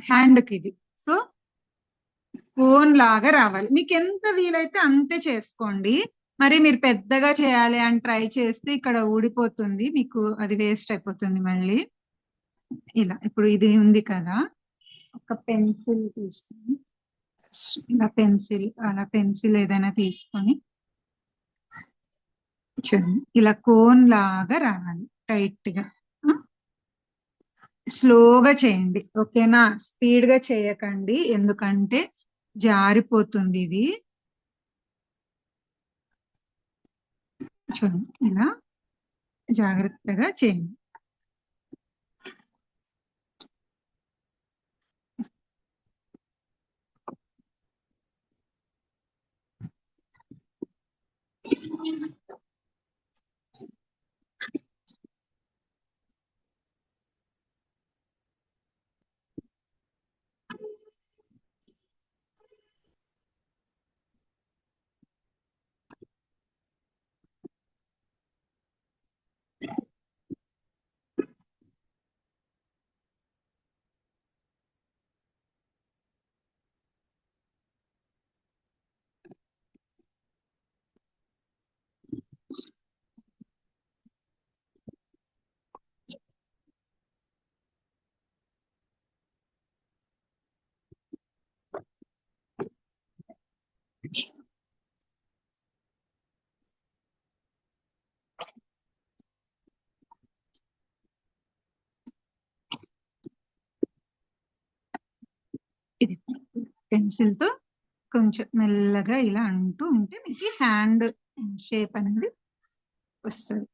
హ్యాండ్కి ఇది. సో కోన్ లాగా రావాలి. మీకు ఎంత వీలైతే అంతే చేసుకోండి. మరి మీరు పెద్దగా చేయాలి అని ట్రై చేస్తే ఇక్కడ ఊడిపోతుంది, మీకు అది వేస్ట్ అయిపోతుంది మళ్ళీ. ఇలా ఇప్పుడు ఇది ఉంది కదా, ఒక పెన్సిల్ తీసుకొని ఇలా అలా పెన్సిల్ ఏదైనా తీసుకొని చూడండి ఇలా కోన్ లాగా రావాలి. టైట్ గా స్లోగా చేయండి. ఓకేనా? స్పీడ్ గా చేయకండి, ఎందుకంటే జారిపోతుంది ఇది. చూడండి ఇలా జాగ్రత్తగా చేయండి. ఇది పెన్సిల్ తో కొంచెం మెల్లగా ఇలా అంటూ ఉంటే మీకు హ్యాండ్ షేప్ అనేది వస్తుంది.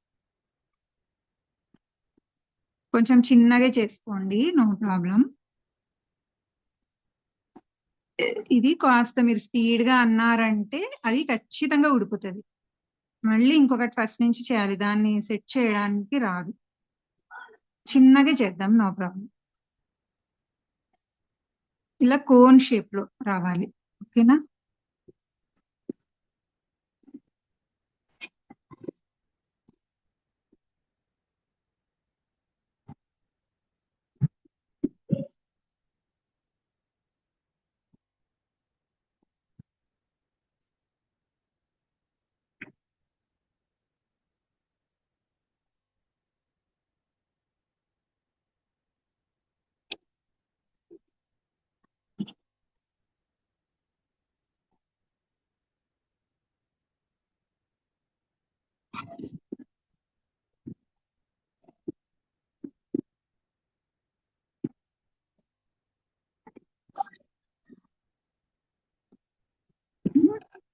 కొంచెం చిన్నగా చేసుకోండి, నో ప్రాబ్లం. ఇది కాస్త మీరు స్పీడ్ గా అన్నారంటే అది ఖచ్చితంగా ఉడుకుతుంది. మళ్ళీ ఇంకొకటి ఫస్ట్ నుంచి చేయాలి, దాన్ని సెట్ చేయడానికి రాదు. చిన్నగా చేద్దాం, నో ప్రాబ్లం. ఇలా కోన్ షేప్ లో రావాలి, ఓకేనా?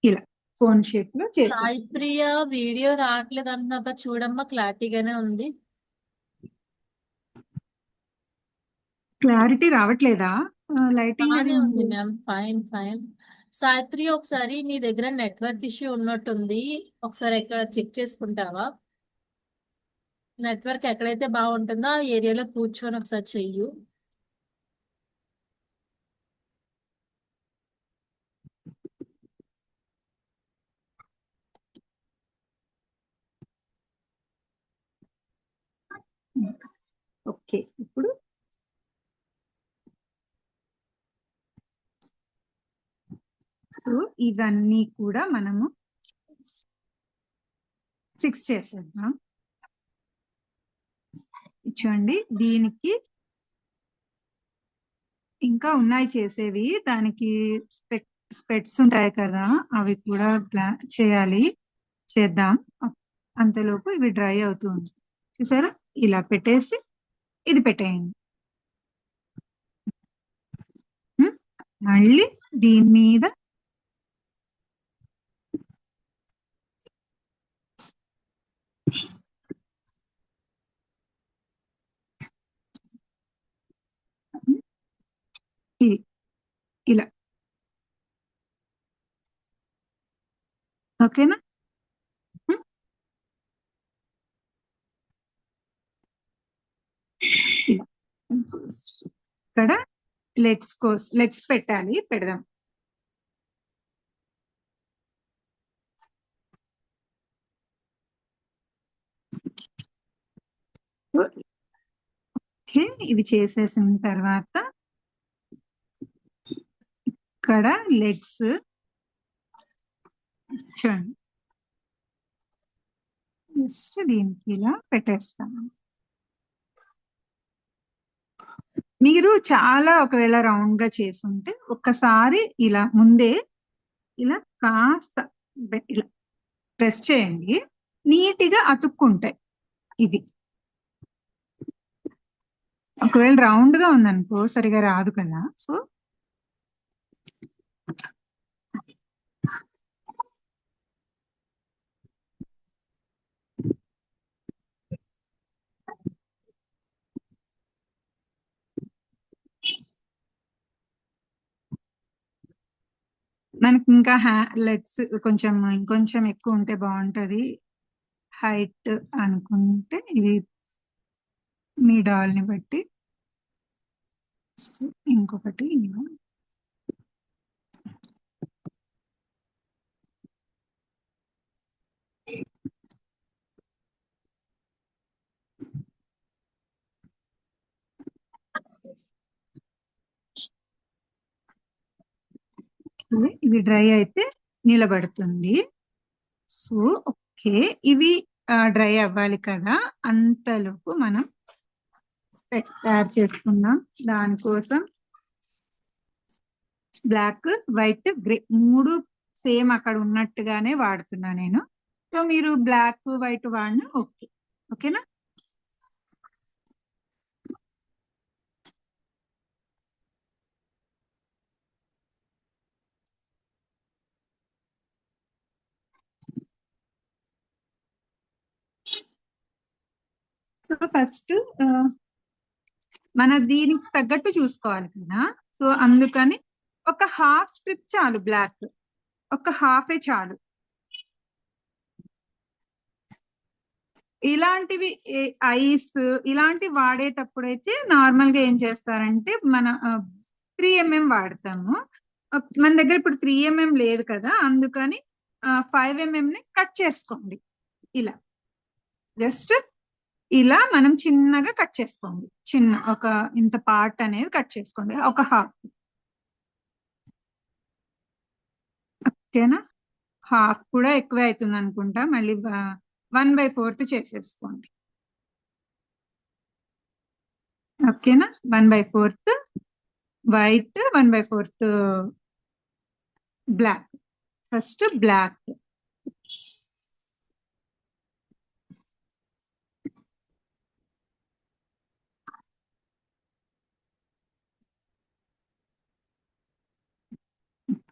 ఇలా కోన్ షేప్ లో సాయి చేసేస్తాం. ప్రియ వీడియో రావట్లేదు అన్నాక చూడమ్మా, క్లారిటీగానే ఉంది. క్లారిటీ రావట్లేదా? లైటింగ్ అది బానే ఉంది ఉంది. Ma'am, fine fine. Sai Priya ఒకసారి నీ దగ్గర నెట్వర్క్ ఇష్యూ ఉన్నట్టుంది, ఒకసారి ఎక్కడ చెక్ చేసుకుంటావా? నెట్వర్క్ ఎక్కడైతే బాగుంటుందో ఆ ఏరియాలో కూర్చొని ఒకసారి చెయ్యు. ఓకే, ఇప్పుడు సో ఇవన్నీ కూడా మనము ఫిక్స్ చేసేద్దాం. చూడండి, దీనికి ఇంకా ఉన్నాయి చేసేవి, దానికి స్పెట్స్ ఉంటాయి కదా, అవి కూడా చేయాలి, చేద్దాం. అంతలోపు ఇవి డ్రై అవుతూ ఉంటాయి. చూసారా, ఇలా పెట్టేసి ఇది పెట్టేయండి. మళ్ళీ దీని మీద ఇది ఇలా, ఓకేనా? ఇలా ఇక్కడ లెగ్స్ పెట్టాలి, పెడదాం. ఓకే, ఇవి చేసేసిన తర్వాత ఇక్కడ లెగ్స్ చూడండి, జస్ట్ దీనికి ఇలా పెట్టేస్తాను. మీరు చాలా ఒకవేళ రౌండ్ గా చేసుంటే ఒక్కసారి ఇలా ముందే ఇలా కాస్త ఇలా ప్రెస్ చేయండి, నీట్గా అతుక్కుంటాయి ఇవి. ఒకవేళ రౌండ్ గా ఉందనుకో సరిగా రాదు కదా. సో మనకి ఇంకా లెగ్స్ కొంచెం ఇంకొంచెం ఎక్కువ ఉంటే బాగుంటది, హైట్ అనుకుంటే ఇవి మీ డాల్ ని బట్టి. ఇంకొకటి ఇవి డ్రై అయితే నిలబడుతుంది. సో ఓకే, ఇవి డ్రై అవ్వాలి కదా, అంతలోపు మనం స్పెట్స్ తయారు చేసుకుందాం. దానికోసం బ్లాక్, వైట్, గ్రే 3 సేమ్ అక్కడ ఉన్నట్టుగానే వాడుతున్నా నేను. సో మీరు బ్లాక్, వైట్ వాడిన ఓకే, ఓకేనా? సో ఫస్ట్ మన దీనికి తగ్గట్టు చూసుకోవాలి కదా, సో అందుకని ఒక హాఫ్ స్ట్రిప్ చాలు, బ్లాక్ ఒక హాఫే చాలు. ఇలాంటివి ఐస్ ఇలాంటివి వాడేటప్పుడు అయితే నార్మల్ గా ఏం చేస్తారంటే మన 3mm వాడతాము. మన దగ్గర ఇప్పుడు 3mm లేదు కదా, అందుకని 5mm ని కట్ చేసుకోండి. ఇలా జస్ట్ ఇలా మనం చిన్నగా కట్ చేసుకోండి. చిన్న ఒక ఇంత పార్ట్ అనేది కట్ చేసుకోండి, ఒక హాఫ్. ఓకేనా? హాఫ్ కూడా ఎక్కువ అవుతుంది అనుకుంటా, మళ్ళీ 1/4 చేసేసుకోండి. ఓకేనా? 1/4 white, 1/4 black. First black.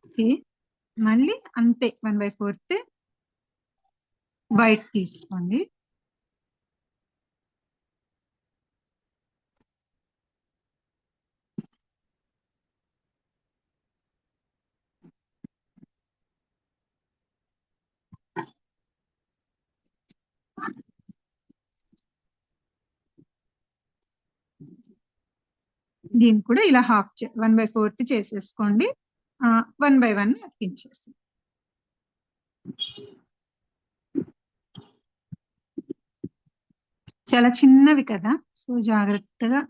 Okay, మళ్ళీ అంతే 1/4 వైట్ తీసుకోండి. దీన్ని కూడా ఇలా 1/4 చేసేసుకోండి. 1/1 అతికించేసి. చాలా చిన్నవి కదా, సో జాగ్రత్తగా.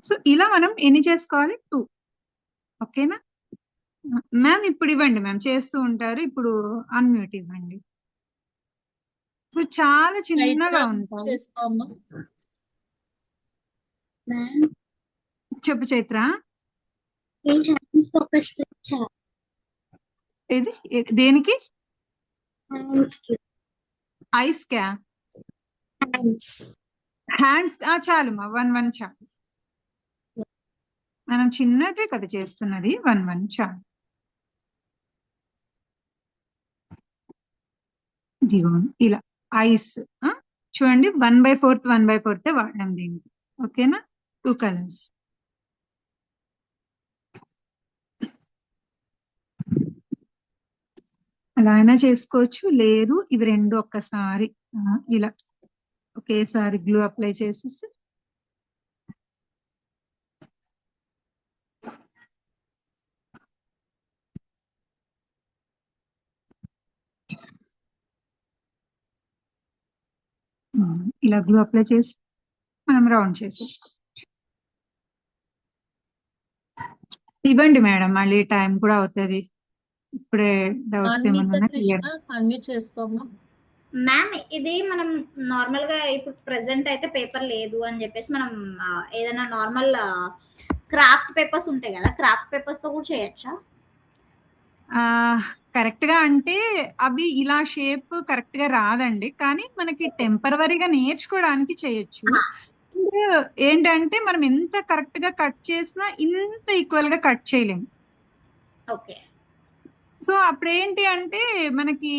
సో ఇలా మనం ఎన్ని చేసుకోవాలి? 2. ఓకేనా మ్యామ్? ఇప్పుడు ఇవ్వండి మ్యామ్, చేస్తూ ఉంటారు. ఇప్పుడు అన్మ్యూట్ ఇవ్వండి. సో చాలా చిన్నగా ఉంటాయి. చేసుకోమ్మా. మ్యామ్ చెప్పు చైత్ర. ఈ హ్యాండ్స్ ఒక స్ట్రిప్ చాలు. ఇది దేనికి? హ్యాండ్స్ కి. ఐస్ క్యా? హ్యాండ్స్. హ్యాండ్స్ చాలు మా 1/1 చాలు. మనం చిన్నదే కదా చేస్తున్నది, 1/1 చాలు. ఇదిగోండి ఇలా ఐస్. చూడండి 1/4 వాడాం దీనికి. ఓకేనా? 2 కలర్స్. అలా అయినా చేసుకోవచ్చు, లేదు ఇవి రెండు ఒక్కసారి ఇలా ఒకేసారి గ్లూ అప్లై చేసేసి ఇలా గ్లూ అప్లై చేసి మనం రౌండ్ చేసేసుకో. ఇవ్వండి మేడం, మళ్ళీ టైం కూడా అవుతుంది. ఇప్పుడే డౌట్స్ ఏమన్నా క్లియర్. అన్మ్యూట్ చేసుకోమ్మా. మ్యామ్ ఇది మనం నార్మల్ గా ఇప్పుడు ప్రెసెంట్ అయితే పేపర్ లేదు అని చెప్పేసి మనం ఏదైనా నార్మల్ క్రాఫ్ట్ పేపర్స్ ఉంటాయి కదా, క్రాఫ్ట్ పేపర్స్ తో కూడా చేయొచ్చా? కరెక్ట్ గా అంటే అవి ఇలా షేప్ కరెక్ట్ గా రాదండి, కానీ మనకి టెంపరవరీగా నేర్చుకోవడానికి చేయొచ్చు. ఏంటంటే మనం ఎంత కరెక్ట్ గా కట్ చేసినా ఇంత ఈక్వల్ గా కట్ చేయలేము. ఓకే. సో అప్పుడు ఏంటి అంటే మనకి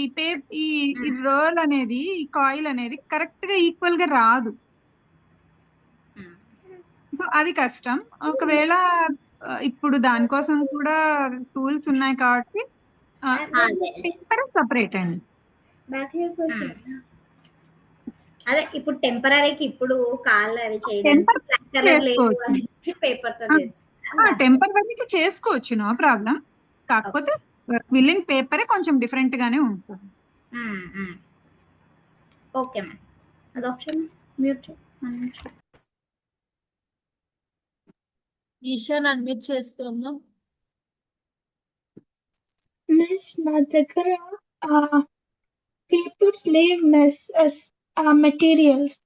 ఈ రోల్ అనేది, ఈ కాయిల్ అనేది కరెక్ట్ గా ఈక్వల్ గా రాదు. సో అది కష్టం. ఒకవేళ ఇప్పుడు దానికోసం కూడా టూల్స్ ఉన్నాయి కాబట్టి పేపర్ సపరేట్ అండి. అదే ఇప్పుడు టెంపరీకి ఇప్పుడు కాళ్ళు అవి పేపర్ తో టెంపరీకి చేసుకోవచ్చు, నో ప్రాబ్లం. కాకపోతే విల్లింగ్ పేపరే కొంచెం డిఫరెంట్ గానే ఉంటుంది. Okay ma'am. అది ఆప్షన్ మ్యూట్. ఈశాన్ అన్మ్యూట్ చేసుకోమ్మా. మిస్ నా దగ్గర పేపర్స్ లేవు మిస్, మెటీరియల్స్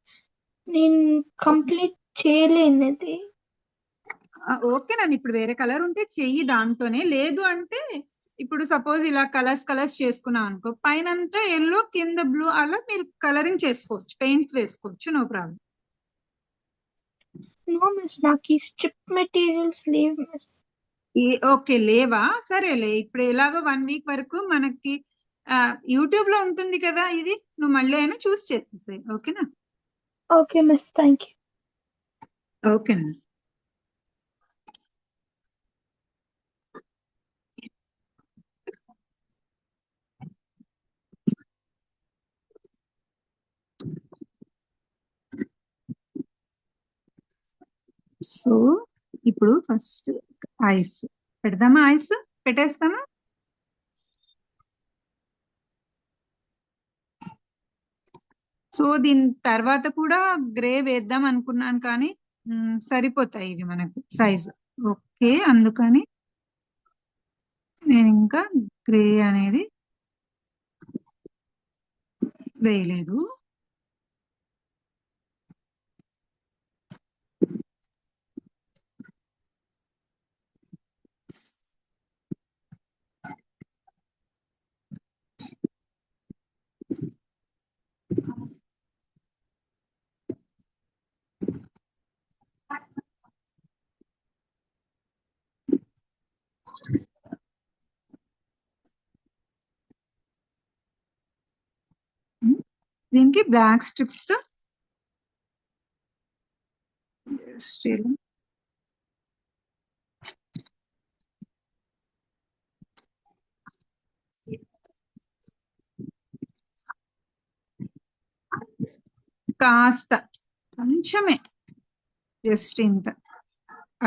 నేను కంప్లీట్ చేయలేనిది. ఓకే నన్ను ఇప్పుడు వేరే కలర్ ఉంటే చెయ్యి దాంతోనే, లేదు అంటే ఇప్పుడు సపోజ్ ఇలా కలర్స్ చేసుకున్నాం అనుకో, పైన అంతా ఎల్లో కింద బ్లూ, అలా మీరు కలరింగ్ చేసుకోవచ్చు, పెయింట్స్ వేసుకోవచ్చు, నో ప్రాబ్లం. నో మిస్, నాకు ఈ స్ట్రిప్ మెటీరియల్స్ లేవు మిస్. ఓకే లేవా, సరేలే. ఇప్పుడు ఎలాగో 1 వీక్ వరకు మనకి యూట్యూబ్ లో ఉంటుంది కదా, ఇది నువ్వు మళ్ళీ అయినా చూస్ చేసేసాయి. ఓకేనా? Okay miss, thank you. ఓకేనా. సో ఇప్పుడు ఫస్ట్ ఐస్ పెడదామా? ఐస్ పెట్టేస్తామా? సో దీని తర్వాత కూడా గ్రే వేద్దాం అనుకున్నాను, కానీ సరిపోతాయి ఇవి మనకు సైజ్. ఓకే, అందుకని నేను ఇంకా గ్రే అనేది వేయలేదు. దీనికి బ్లాక్ స్ట్రిప్స్ కాస్త కొంచెమే, జస్ట్ ఇంత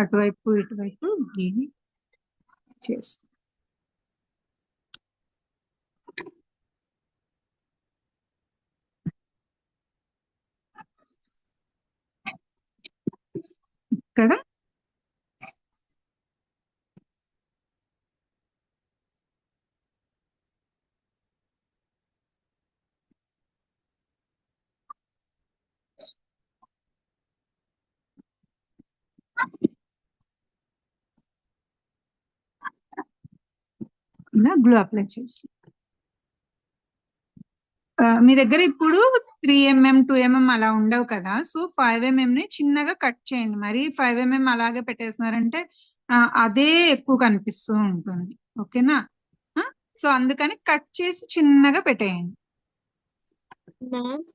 అటువైపు ఇటువైపు గీని చేస్తాం. ఇక్కడ ఇలా గ్లూ అప్లై చేసి మీ దగ్గర ఇప్పుడు 3mm 2mm అలా ఉండవు కదా, సో 5mm ని చిన్నగా కట్ చేయండి. మరి 5mm అలాగే పెట్టేస్తున్నారంటే అదే ఎక్కువ కనిపిస్తూ ఉంటుంది. ఓకేనా? సో అందుకని కట్ చేసి చిన్నగా పెట్టేయండి. మ్యామ్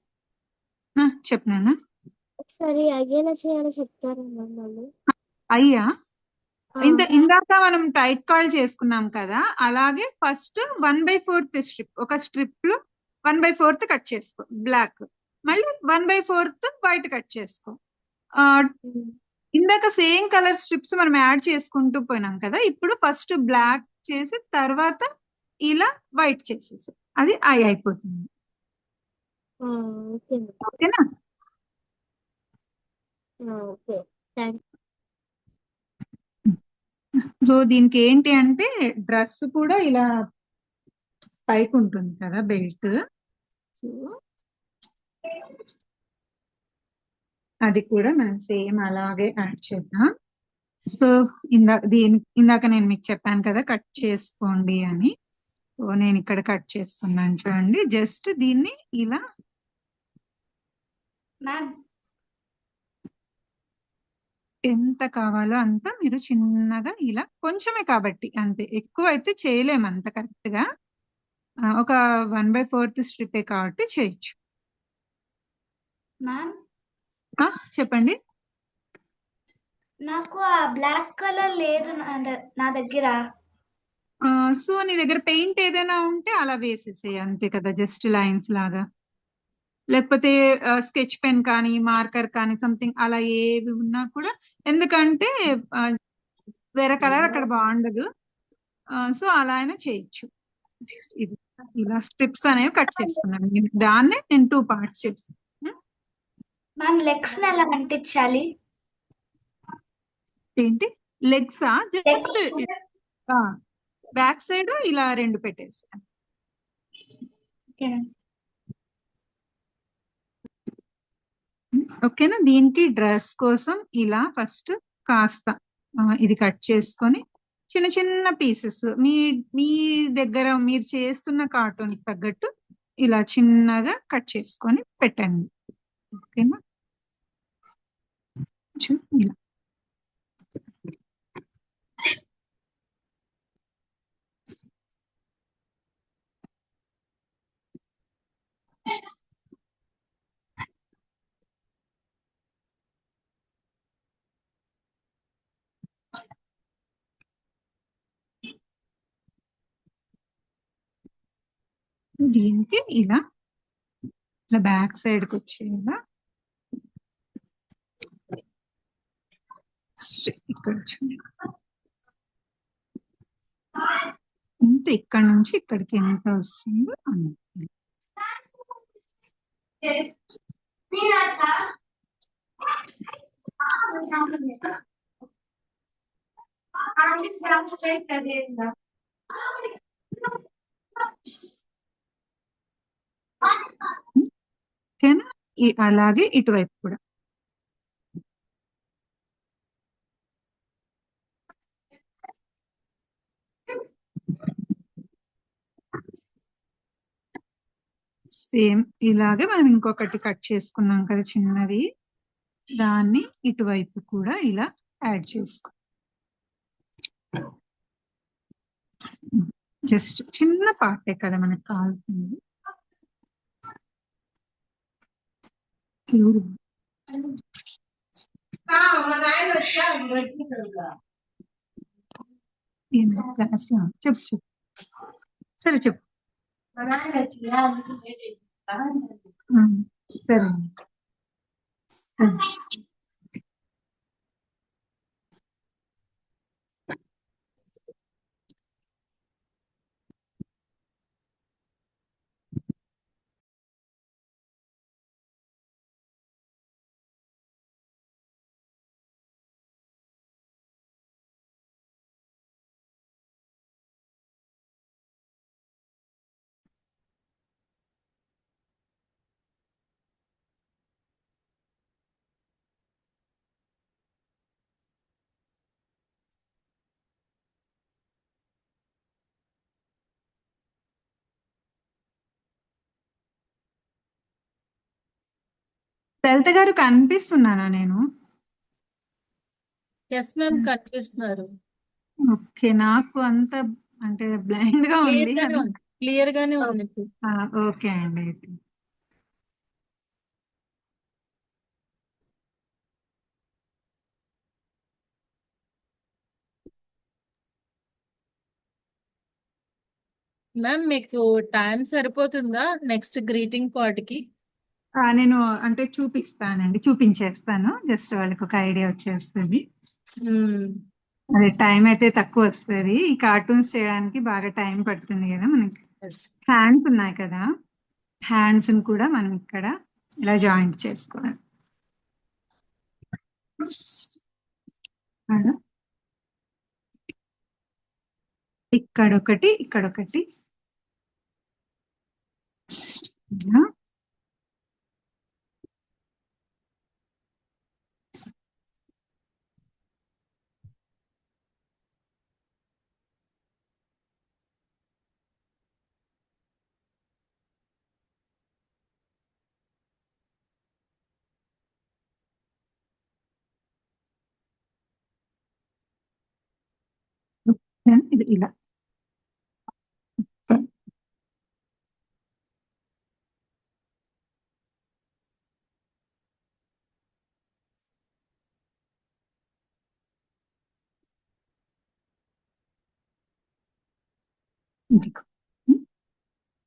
చెప్పినానా? ఒకసారి అయ్యేలా చేయాలో చెప్తారా మ్యామ్ వాళ్ళు? అయ్యా ఇందాక మనం టైట్ కాల్ చేసుకున్నాం కదా, అలాగే ఫస్ట్ 1/4 స్ట్రిప్, ఒక స్ట్రిప్ లో 1/4 కట్ చేసుకో బ్లాక్, మళ్ళీ 1/4 వైట్ కట్ చేసుకో. ఇందాక సేమ్ కలర్ స్ట్రిప్స్ మనం యాడ్ చేసుకుంటూ పోయినాం కదా, ఇప్పుడు ఫస్ట్ బ్లాక్ చేసి తర్వాత ఇలా వైట్ చేసేసి అది అయిపోతుంది. ఓకేనా? ఓకే, థ్యాంక్ సో దీనికి ఏంటి అంటే డ్రెస్ కూడా ఇలా పైకి ఉంటుంది కదా బెల్ట్, సో అది కూడా మనం సేమ్ అలాగే యాడ్ చేద్దాం. సో ఇందాక నేను మీకు చెప్పాను కదా కట్ చేసుకోండి అని, సో నేను ఇక్కడ కట్ చేస్తున్నాను చూడండి. జస్ట్ దీన్ని ఇలా ఎంత కావాలో అంత మీరు చిన్నగా ఇలా, కొంచెమే కాబట్టి అంతే, ఎక్కువ అయితే చేయలేము అంత కరెక్ట్ గా. ఒక 1/4 స్ట్రిప్ కాబట్టి చేయొచ్చు. చెప్పండి. నాకు ఆ బ్లాక్ కలర్ లేదు నా దగ్గర. సో నీ దగ్గర పెయింట్ ఏదైనా ఉంటే అలా వేసేసేయి అంతే కదా, జస్ట్ లైన్స్ లాగా. లేకపోతే స్కెచ్ పెన్ కానీ మార్కర్ కానీ సంథింగ్ అలా ఏవి ఉన్నా కూడా, ఎందుకంటే వేరే కలర్ అక్కడ బాగుండదు. సో అలా అయినా చేయొచ్చు. ఇది ఇలా స్ట్రిప్స్ అనేవి కట్ చేసుకున్నాను, దాన్నే నేను 2 పార్ట్స్ చేస్తాను. మ్యామ్ లెగ్స్ ఎలా అంటించాలి? ఏంటి లెగ్సా? జస్ట్ బ్యాక్ సైడ్ ఇలా 2 పెట్టేసాను. ఓకేనా? దీనికి డ్రెస్ కోసం ఇలా ఫస్ట్ కాస్త ఇది కట్ చేసుకొని చిన్న చిన్న పీసెస్ మీ దగ్గర మీరు చేస్తున్న కార్టూన్ తగ్గట్టు ఇలా చిన్నగా కట్ చేసుకొని పెట్టండి. ఓకేనా? ఇలా దీనికి ఇలా బ్యాక్ సైడ్ కి వచ్చేలా ఇక్కడ చూడండి. ఇంత ఇక్కడ నుంచి ఇక్కడికి ఎంత వస్తుందో అంత. ఓకేనా? అలాగే ఇటువైపు కూడా. సేమ్ ఇలాగే మనం ఇంకొకటి కట్ చేసుకున్నాం కదా చిన్నది, దాన్ని ఇటువైపు కూడా ఇలా యాడ్ చేసుకో. జస్ట్ చిన్న పార్టే కదా మనకు కావాల్సింది. చెప్పు చెప్పు. సరే చెప్పు. సరే. లలిత గారు కనిపిస్తున్నానా నేను? ఎస్ మ్యామ్, కనిపిస్తున్నారు. ఓకే, నాకు అంత అంటే బ్లైండ్ గా ఉంది. క్లియర్ గానే ఉంది ఇప్పుడు. ఓకే అండి. అయితే మ్యామ్, మీకు టైం సరిపోతుందా నెక్స్ట్ గ్రీటింగ్ పార్ట్ కి? నేను అంటే చూపించేస్తాను. జస్ట్ వాళ్ళకి ఒక ఐడియా వచ్చేస్తుంది. అదే టైం అయితే తక్కువ వస్తుంది. ఈ కార్టూన్స్ చేయడానికి బాగా టైం పడుతుంది కదా మనకి. హ్యాండ్స్ ఉన్నాయి కదా, హ్యాండ్స్ కూడా మనం ఇక్కడ ఇలా జాయింట్ చేసుకోవాలి. ఇక్కడొకటి ఇక్కడొకటి ఇలా. ఇది ఇలా.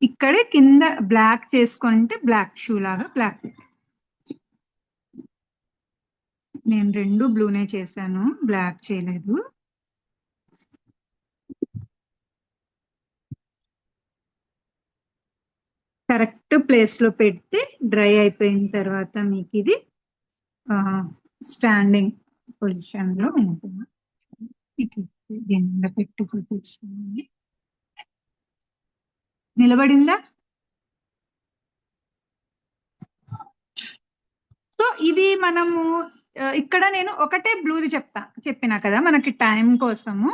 ఇక్కడే కింద బ్లాక్ చేసుకుంటే బ్లాక్ షూ లాగా బ్లాక్. నేను రెండు బ్లూనే చేశాను, బ్లాక్ చేయలేదు. కరెక్ట్ ప్లేస్ లో పెడితే డ్రై అయిపోయిన తర్వాత మీకు ఇది స్టాండింగ్ పొజిషన్ లో ఉంటుంది. దీని పెట్టి చూపిస్తుంది. నిలబడిందా? సో ఇది మనము ఇక్కడ నేను ఒకటే బ్లూది చెప్పినా కదా మనకి టైం కోసము.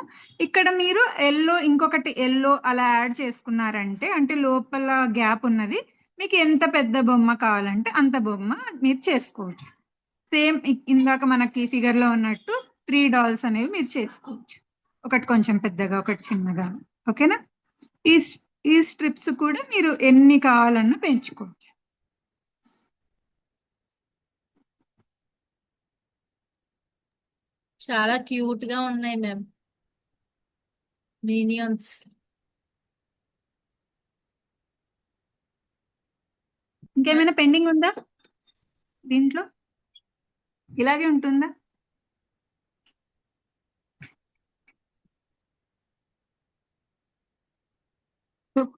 ఇక్కడ మీరు ఎల్లో, ఇంకొకటి ఎల్లో అలా యాడ్ చేసుకున్నారంటే, అంటే లోపల గ్యాప్ ఉన్నది, మీకు ఎంత పెద్ద బొమ్మ కావాలంటే అంత బొమ్మ మీరు చేసుకోవచ్చు. సేమ్ ఇందాక మనకి ఫిగర్ లో ఉన్నట్టు 3 డాల్స్ అనేవి మీరు చేసుకోవచ్చు. ఒకటి కొంచెం పెద్దగా, ఒకటి చిన్నగా. ఓకేనా? ఈ స్ట్రిప్స్ కూడా మీరు ఎన్ని కావాలన్నా పెంచుకోవచ్చు. చాలా క్యూట్ గా ఉన్నాయి మ్యామ్ మినియన్స్. ఇంకేమైనా పెండింగ్ ఉందా దీంట్లో? ఇలాగే ఉంటుందా?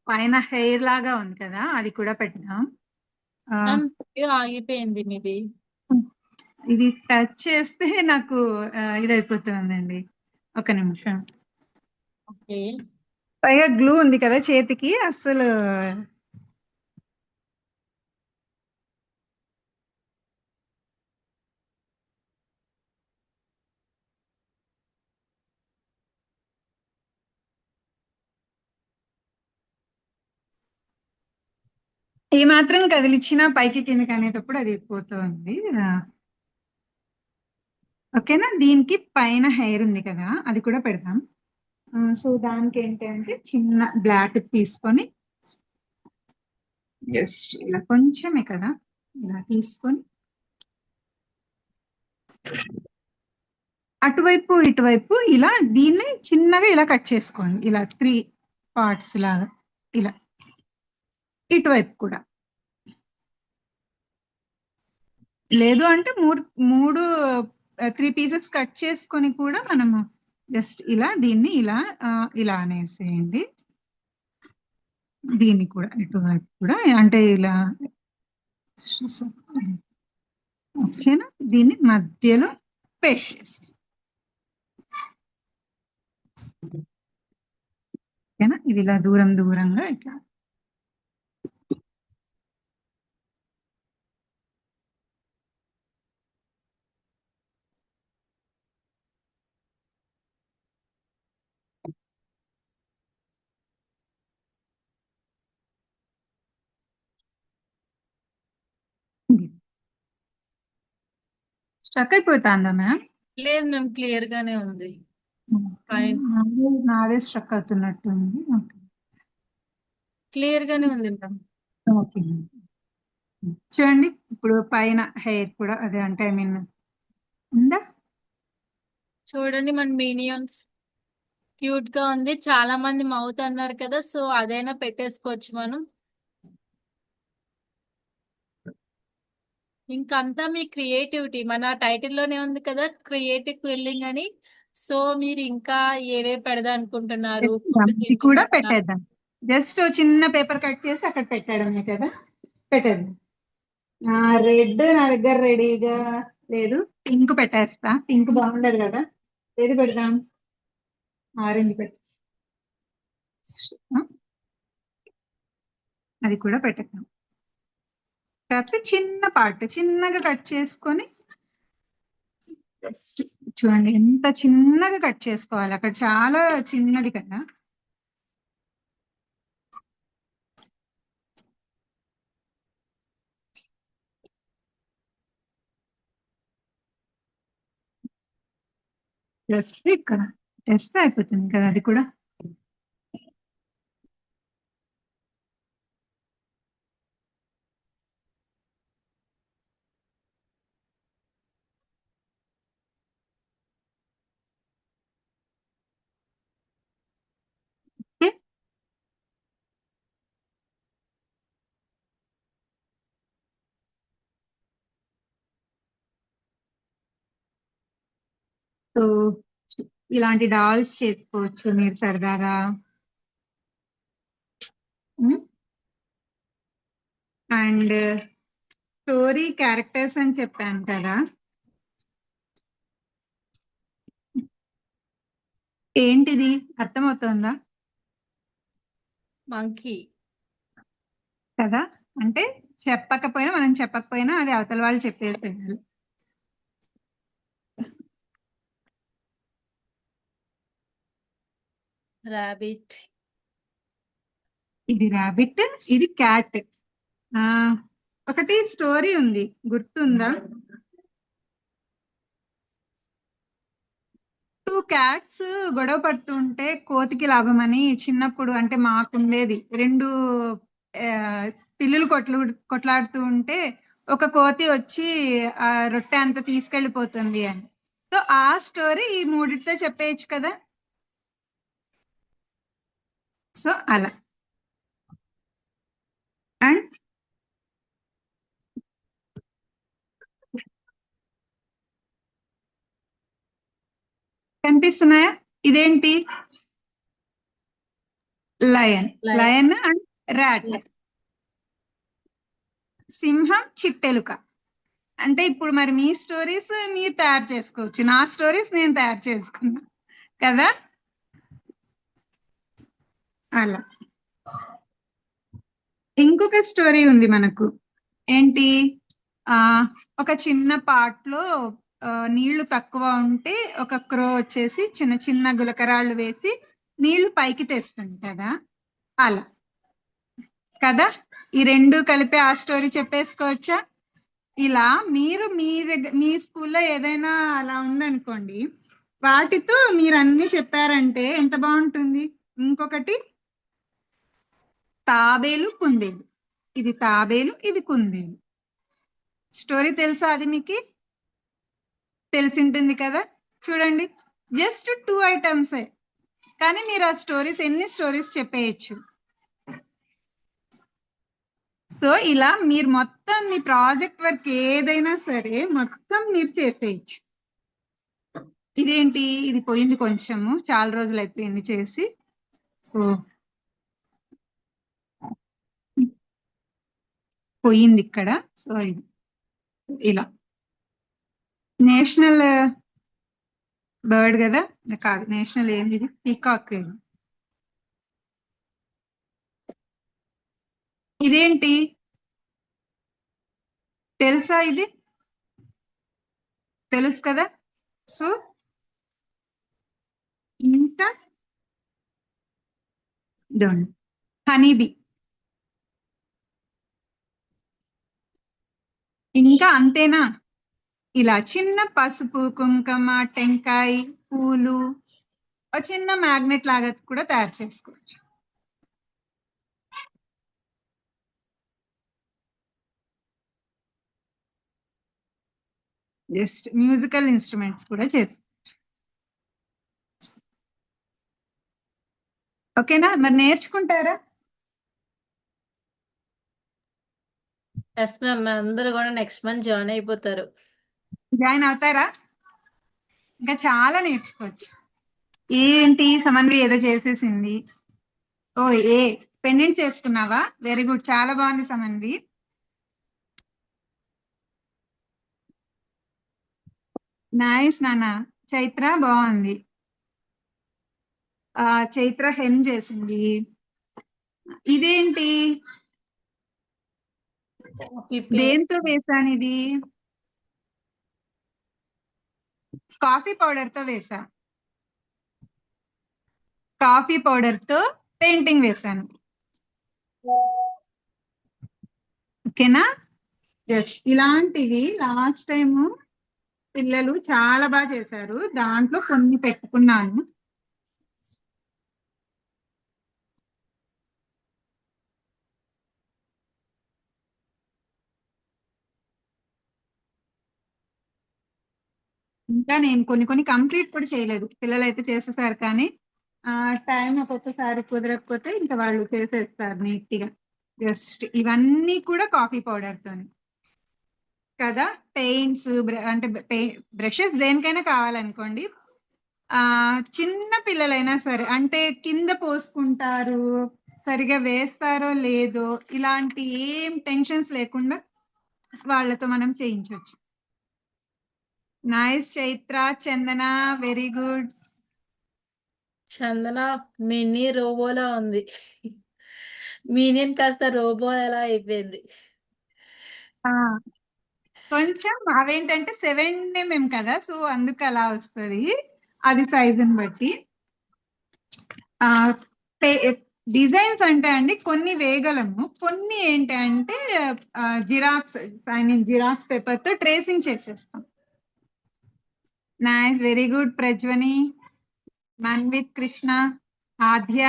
పైన హెయిర్ లాగా ఉంది కదా, అది కూడా పెడదాం. ఆ, ఆగిపోయింది మీది. ఇది టచ్ చేస్తే నాకు ఇదైపోతుందండి. ఒక నిమిషం. ఓకే. పైగా గ్లూ ఉంది కదా చేతికి, అసలు ఏ మాత్రం కదిలిచ్చినా పైకి కిందకి అనేటప్పుడు అది పోతుంది. ఓకేనా? దీనికి పైన హెయిర్ ఉంది కదా, అది కూడా పెడదాం. సో దానికి ఏంటంటే చిన్న బ్లాక్ తీసుకొని జస్ట్ ఇలా కొంచెమే కదా, ఇలా తీసుకొని అటువైపు ఇటువైపు ఇలా దీన్ని చిన్నగా ఇలా కట్ చేసుకోండి. ఇలా 3 పార్ట్స్ లాగా, ఇలా ఇటువైపు కూడా. లేదు అంటే మూడు 3 పీసెస్ కట్ చేసుకొని కూడా మనము జస్ట్ ఇలా దీన్ని ఇలా ఇలా అనేసేయండి. దీన్ని కూడా ఇటువైపు కూడా, అంటే ఇలా. ఓకేనా? దీన్ని మధ్యలో పేస్ట్ చేసి, ఓకేనా? ఇవి ఇలా దూరం దూరంగా ఇట్లా. స్ట్రక్ అయిపోతుందా మ్యామ్? లేదు మ్యామ్, క్లియర్ గానే ఉంది. నాదే స్ట్రక్ అవుతున్నట్టుంది. ఓకే, క్లియర్ గానే ఉంది మ్యామ్. ఓకే. చూడండి ఇప్పుడు పైన హెయిర్ కూడా అదే, అంటే ఐ మీన్ ఉందా? చూడండి మన మినియన్స్ క్యూట్ గా ఉంది. చాలా మంది మౌత్ అన్నారు కదా, సో అదైనా పెట్టేసుకోవచ్చు మనం. ఇంకంతా మీ క్రియేటివిటీ, మన టైటిల్ లోనే ఉంది కదా క్రియేటివ్ క్విల్లింగ్ అని. సో మీరు ఇంకా ఏవే పెడదాం అనుకుంటున్నారు? ఇది కూడా పెట్టేద్దాం. జస్ట్ చిన్న పేపర్ కట్ చేసి అక్కడ పెట్టడమే కదా, పెట్టేద్దాం. రెడ్ నా దగ్గర రెడీగా లేదు, పింక్ పెట్టేస్తా. పింక్ బాగుండదు కదా, ఏది పెడదాం? ఆరెంజ్ పెట్ట, అది కూడా పెట్టేద్దాం. కాకపోతే చిన్న పార్ట్ చిన్నగా కట్ చేసుకొని, చూడండి ఎంత చిన్నగా కట్ చేసుకోవాలి, అక్కడ చాలా చిన్నది కదా. జస్ట్ ఇక్కడ టెస్ట్ అయిపోతుంది కదా అది కూడా. ఓకే, సో ఇలాంటి డాల్స్ చేసుకోవచ్చు మీరు సరదాగా. అండ్ స్టోరీ క్యారెక్టర్స్ అని చెప్పాను కదా, ఏంటిది అర్థమవుతుందా మంకీ. కదా? అంటే చెప్పకపోయినా, మనం చెప్పకపోయినా అది అవతల వాళ్ళు చెప్పేసేయాలి. రాబిట్. ఇది ర్యాబిట్, ఇది క్యాట్. ఒకటి స్టోరీ ఉంది, గుర్తుందా? 2 క్యాట్స్ గొడవ పడుతుంటే కోతికి లాభమని చిన్నప్పుడు, అంటే మాకుండేది 2 పిల్లులు కొట్లాడుతూ ఉంటే ఒక కోతి వచ్చి ఆ రొట్టె అంతా తీసుకెళ్లిపోతుంది అని. సో ఆ స్టోరీ ఈ 3తో చెప్పేయచ్చు కదా. సో అలా. అండ్ కనిపిస్తున్నాయా? ఇదేంటి? Lion. Lion. Lion and rat. సింహం, చిట్టెలుక. అంటే ఇప్పుడు మరి మీ స్టోరీస్ మీరు తయారు చేసుకోవచ్చు, నా స్టోరీస్ నేను తయారు చేసుకున్నా కదా. అలా ఇంకొక స్టోరీ ఉంది మనకు. ఏంటి? ఆ ఒక చిన్న పాటలో నీళ్లు తక్కువ ఉంటే ఒక క్రో వచ్చేసి చిన్న చిన్న గులకరాళ్ళు వేసి నీళ్లు పైకి తెస్తుంది కదా. అలా కదా. ఈ రెండు కలిపి ఆ స్టోరీ చెప్పేసుకోవచ్చా? ఇలా మీరు మీ స్కూల్లో ఏదైనా అలా ఉందనుకోండి, వాటితో మీరు అన్ని చెప్పారంటే ఎంత బాగుంటుంది. ఇంకొకటి తాబేలు కుందేలు. ఇది తాబేలు, ఇది కుందేలు. స్టోరీ తెలుసా? అది మీకు తెలిసి ఉంటుంది కదా. చూడండి, జస్ట్ 2 ఐటమ్స్, కానీ మీరు ఆ స్టోరీస్ ఎన్ని స్టోరీస్ చెప్పేయచ్చు. సో ఇలా మీరు మొత్తం మీ ప్రాజెక్ట్ వర్క్ ఏదైనా సరే మొత్తం మీరు చేసేయచ్చు. ఇదేంటి? ఇది పోయింది, కొంచెము చాలా రోజులు అయిపోయింది చేసి. సో పోయింది ఇక్కడ. సో ఇది ఇలా నేషనల్ బర్డ్ కదా. కాదు, నేషనల్ ఏంది? ఇది పీకాక్. ఇదేంటి తెలుసా? ఇది తెలుసు కదా. సో ఇంకా హనీబీ. ఇంకా అంతేనా? ఇలా చిన్న పసుపు, కుంకుమ, టెంకాయ, పూలు, ఒక చిన్న మ్యాగ్నెట్ లాగా కూడా తయారు చేసుకోవచ్చు. జస్ట్ మ్యూజికల్ ఇన్స్ట్రుమెంట్స్ కూడా చేసుకోవచ్చు. ఓకేనా? మరి నేర్చుకుంటారా? ఎస్ మ్యామ్, అందరూ కూడా నెక్స్ట్ మంత్ జాయిన్ అయిపోతారు. జాయిన్ అవుతారా? ఇంకా చాలా నేర్చుకోవచ్చు. ఏంటి సమన్వి ఏదో చేసేసింది. ఓ ఏ పెండెంట్ చేసుకున్నావా? వెరీ గుడ్, చాలా బాగుంది సమన్వి. నైస్ నాన్న. చైత్ర బాగుంది. చైత్ర హెన్ చేసింది. ఇదేంటి? దేంతో వేసాను ఇది? కాఫీ పౌడర్ తో వేసా. కాఫీ పౌడర్ తో పెయింటింగ్ వేసాను. ఓకేనా? జస్ట్ ఇలాంటివి లాస్ట్ టైం పిల్లలు చాలా బాగా చేశారు, దాంట్లో కొన్ని పెట్టుకున్నాను. ఇంకా నేను కొన్ని కంప్లీట్ కూడా చేయలేదు, పిల్లలు అయితే చేసేసారు. కానీ టైం ఒక్కొక్కసారి కుదరకపోతే ఇంకా వాళ్ళు చేసేస్తారు నీట్ గా. జస్ట్ ఇవన్నీ కూడా కాఫీ పౌడర్ తోని కదా. పెయింట్స్ అంటే బ్రషెస్ దేనికైనా కావాలనుకోండి. చిన్న పిల్లలైనా సరే, అంటే కింద పోసుకుంటారు, సరిగా వేస్తారో లేదో, ఇలాంటి ఏం టెన్షన్స్ లేకుండా వాళ్ళతో మనం చేయించవచ్చు. నైస్ చైత్ర. చందన వెరీ గుడ్. చందన మినీ రోబోలా ఉంది. మీనియన్ కాస్త రోబో ఎలా అయిపోయింది. కొంచెం అవేంటంటే 7mm కదా, సో అందుకు అలా వస్తుంది, అది సైజుని బట్టి. డిజైన్స్ అంటే అండి కొన్ని వేయగలము, కొన్ని ఏంటంటే జిరాక్స్ పేపర్ తో ట్రేసింగ్ చేసేస్తాం. Nice, very good Prajwani, Manvith, Krishna, Aadya.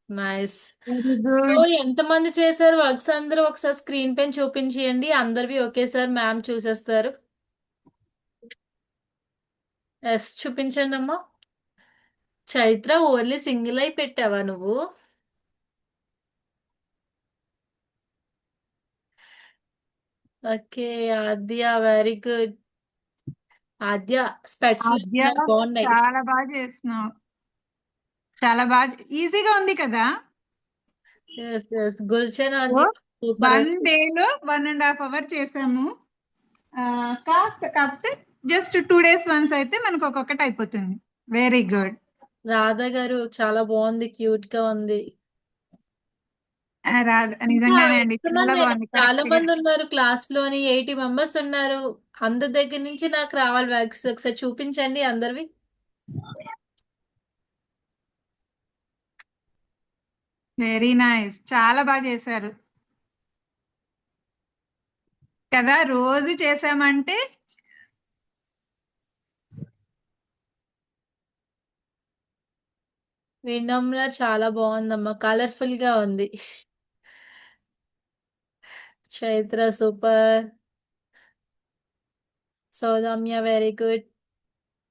Nice. Very so good. ఎంతమంది చేశారు వర్క్స్? అందరూ ఒకసారి స్క్రీన్ పైన చూపించేయండి. అందరివి ఒకేసారి మ్యామ్ చూసేస్తారు. ఎస్, చూపించండి అమ్మా. చైత్ర ఓన్లీ సింగిల్ అయి పెట్టావా నువ్వు? ఓకే ఆద్య, వెరీ గుడ్. ఆద్య స్పెట్స్ ఆద్య బాగున్నాయి. చాలా బాగా చేస్తున్నావు, చాలా బాగా ఈజీగా ఉంది కదా. గుల్షన్ సో ఆద్య సూపర్. 1 day లో 1.5 hours చేసాము. కాకపోతే జస్ట్ 2 days వన్స్ అయితే మనకు ఒక్కొక్కటి అయిపోతుంది. Very good. రాధా గారు చాలా బాగుంది, క్యూట్ గా ఉంది. నిజంగానే అండి, వస్తున్నాను చాలా నేను. బాగుంది, చాలా కరెక్ట్ గా. మంది ఉన్నారు క్లాస్ లోని, 80 మెంబర్స్ ఉన్నారు. అందరి దగ్గర నుంచి నాకు రావాలి బ్యాగ్స్, ఒకసారి చూపించండి అందరివి. వెరీ నైస్, చాలా బాగా చేశారు కదా. రోజు చేసామంటే వినమ్ర చాలా బాగుందమ్మా, కలర్ఫుల్ గా ఉంది. Chaitra super. Saudamya very good.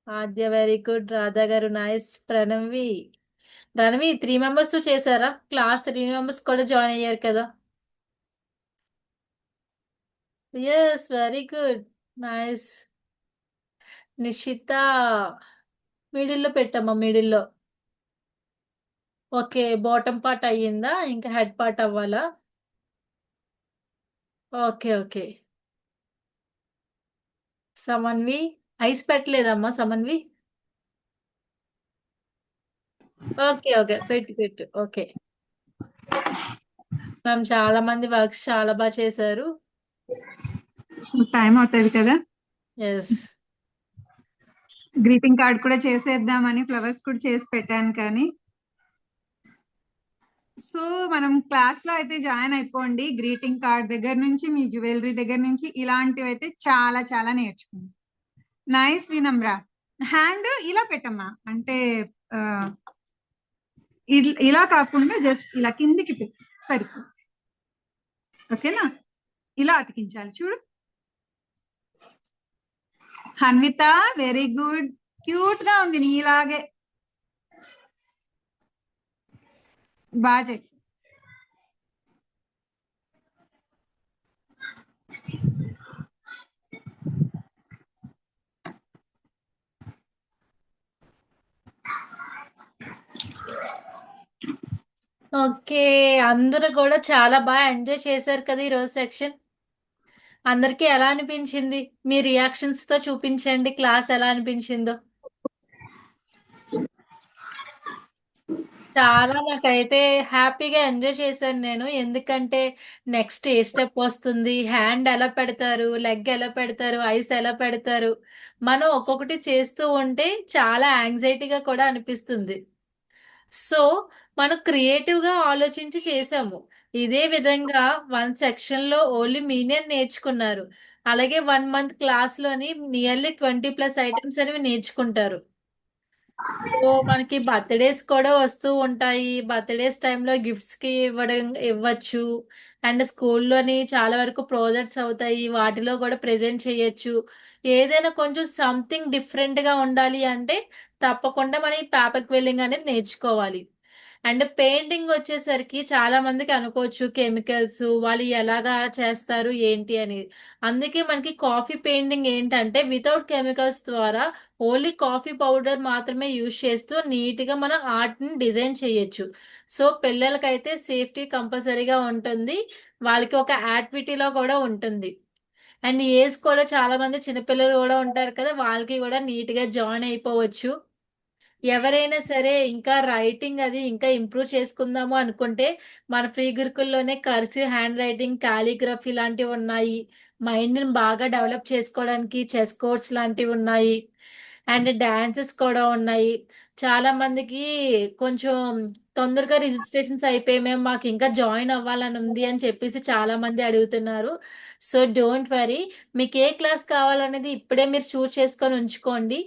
Aadya very good. Radha గారు నైస్. ప్రణవి 3 మెంబర్స్ చేశారా క్లాస్? 3 మెంబర్స్ కూడా జాయిన్ అయ్యారు కదా. Yes very good, nice. Nishita మిడిల్లో పెట్టమ్మా, మిడిల్లో. ఓకే, బాటమ్ పార్ట్ అయ్యిందా, ఇంకా హెడ్ పార్ట్ అవ్వాలా? Okay okay. సమన్వి ఐస్ పెట్టలేదమ్మా సమన్వి. ఓకే ఓకే, పెట్టు పెట్టు. ఓకే మ్యామ్, చాలా మంది వర్క్స్ చాలా బాగా చేశారు. టైం అవుతుంది కదా. ఎస్. గ్రీటింగ్ కార్డ్ కూడా చేసేద్దామని ఫ్లవర్స్ కూడా చేసి పెట్టాను కానీ. సో మనం క్లాస్ లో అయితే జాయిన్ అయిపోండి. గ్రీటింగ్ కార్డ్ దగ్గర నుంచి మీ జ్యువెలరీ దగ్గర నుంచి ఇలాంటివి అయితే చాలా చాలా నేర్చుకోండి. నైస్ వినమ్ర. హ్యాండ్ ఇలా పెట్టమ్మా, అంటే ఆ, ఇలా కాకుండా జస్ట్ ఇలా కిందికి పెట్టు సరిపో. ఓకేనా, ఇలా అతికించాలి చూడు. హన్విత వెరీ గుడ్, క్యూట్ గా ఉంది నీలాగే, బాగా చేసి. ఓకే, అందరూ కూడా చాలా బాగా ఎంజాయ్ చేశారు కదా ఈ రోజు సెక్షన్. అందరికీ ఎలా అనిపించింది? మీ రియాక్షన్స్ తో చూపించండి క్లాస్ ఎలా అనిపించిందో. చాలా నాకైతే హ్యాపీగా ఎంజాయ్ చేశాను నేను. ఎందుకంటే నెక్స్ట్ ఏ స్టెప్ వస్తుంది, హ్యాండ్ ఎలా పెడతారు, లెగ్ ఎలా పెడతారు, ఐస్ ఎలా పెడతారు, మనం ఒక్కొక్కటి చేస్తూ ఉంటే చాలా యాంగ్జైటీగా కూడా అనిపిస్తుంది. సో మనం క్రియేటివ్ గా ఆలోచించి చేసాము. ఇదే విధంగా 1 సెక్షన్ లో ఓన్లీ మీనే నేర్చుకున్నారు. అలాగే 1 మంత్ క్లాస్ లోని నియర్లీ 20+ ఐటమ్స్ అనేవి నేర్చుకుంటారు. సో మనకి బర్త్డేస్ కూడా వస్తూ ఉంటాయి. బర్త్డేస్ టైంలో గిఫ్ట్స్ కి ఇవ్వచ్చు. అండ్ స్కూల్లోని చాలా వరకు ప్రాజెక్ట్స్ అవుతాయి, వాటిలో కూడా ప్రెజెంట్ చేయొచ్చు. ఏదైనా కొంచెం సంథింగ్ డిఫరెంట్ గా ఉండాలి అంటే తప్పకుండా మనం ఈ పేపర్ క్విల్లింగ్ అనేది నేర్చుకోవాలి. అండ్ పెయింటింగ్ వచ్చేసరికి చాలా మందికి అనుకోవచ్చు కెమికల్స్ వాళ్ళు ఎలాగా చేస్తారు ఏంటి అనేది. అందుకే మనకి కాఫీ పెయింటింగ్ ఏంటంటే వితౌట్ కెమికల్స్ ద్వారా ఓన్లీ కాఫీ పౌడర్ మాత్రమే యూజ్ చేస్తూ నీట్ గా మనం ఆర్ట్ ని డిజైన్ చేయొచ్చు. సో పిల్లలకైతే సేఫ్టీ కంపల్సరీగా ఉంటుంది, వాళ్ళకి ఒక యాక్టివిటీలో కూడా ఉంటుంది. అండ్ ఏజ్ కూడా చాలా మంది చిన్నపిల్లలు కూడా ఉంటారు కదా, వాళ్ళకి కూడా నీట్ గా జాయిన్ అయిపోవచ్చు. ఎవరైనా సరే ఇంకా రైటింగ్ అది ఇంకా ఇంప్రూవ్ చేసుకుందాము అనుకుంటే మన ఫ్రీ గురుకుల్లోనే కర్సివ్ హ్యాండ్ రైటింగ్, కాలిగ్రఫీ లాంటివి ఉన్నాయి. మైండ్ ని బాగా డెవలప్ చేసుకోవడానికి చెస్ కోర్స్ లాంటివి ఉన్నాయి. అండ్ డాన్సెస్ కూడా ఉన్నాయి. చాలా మందికి కొంచెం తొందరగా రిజిస్ట్రేషన్స్ అయిపోయి మేము మాకు ఇంకా జాయిన్ అవ్వాలని ఉంది అని చెప్పేసి చాలా మంది అడుగుతున్నారు. సో డోంట్ వరీ, మీకు ఏ క్లాస్ కావాలనేది ఇప్పుడే మీరు చూస్ చేసుకొని ఉంచుకోండి.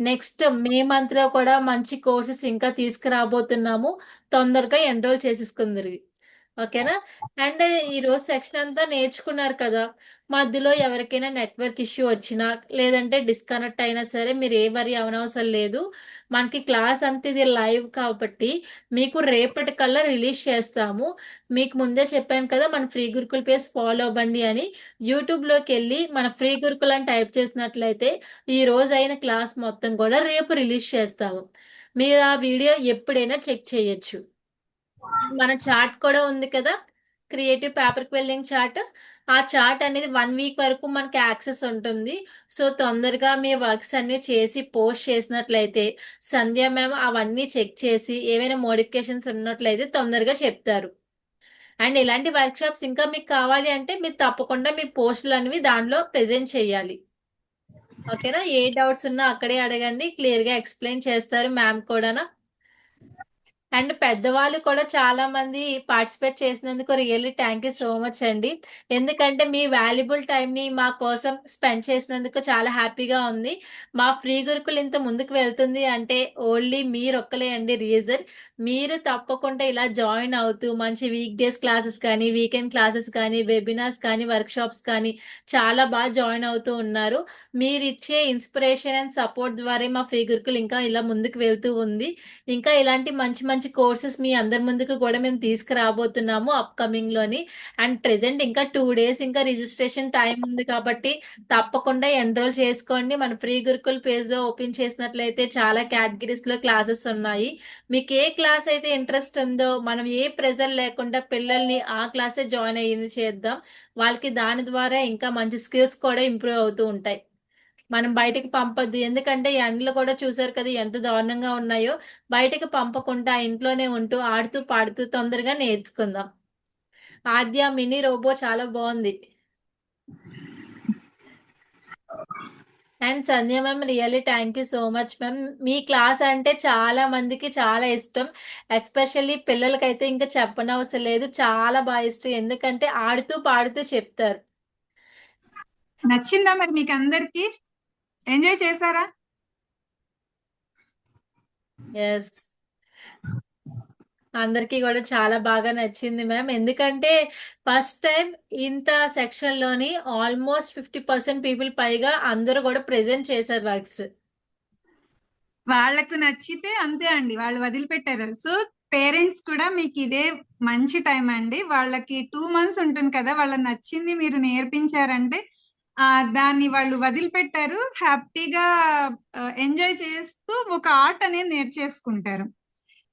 నెక్స్ట్ మే మంత్ లో కూడా మంచి కోర్సెస్ ఇంకా తీసుకురాబోతున్నాము. తొందరగా ఎన్రోల్ చేసేసుకుందరు. ఓకేనా? అండ్ ఈరోజు సెక్షన్ అంతా నేర్చుకున్నారు కదా! మధ్యలో ఎవరికైనా నెట్వర్క్ ఇష్యూ వచ్చినా, లేదంటే డిస్కనెక్ట్ అయినా సరే మీరు ఏ వరీ అవ్వనవసరం లేదు. మనకి క్లాస్ అంతా ఇది లైవ్ కాబట్టి మీకు రేపటికల్లా రిలీజ్ చేస్తాము. మీకు ముందే చెప్పాను కదా! మన ఫ్రీ గురుకుల్ పేజ్ ఫాలో అవ్వండి అని. యూట్యూబ్‌లోకెళ్ళి మన ఫ్రీ గురుకుల్ అని టైప్ చేసినట్లయితే ఈ రోజైన క్లాస్ మొత్తం కూడా రేపు రిలీజ్ చేస్తాము. మీరు ఆ వీడియో ఎప్పుడైనా చెక్ చేయొచ్చు. మన చార్ట్ కూడా ఉంది కదా! Creative paper quilling chart. ఆ చార్ట్ అనేది 1 వీక్ వరకు మనకి యాక్సెస్ ఉంటుంది. సో, తొందరగా మీ వర్క్స్ అన్నీ చేసి పోస్ట్ చేసినట్లయితే సంధ్య మ్యామ్ అవన్నీ చెక్ చేసి ఏవైనా మోడిఫికేషన్స్ ఉన్నట్లయితే తొందరగా చెప్తారు. అండ్ ఇలాంటి వర్క్‌షాప్స్ ఇంకా మీకు కావాలి అంటే మీరు తప్పకుండా మీ పోస్టులనేవి దాంట్లో ప్రెజెంట్ చేయాలి. ఓకేనా? ఏ డౌట్స్ ఉన్నా అక్కడే అడగండి. క్లియర్‌గా ఎక్స్‌ప్లెయిన్ చేస్తారు మ్యామ్ కూడానా. అండ్ పెద్దవాళ్ళు కూడా చాలా మంది పార్టిసిపేట్ చేసినందుకు really thank you so much అండి. ఎందుకంటే మీ వాల్యుబుల్ టైంని మా కోసం స్పెండ్ చేసినందుకు చాలా హ్యాపీగా ఉంది. మా ఫ్రీ గురుకుల్ ఇంత ముందుకు వెళ్తుంది అంటే ఓన్లీ మీరొక్కలే అండి రీజన్. మీరు తప్పకుండా ఇలా జాయిన్ అవుతూ మంచి వీక్ డేస్ క్లాసెస్ కానీ, వీకెండ్ క్లాసెస్ కానీ, వెబినార్స్ కానీ, వర్క్‌షాప్స్ కానీ చాలా బాగా జాయిన్ అవుతూ ఉన్నారు. మీరిచ్చే ఇన్‌స్పిరేషన్ అండ్ సపోర్ట్ ద్వారే మా ఫ్రీ గురుకుల్ ఇంకా ఇలా ముందుకు వెళ్తూ ఉంది. ఇంకా ఇలాంటి మంచి మంచి కోర్సెస్ మీ అందరి ముందుకు కూడా మేము తీసుకురాబోతున్నాము అప్‌కమింగ్‌లోని. అండ్ ప్రెజెంట్ ఇంకా 2 డేస్ ఇంకా రిజిస్ట్రేషన్ టైమ్ ఉంది కాబట్టి తప్పకుండా ఎన్రోల్ చేసుకోండి. మన ఫ్రీ గురుకుల్ పేజ్‌లో ఓపెన్ చేసినట్లయితే చాలా కేటగిరీస్‌లో క్లాసెస్ ఉన్నాయి. మీకు ఏ క్లాస్ అయితే ఇంట్రెస్ట్ ఉందో మనం ఏ ప్రెజర్ లేకుండా పిల్లల్ని ఆ క్లాసే జాయిన్ అయ్యేది చేద్దాం. వాళ్ళకి దాని ద్వారా ఇంకా మంచి స్కిల్స్ కూడా ఇంప్రూవ్ అవుతూ ఉంటాయి. మనం బయటికి పంపొద్దు. ఎందుకంటే ఈ ఎండలు కూడా చూసారు కదా ఎంత దారుణంగా ఉన్నాయో. బయటికి పంపకుండా ఇంట్లోనే ఉంటూ, ఆడుతూ, పాడుతూ తొందరగా నేర్చుకుందాం. ఆద్య మినీ రోబో చాలా బావుంది. And Sandhya ma'am really thank you so much ma'am. Me class అంటే చాలా మందికి చాలా ఇష్టం. ఎస్పెషల్లీ పిల్లలకైతే ఇంకా చెప్పనవసరం లేదు. చాలా ఇష్టం. ఎందుకంటే ఆడుతూ, పాడుతూ చెప్తారు. నచ్చిందా మరి మీకు అందరికి? ఎంజాయ్ చేశారా? యెస్. అందరికీ కూడా చాలా బాగా నచ్చింది మ్యామ్. ఎందుకంటే ఫస్ట్ టైమ్ ఇంత సెక్షన్‌లోని ఆల్మోస్ట్ 50% పీపుల్ పైగా అందరూ కూడా ప్రెజెంట్ చేశారు వర్క్స్. వాళ్ళకు నచ్చితే అంతే అండి, వాళ్ళు వదిలిపెట్టారు. సో పేరెంట్స్ కూడా మీకు ఇదే మంచి టైం అండి. వాళ్ళకి 2 months ఉంటుంది కదా, వాళ్ళకి నచ్చింది మీరు నేర్పించారంటే దాన్ని వాళ్ళు వదిలిపెట్టారు. హ్యాపీగా ఎంజాయ్ చేస్తూ ఒక ఆర్ట్ అనేది నేర్చేసుకుంటారు.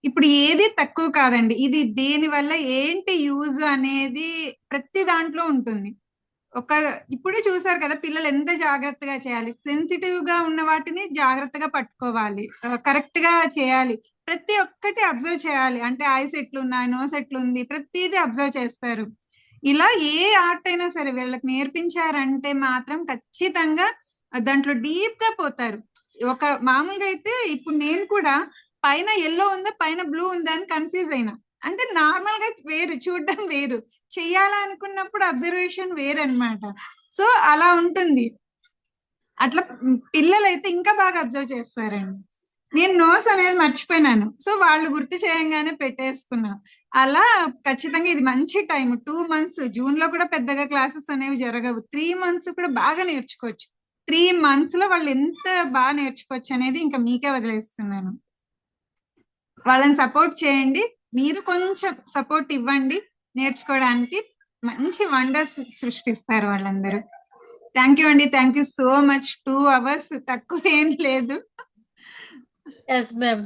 ఇప్పుడు ఏది తక్కువ కాదండి. ఇది దేని వల్ల ఏంటి యూజ్ అనేది ప్రతి దాంట్లో ఉంటుంది. ఇప్పుడు చూసారు కదా పిల్లలు ఎంత జాగ్రత్తగా చేయాలి. సెన్సిటివ్ గా ఉన్న వాటిని జాగ్రత్తగా పట్టుకోవాలి, కరెక్ట్ గా చేయాలి. ప్రతి ఒక్కటి అబ్జర్వ్ చేయాలి. అంటే ఐస్ ఎట్లున్నాయి, నోస్ ఎట్లుంది, ప్రతిదీ అబ్జర్వ్ చేస్తారు. ఇలా ఏ ఆర్ట్ అయినా సరే వీళ్ళకి నేర్పించారంటే మాత్రం ఖచ్చితంగా దాంట్లో డీప్ గా పోతారు. ఒక మామూలుగా అయితే ఇప్పుడు నేను కూడా పైన ఎల్లో ఉందా పైన బ్లూ ఉందా అని కన్ఫ్యూజ్ అయినా. అంటే నార్మల్ గా వేరు, చూడడం వేరు, చెయ్యాలనుకున్నప్పుడు అబ్జర్వేషన్ వేరన్నమాట. సో అలా ఉంటుంది. అట్లా పిల్లలైతే ఇంకా బాగా అబ్జర్వ్ చేస్తారండి. నేను నోస్ అనేది మర్చిపోయినాను, సో వాళ్ళు గుర్తు చేయంగానే పెట్టేసుకున్నాం. అలా ఖచ్చితంగా ఇది మంచి టైం. 2 months, జూన్ లో కూడా పెద్దగా క్లాసెస్ అనేవి జరగవు. 3 months కూడా బాగా నేర్చుకోవచ్చు. 3 months లో వాళ్ళు ఎంత బాగా నేర్చుకోవచ్చు అనేది ఇంకా మీకే వదిలేస్తున్నాను. వాళ్ళని సపోర్ట్ చేయండి, మీరు కొంచెం సపోర్ట్ ఇవ్వండి. నేర్చుకోవడానికి మంచి వండర్స్ సృష్టిస్తారు వాళ్ళందరూ. థ్యాంక్ యూ అండి, thank you so much. 2 hours తక్కువ ఏం లేదు. Yes ma'am.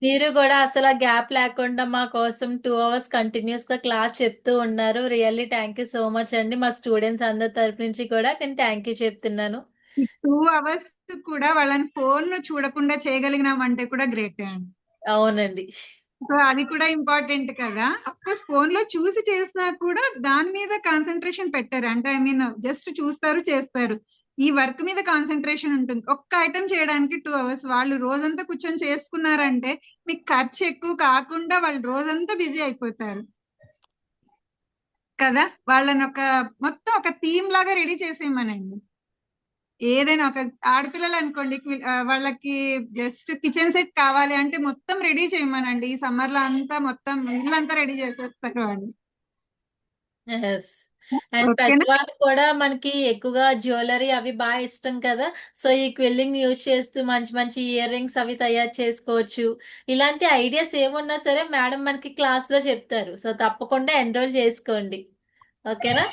మీరు కూడా అసలు గ్యాప్ లేకుండా మా కోసం 2 hours కంటిన్యూస్ గా క్లాస్ చెప్తూ ఉన్నారు. Really thank you so much అండి. మా స్టూడెంట్స్ అందరి తరపు నుంచి కూడా నేను థ్యాంక్ యూ చెప్తున్నాను. 2 hours కూడా వాళ్ళని ఫోన్ చూడకుండా చేయగలిగినామంటే కూడా గ్రేట్ అండి. అవునండి. సో అది కూడా ఇంపార్టెంట్ కదా. అఫ్కోర్స్ ఫోన్ లో చూసి చేసినా కూడా దాని మీద కాన్సన్ట్రేషన్ పెట్టారు. అంటే ఐ మీన్ జస్ట్ చూస్తారు, చేస్తారు. ఈ వర్క్ మీద కాన్సన్ట్రేషన్ ఉంటుంది. ఒక్క ఐటమ్ చేయడానికి 2 hours. వాళ్ళు రోజంతా కూర్చొని చేసుకున్నారంటే మీకు ఖర్చు ఎక్కువ కాకుండా వాళ్ళు రోజంతా బిజీ అయిపోతారు కదా. వాళ్ళని మొత్తం ఒక థీమ్ లాగా రెడీ చేసేయమనండి. ఏదైనా ఒక ఆడపిల్లలు అనుకోండి, వాళ్ళకి జస్ట్ కిచెన్ సెట్ కావాలి అంటే మొత్తం రెడీ చేయమనండి. ఈ సమ్మర్ లో అంతా మొత్తం ఇల్లంతా రెడీ చేసేస్తారు వాళ్ళు. ఎస్. అండ్ ఓకేనా? పెద్దవాళ్ళు కూడా మనకి ఎక్కువగా జ్యువెలరీ అవి బాగా ఇష్టం కదా. సో ఈ క్విల్లింగ్ యూజ్ చేస్తూ మంచి మంచి ఇయర్ రింగ్స్ అవి తయారు చేసుకోవచ్చు. ఇలాంటి ఐడియాస్ ఏమున్నా సరే మేడం మనకి క్లాస్ లో చెప్తారు. సో తప్పకుండా ఎన్రోల్ చేసుకోండి. ఓకేనా?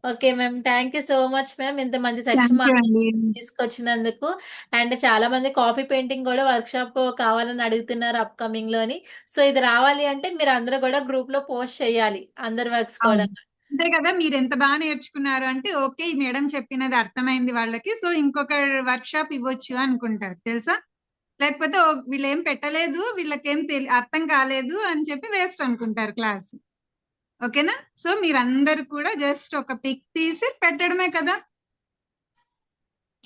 Okay ma'am, thank you so much ma'am, ఇంత మంచి సెక్షన్ థ్యాంక్ యూ అండి. తీసుకొచ్చినందుకు. అండ్ చాలా మంది కాఫీ పెయింటింగ్ కూడా వర్క్ షాప్ కావాలని అడుగుతున్నారు అప్కమింగ్ లోని. సో ఇది రావాలి అంటే మీరు అందరూ కూడా గ్రూప్ లో పోస్ట్ చేయాలి, అందరి వర్క్స్ కూడా. అవును. అంతే కదా, మీరు ఎంత బాగా నేర్చుకున్నారు అంటే ఓకే ఈ మేడం చెప్పినది అర్థమైంది వాళ్ళకి, సో ఇంకొక వర్క్ షాప్ ఇవ్వచ్చు అనుకుంటారు తెలుసా. లేకపోతే వీళ్ళు ఏం పెట్టలేదు, వీళ్ళకేం అర్థం కాలేదు అని చెప్పి వేస్ట్ అనుకుంటారు క్లాస్. ఓకేనా? సో మీరందరూ కూడా జస్ట్ ఒక పిక్ తీసి పెట్టడమే కదా,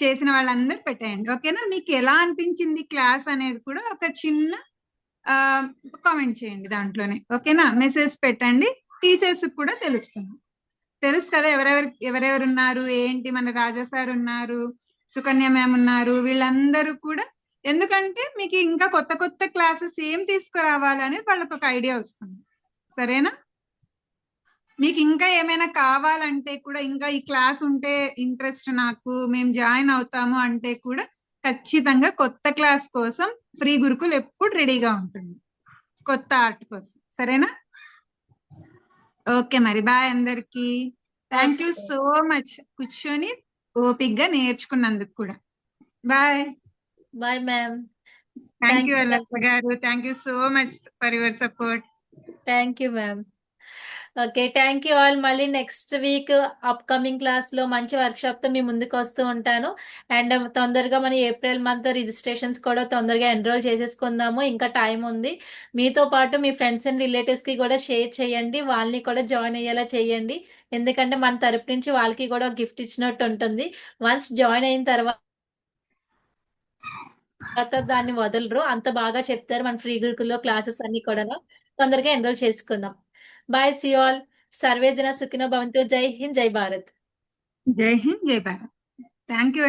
చేసిన వాళ్ళందరూ పెట్టేయండి. ఓకేనా? మీకు ఎలా అనిపించింది క్లాస్ అనేది కూడా ఒక చిన్న కామెంట్ చేయండి దాంట్లోనే. ఓకేనా? మెసేజ్ పెట్టండి, టీచర్స్ కూడా తెలుస్తుంది. తెలుసు కదా ఎవరెవరు ఉన్నారు ఏంటి. మన రాజా సార్ ఉన్నారు, సుకన్య మ్యామ్ ఉన్నారు, వీళ్ళందరూ కూడా. ఎందుకంటే మీకు ఇంకా కొత్త కొత్త క్లాసెస్ ఏం తీసుకురావాలి అనేది వాళ్ళకి ఒక ఐడియా వస్తుంది. సరేనా? మీకు ఇంకా ఏమైనా కావాలంటే కూడా, ఇంకా ఈ క్లాస్ ఉంటే ఇంట్రెస్ట్ నాకు, మేము జాయిన్ అవుతాము అంటే కూడా ఖచ్చితంగా కొత్త క్లాస్ కోసం ఫ్రీ గురుకుల్ ఎప్పుడు రెడీగా ఉంటుంది, కొత్త ఆర్ట్ కోసం. సరేనా? ఓకే మరి బాయ్ అందరికి. థ్యాంక్ యూ సో మచ్ కూర్చొని ఓపిక్గా నేర్చుకున్నందుకు కూడా. Bye. Bye ma'am. Thank you Alakka గారు. Thank you so much for your support. Thank you ma'am. Okay, thank you all. మళ్ళీ నెక్స్ట్ వీక్ అప్కమింగ్ క్లాస్ లో మంచి వర్క్ షాప్ తో మీ ముందుకు వస్తూ ఉంటాను. అండ్ తొందరగా మన ఏప్రిల్ మంత్ రిజిస్ట్రేషన్స్ కూడా తొందరగా ఎన్రోల్ చేసేసుకుందాము, ఇంకా టైం ఉంది. మీతో పాటు మీ ఫ్రెండ్స్ అండ్ రిలేటివ్స్ కి కూడా షేర్ చేయండి, వాళ్ళని కూడా జాయిన్ అయ్యేలా చేయండి. ఎందుకంటే మన తరపు నుంచి వాళ్ళకి కూడా గిఫ్ట్ ఇచ్చినట్టు ఉంటుంది. వన్స్ జాయిన్ అయిన తర్వాత దాన్ని వదలరు, అంత బాగా చెప్తారు మన ఫ్రీ గురుకుల్లో క్లాసెస్ అన్ని కూడా. తొందరగా ఎన్రోల్ చేసుకుందాం. Bye, see all. సర్వే జన సుఖినో భవంతు. జై హింద్, జై భారత్. జై హింద్, జై భారత్. Thank you.